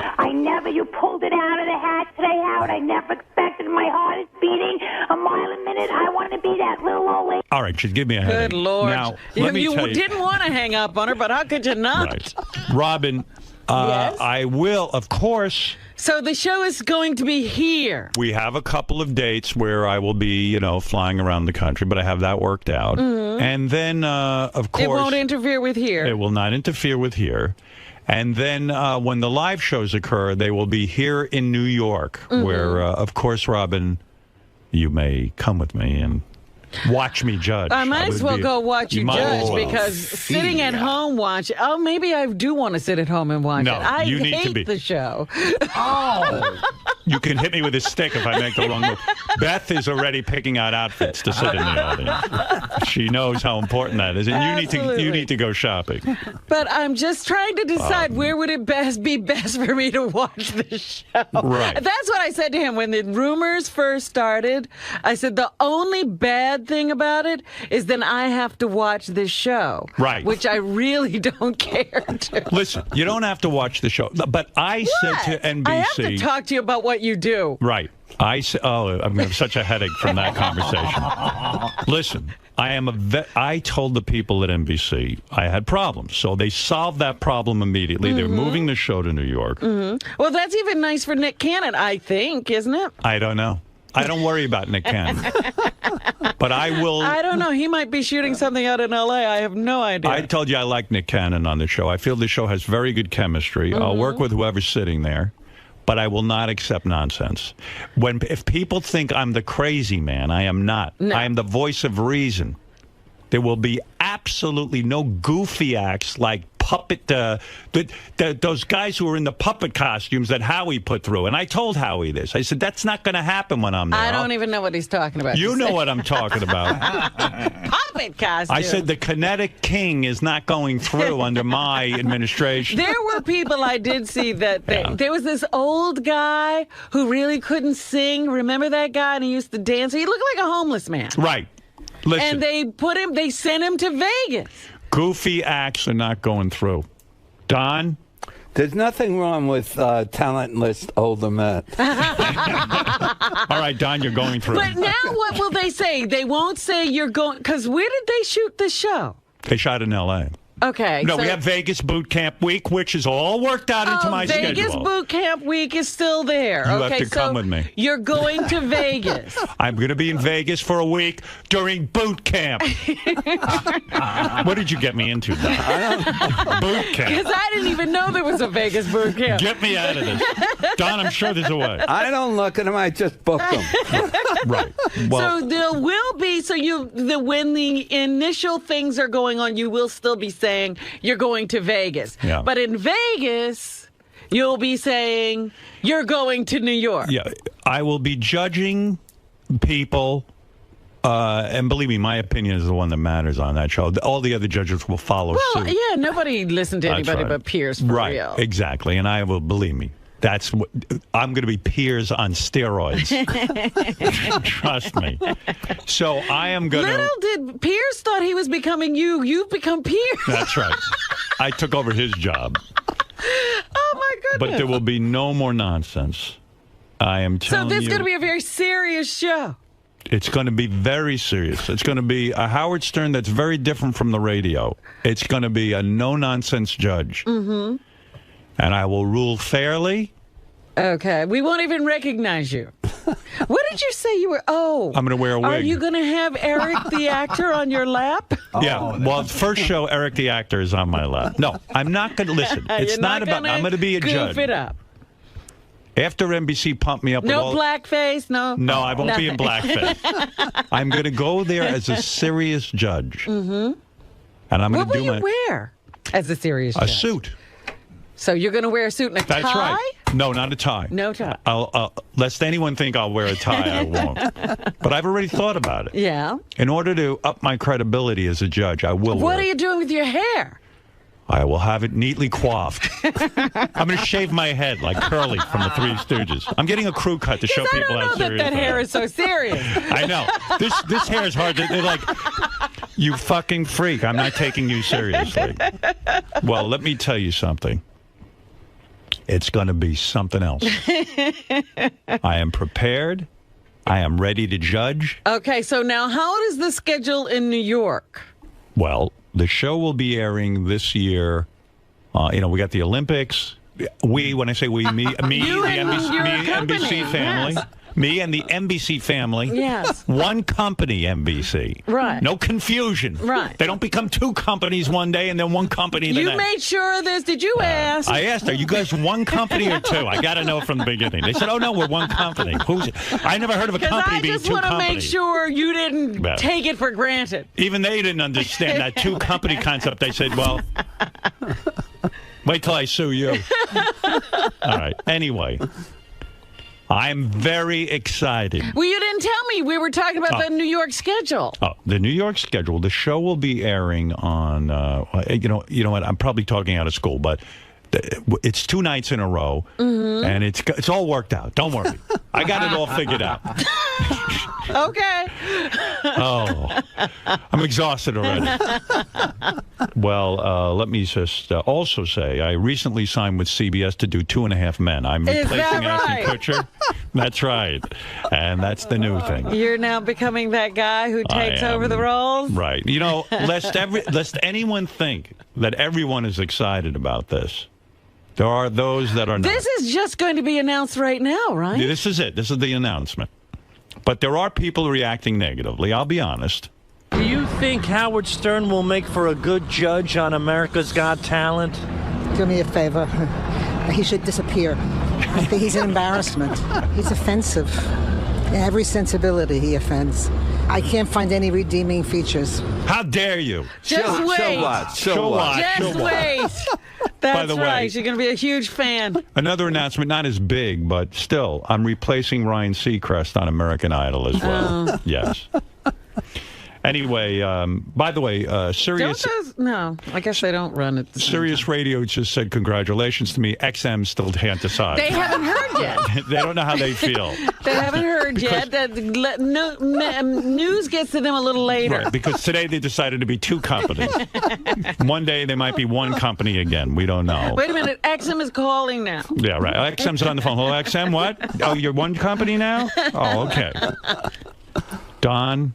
You pulled it out of the hat today, Howard. I never expected. My heart is beating a mile a minute. I want to be that little old lady. All right, she'd give me a headache. Good Lord. Now, let me you tell you. didn't want to hang up on her, but how could you not? Right. Robin, Yes? I will, of course... So the show is going to be here. We have a couple of dates where I will be, flying around the country, but I have that worked out. Mm-hmm. And then, of course... It won't interfere with here. It will not interfere with here. And then when the live shows occur, they will be here in New York, where, of course, Robin, you may come with me and... watch me judge. I might as well go watch you judge because sitting at home watch. Oh, maybe I do want to sit at home and watch it. I you need to be. hate the show. Oh. You can hit me with a stick if I make the wrong move. Beth is already picking out outfits to sit in the audience. She knows how important that is, and you need to go shopping. But I'm just trying to decide where would it be best for me to watch the show. Right. That's what I said to him when the rumors first started. I said the only bad thing about it is then I have to watch this show. Right. Which I really don't care to. Listen, you don't have to watch the show, but I said to NBC... I have to talk to you about what you do. Right. I'm going to have such a headache from that conversation. Listen, I told the people at NBC I had problems, so they solved that problem immediately. They're moving the show to New York. Well, that's even nice for Nick Cannon, I think, isn't it? I don't know. I don't worry about Nick Cannon. But I will... I don't know. He might be shooting something out in L.A. I have no idea. I told you I like Nick Cannon on the show. I feel the show has very good chemistry. I'll work with whoever's sitting there, but I will not accept nonsense. If people think I'm the crazy man, I am not. No. I am the voice of reason. There will be absolutely no goofy acts like puppet, those guys who were in the puppet costumes that Howie put through. And I told Howie this. I said, that's not going to happen when I'm there. I don't even know what he's talking about. You know what I'm talking about. Puppet costume. I said the kinetic king is not going through under my administration. There were people I did see that there was this old guy who really couldn't sing. Remember that guy? And he used to dance. He looked like a homeless man. Right. Listen. And they sent him to Vegas. Goofy acts are not going through. Don? There's nothing wrong with talent list older men. All right, Don, you're going through. But now what will they say? They won't say you're going... Because where did they shoot the show? They shot in L.A. Okay. No, we have Vegas Boot Camp Week, which is all worked out into my schedule. Vegas Boot Camp Week is still there. You have to come with me. You're going to Vegas. I'm going to be in Vegas for a week during boot camp. What did you get me into, Don? Boot camp. Because I didn't even know there was a Vegas Boot Camp. Get me out of this. Don, I'm sure there's a way. I don't look at them. I just book them. Right. Well, So there will be, when the initial things are going on, you will still be saying you're going to Vegas. Yeah. But in Vegas, you'll be saying you're going to New York. yeah, I will be judging people. And believe me, my opinion is the one that matters on that show. All the other judges will follow Well, suit. yeah, nobody listened to That's anybody right. but Piers for Right, real. exactly. And I will, believe me, that's what I'm going to be Piers on steroids. Trust me. So I am going to. Little did Piers thought he was becoming you. You've become Piers. That's right. I took over his job. Oh, my goodness. But there will be no more nonsense. I am So telling you. this is going to be a very serious show. It's going to be very serious. It's going to be a Howard Stern that's very different from the radio. It's going to be a no-nonsense judge. Mm-hmm. And I will rule fairly. Okay. We won't even recognize you. What did you say you were? Oh. I'm going to wear a wig. Are you going to have Eric the actor on your lap? Yeah. Well, first show, Eric the actor is on my lap. No, I'm not going to listen. It's You're not about. I'm going to be a goof judge. it up. After NBC pumped me up with No all... blackface, no. No, I won't be in nothing. blackface. I'm going to go there as a serious judge. Mm-hmm. And I'm going What to will do you my... wear as a serious A judge? suit. So you're going to wear a suit and a tie? That's right. No, not a tie. No tie. Lest anyone think I'll wear a tie, I won't. But I've already thought about it. Yeah. In order to up my credibility as a judge, I will What wear are you doing with your hair? I will have it neatly coiffed. I'm going to shave my head like Curly from the Three Stooges. I'm getting a crew cut to show I people don't how know that serious that I hair am. is so serious. I know. This hair is hard. They're like, you fucking freak. I'm not taking you seriously. Well, let me tell you something. It's going to be something else. I am prepared. I am ready to judge. Okay, so now how is the schedule in New York? Well, the show will be airing this year. We got the Olympics. When I say we, me, You the and your NBC company, family. yes. Me and the NBC family. Yes. One company, NBC. Right. No confusion. Right. They don't become two companies one day and then one company the You next. made sure of this. Did you ask? I asked, are you guys one company or two? I got to know from the beginning. They said, oh, no, we're one company. I never heard of a company being two I just want to make companies. sure you didn't Yeah. take it for granted. Even they didn't understand that two-company concept. They said, well, wait till I sue you. All right. Anyway, I'm very excited. Well, you didn't tell me. We were talking about Oh. the New York schedule. Oh, the New York schedule. The show will be airing on, you know what? I'm probably talking out of school, but it's 2 nights in a row, and it's all worked out. Don't worry. I got it all figured out. Okay. Oh, I'm exhausted already. Well, let me just also say I recently signed with CBS to do 2.5 Men. I'm Is replacing that Ashton right? Kutcher. That's right. And that's the new thing. You're now becoming that guy who takes over the roles? Right. You know, lest anyone think that everyone is excited about this. There are those that are not. This is just going to be announced right now, right? This is it. This is the announcement. But there are people reacting negatively. I'll be honest. Do you think Howard Stern will make for a good judge on America's Got Talent? Do me a favor. He should disappear. I think he's an embarrassment. He's offensive. In every sensibility, he offends. I can't find any redeeming features. How dare you? Just wait. So what? So what? Just So what? wait. By That's the way- right. You're going to be a huge fan. Another announcement, not as big, but still, I'm replacing Ryan Seacrest on American Idol as well. Oh. Yes. Anyway, by the way, Sirius... Don't those? No, I guess they don't run it. Sirius Radio just said congratulations to me. XM still can't decide. They haven't heard yet. They don't know how they feel. They haven't heard yet. News gets to them a little later. Right, because today they decided to be 2 companies. One day they might be 1 company again. We don't know. Wait a minute. XM is calling now. Yeah, right. XM's on the phone. Hello, XM, what? Oh, you're 1 company now? Oh, okay. Don,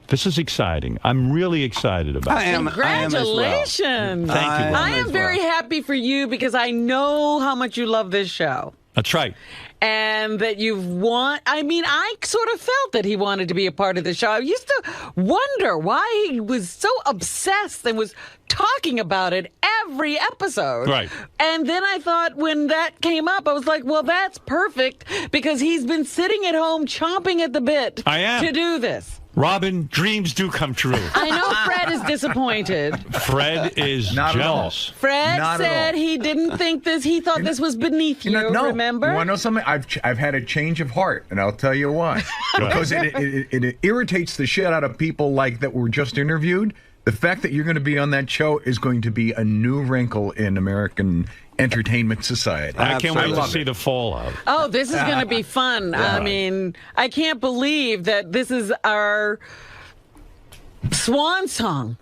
this is exciting. I'm really excited about it. Congratulations. Thank you. I am very happy for you because I know how much you love this show. That's right. And that I sort of felt that he wanted to be a part of the show. I used to wonder why he was so obsessed and was talking about it every episode. Right. And then I thought when that came up, I was like, well, that's perfect because he's been sitting at home chomping at the bit I am. to do this. Robin, dreams do come true. I know Fred is disappointed. Fred is Not jealous. Fred Not at said all. he didn't think this. He thought this was beneath you. No, Remember? You want to know something? I've had a change of heart, and I'll tell you why. Because it irritates the shit out of people like that were just interviewed. The fact that you're going to be on that show is going to be a new wrinkle in American entertainment society. I can't wait to see the fallout. Oh, this is going to be fun. I mean, I can't believe that this is our swan song.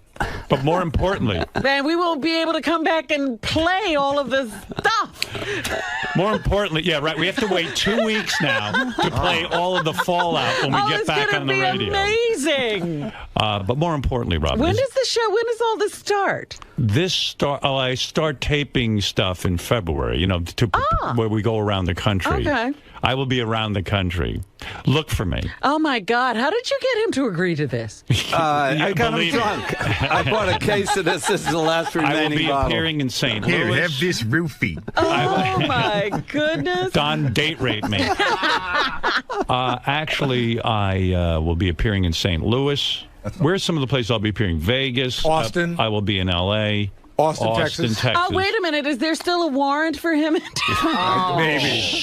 But more importantly, Then we won't be able to come back and play all of this stuff. more importantly, yeah, right. We have to wait 2 weeks now to play all of the fallout when we get back on the radio. Amazing. But more importantly, Robin, When does the show? When does all this start? I start taping stuff in February. You know, where we go around the country. Okay. I will be around the country. Look for me. Oh my God! How did you get him to agree to this? I got him drunk. I bought a case of this. This is the last remaining I will be bottle. appearing in St. Here, Louis. have this roofie. Oh my goodness! Don, date rape me. Actually, I will be appearing in St. Louis. Where's some of the places I'll be appearing? Vegas. Austin. I will be in L.A. Austin, Texas. Oh, wait a minute. Is there still a warrant for him? Maybe.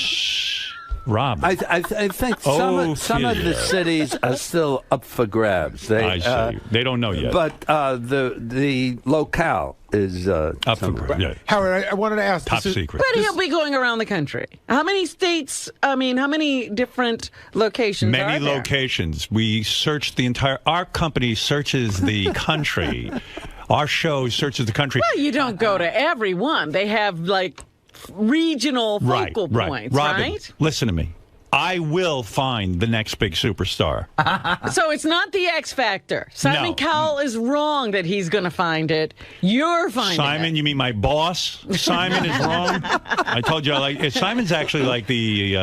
Rob. I think some of the cities are still up for grabs. I see. They don't know yet. But the locale is up for grabs. Yeah. Howard, I wanted to ask. Top secret. But he'll be going around the country. How many states? I mean, how many different locations? Many are there? locations. We search the entire. Our company searches the country. Our show searches the country. Well, you don't go to every one. They have like regional focal points, Robin, right? listen to me. I will find the next big superstar. So it's not the X Factor. Simon No. Cowell is wrong that he's going to find it. You're finding Simon, it. you mean my boss? Simon is wrong. I told you, Simon's actually like the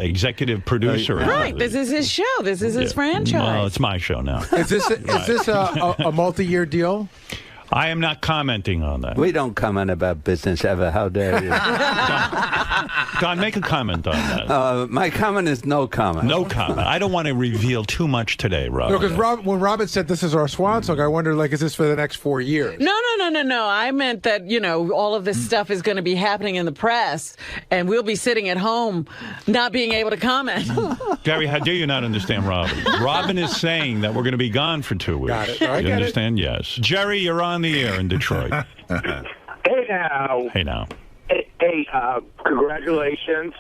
executive producer. Right. This is his show. This is his franchise. Well, it's my show now. Is this a multi-year deal? I am not commenting on that. We don't comment about business ever. How dare you? Don, make a comment on that. My comment is no comment. No comment. I don't want to reveal too much today, Rob. No, because when Robin said this is our swan song, I wondered, is this for the next 4 years? No. I meant that, all of this stuff is going to be happening in the press, and we'll be sitting at home not being able to comment. Gary, how dare you not understand Robin? Robin is saying that we're going to be gone for 2 weeks. Got it. I You get understand? Yes. Jerry, you're on the air in Detroit. Hey now. Hey now. Hey, congratulations.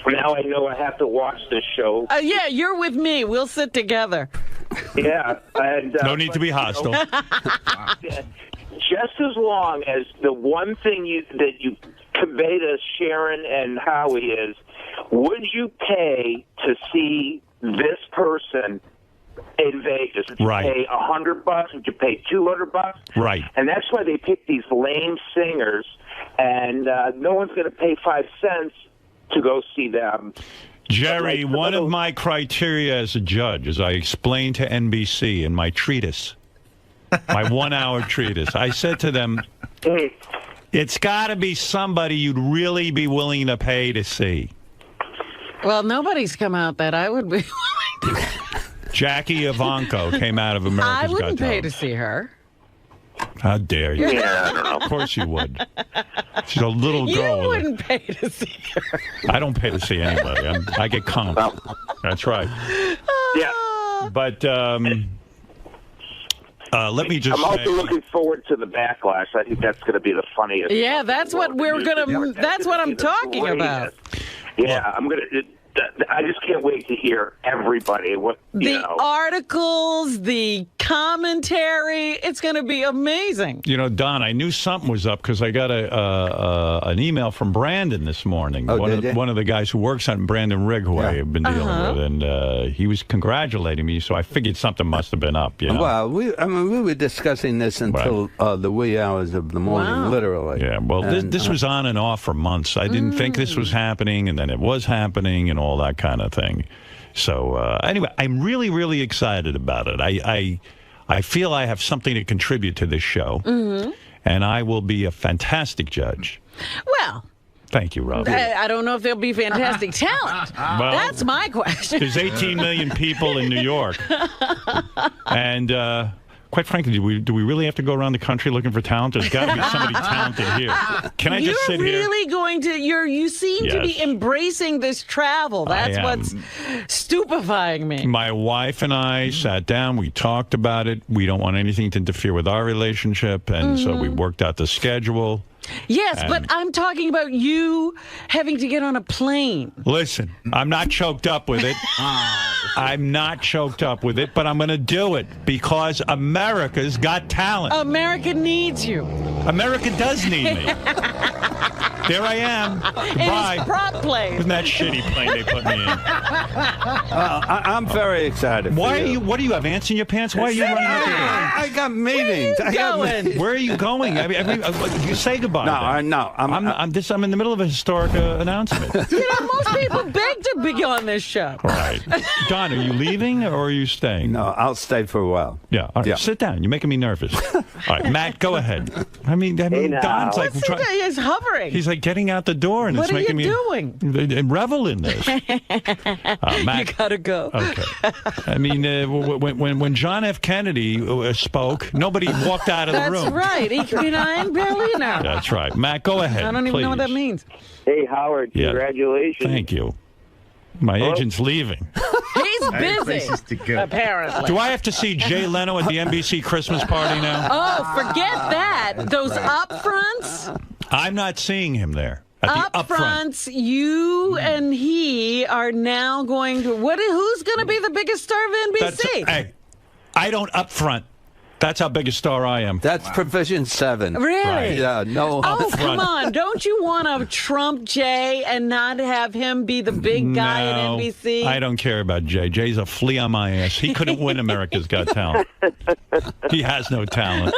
Now I know I have to watch this show. Yeah, you're with me. We'll sit together. Yeah. And, no need to be hostile. Just as long as the one thing that you convey to Sharon and Howie is, would you pay to see this person in Vegas? Would you pay $100? Would you pay $200? Right. And that's why they pick these lame singers, and no one's going to pay 5 cents to go see them. Jerry, one of my criteria as a judge, as I explained to NBC in my treatise, my 1-hour treatise, I said to them, it's got to be somebody you'd really be willing to pay to see. Well, nobody's come out that I would be willing to. Jackie Ivanko came out of America's I Got wouldn't pay Talent. to see her. How dare you? Yeah, I don't know. Of course you would. She's a little girl. You wouldn't pay to see her. I don't pay to see anybody. I get comped. That's right. Yeah. But let me just I'm also say, looking forward to the backlash. I think that's going to be the funniest. Yeah, that's what we're gonna. That's what I'm talking about. Yeah, I'm gonna. I just can't wait to hear everybody. The articles, the commentary. It's going to be amazing. Don, I knew something was up because I got an email from Brandon this morning. Oh, one of the guys who works on Brandon Rigg, who I have been dealing with, and he was congratulating me. So I figured something must have been up. Well, we were discussing this until the wee hours of the morning, literally. Yeah. Well, this was on and off for months. I didn't think this was happening, and then it was happening, and all that kind of thing. So anyway, I'm really, really excited about it. I feel I have something to contribute to this show, and I will be a fantastic judge. Well, Thank you, Rob. I don't know if they'll be fantastic talent. Well, That's my question. There's 18 million people in New York. And quite frankly, do we really have to go around the country looking for talent? There's got to be somebody talented here. Can I just sit here? You're really going to, you seem to be embracing this travel. That's what's stupefying me. My wife and I sat down. We talked about it. We don't want anything to interfere with our relationship. And so we worked out the schedule. Yes, but I'm talking about you having to get on a plane. Listen, I'm not choked up with it. I'm not choked up with it, but I'm going to do it because America's got talent. America needs you. America does need me. There I am. Goodbye. In his prop plane. Isn't that shitty plane they put me in? I'm very excited. Why are you? What do you have? Ants in your pants? Why are you running up here? I got meetings. Where are you going? I mean, you say goodbye. No, I'm in the middle of a historic announcement. Most people beg to be on this show. Right. Don, are you leaving or are you staying? No, I'll stay for a while. Yeah. All right, sit down. You're making me nervous. All right, Matt, go ahead. I mean, Don's like he's hovering. He's like getting out the door, and what it's making me doing? Revel in this. Matt, you gotta go. Okay. I mean, when John F. Kennedy spoke, nobody walked out of the room. That's right. I'm barely now. That's right. Matt, go ahead. I don't even know what that means. Hey, Howard, congratulations. Thank you. My agent's leaving. He's busy, apparently. Do I have to see Jay Leno at the NBC Christmas party now? Oh, forget that. Those upfronts? I'm not seeing him there. At the upfronts, you and he are now going to... Who's going to be the biggest star of NBC? Hey, I don't upfront. That's how big a star I am. That's Provision 7. Really? Right. Yeah, no. Oh, come on. Don't you want to Trump Jay and not have him be the big guy at NBC? I don't care about Jay. Jay's a flea on my ass. He couldn't win America's Got Talent. He has no talent.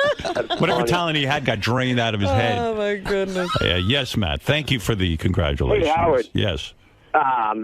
Whatever talent he had got drained out of his head. Oh, my goodness. Yes, Matt. Thank you for the congratulations. Hey, Howard. Yes. I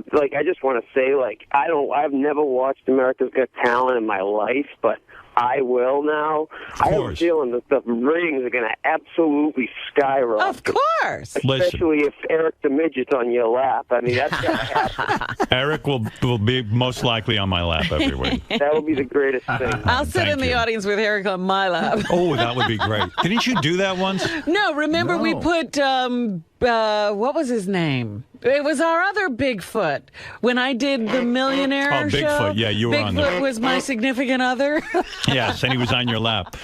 just want to say, I've never watched America's Got Talent in my life, but I will now. I have a feeling that the ratings are going to absolutely skyrocket. Of course. Especially if Eric the Midget's on your lap. I mean, that's going to happen. Eric will be most likely on my lap every week. That would be the greatest thing. I'll sit in the audience with Eric on my lap. Oh, that would be great. Didn't you do that once? No, remember we put, what was his name? It was our other Bigfoot. When I did the Millionaire show. Bigfoot. Yeah, you were on there. Bigfoot was my significant other. Yes, and he was on your lap.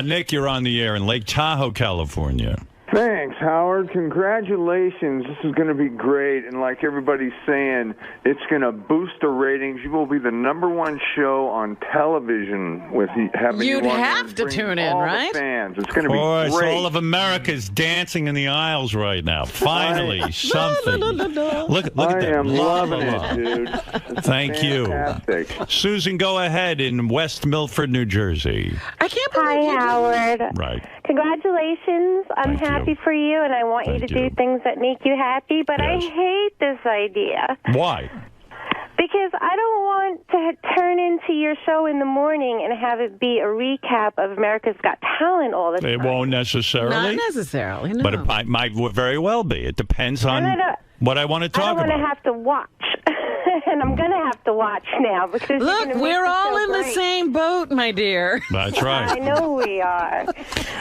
Nick, you're on the air in Lake Tahoe, California. Thanks, Howard. Congratulations. This is going to be great. And like everybody's saying, it's going to boost the ratings. You will be the #1 show on television with having You'd you on have to tune in, all right? The fans. It's going to be All great. of America's dancing in the aisles right now. Finally, something. Look at that. I am loving it, dude. Thank fantastic. you. Susan, go ahead in West Milford, New Jersey. I can't believe Hi, Howard. Right. Congratulations. I'm happy for you, and I want you to do things that make you happy, but I hate this idea. Why? Because I don't want to turn into your show in the morning and have it be a recap of America's Got Talent all the time. It won't necessarily. Not necessarily, no. But it might very well be. It depends on what I want to talk about. I don't want to have to watch. And I'm going to have to watch now. Because look, we're all in the same boat, my dear. That's right. I know we are.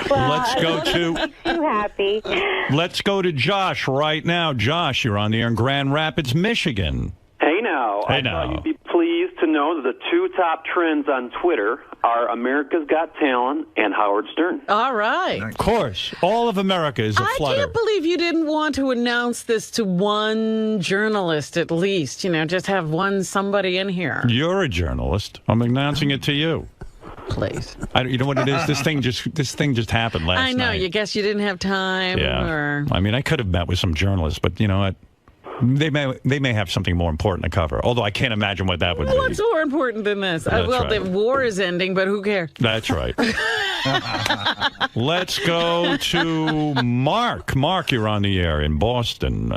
Well, let's go to... too happy. Let's go to Josh right now. Josh, you're on the air in Grand Rapids, Michigan. Hey now. I thought you'd be pleased to know that the two top trends on Twitter are America's Got Talent and Howard Stern. All right. Of course. All of America is a flutter. I can't believe you didn't want to announce this to one journalist at least. Just have somebody in here. You're a journalist. I'm announcing it to you. Please. You know what it is? This thing just happened last night. I know. You guess you didn't have time. Yeah. Or... I mean, I could have met with some journalists, but you know what? They may have something more important to cover. Although I can't imagine what that would be. What's more important than this? The war is ending, but who cares? That's right. Let's go to Mark. Mark, you're on the air in Boston.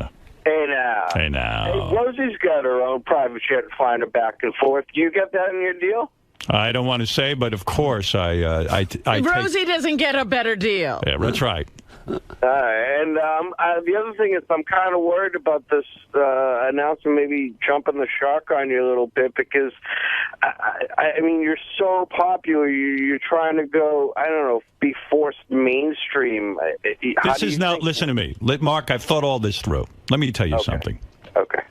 Hey now. Hey now. Hey, Rosie's got her own private jet flying her back and forth. Do you get that in your deal? I don't want to say, but of course I Rosie doesn't get a better deal. Yeah, that's right. And the other thing is I'm kind of worried about this announcement maybe jumping the shark on you a little bit because, I mean, you're so popular. You're trying to go, I don't know, be forced mainstream. Listen to me. Mark, I've thought all this through. Let me tell you something. Okay.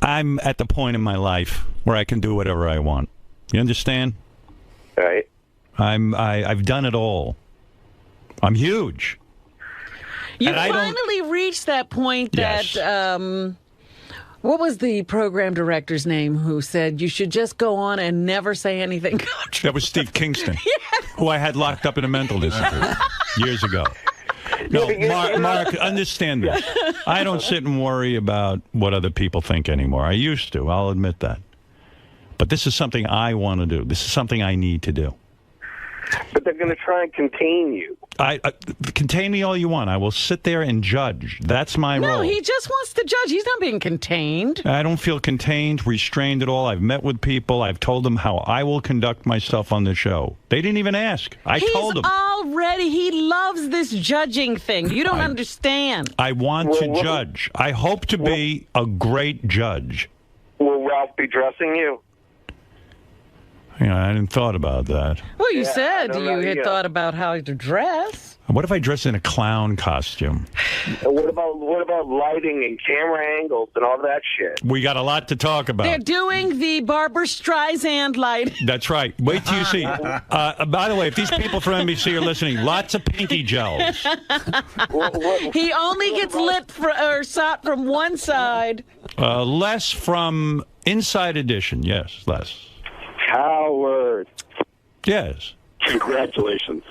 I'm at the point in my life where I can do whatever I want. You understand? Right. I've done it all. I'm huge. You And I finally reached that point that, what was the program director's name who said you should just go on and never say anything? That was Steve Kingston, who I had locked up in a mental institute years ago. No, Mark, understand this. I don't sit and worry about what other people think anymore. I used to. I'll admit that. But this is something I want to do. This is something I need to do. But they're going to try and contain you. Contain me all you want. I will sit there and judge. That's my role. No, he just wants to judge. He's not being contained. I don't feel contained, restrained at all. I've met with people. I've told them how I will conduct myself on the show. They didn't even ask. I told them. He loves this judging thing. You don't understand. I want to judge. I hope to be a great judge. Will Ralph be dressing you? You know, I hadn't thought about that. Well, you said you had thought about how to dress. What if I dress in a clown costume? What about lighting and camera angles and all that shit? We got a lot to talk about. They're doing the Barbara Streisand light. That's right. Wait till you see. By the way, if these people from NBC are listening, lots of pinky gels. He only gets lit or shot from one side. Less from Inside Edition. Yes, less. Howard. Yes. Congratulations.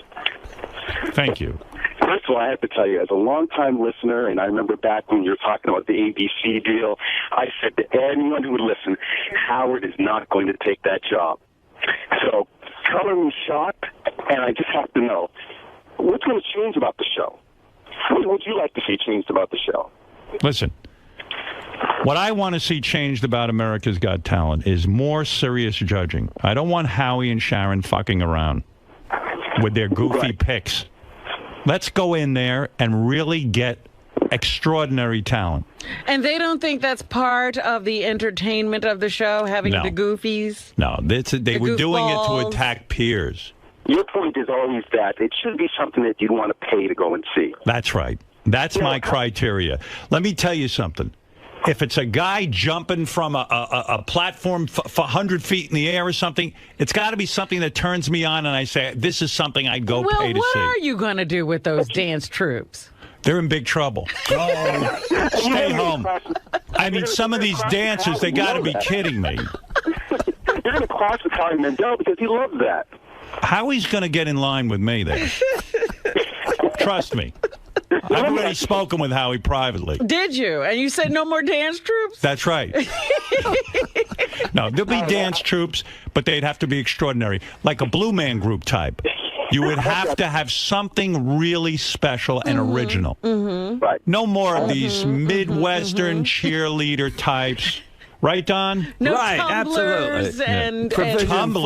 Thank you. First of all, I have to tell you, as a longtime listener, and I remember back when you were talking about the ABC deal, I said to anyone who would listen, Howard is not going to take that job. So, color me shocked, and I just have to know, what's going to change about the show? What would you like to see changed about the show? Listen. What I want to see changed about America's Got Talent is more serious judging. I don't want Howie and Sharon fucking around with their goofy picks. Let's go in there and really get extraordinary talent. And they don't think that's part of the entertainment of the show, having the goofies? No, they were doing it to attack peers. Your point is always that it should be something that you'd want to pay to go and see. That's right. That's my criteria. Let me tell you something. If it's a guy jumping from a platform 100 feet in the air or something, it's got to be something that turns me on and I say, this is something I'd go pay to see. What are you going to do with those dance troops? They're in big trouble. Stay home. I mean, some of these dancers, they got to be kidding me. You're going to clash with Howie Mandel because he loves that. Howie's going to get in line with me there. Trust me. I've already spoken with Howie privately. Did you? And you said no more dance troops? That's right. No, there'll be dance troops, but they'd have to be extraordinary, like a Blue Man Group type. You would have to have something really special and original. Right. No more of these Midwestern cheerleader types. Right, Don? No right, tumblers absolutely. and Tumblr.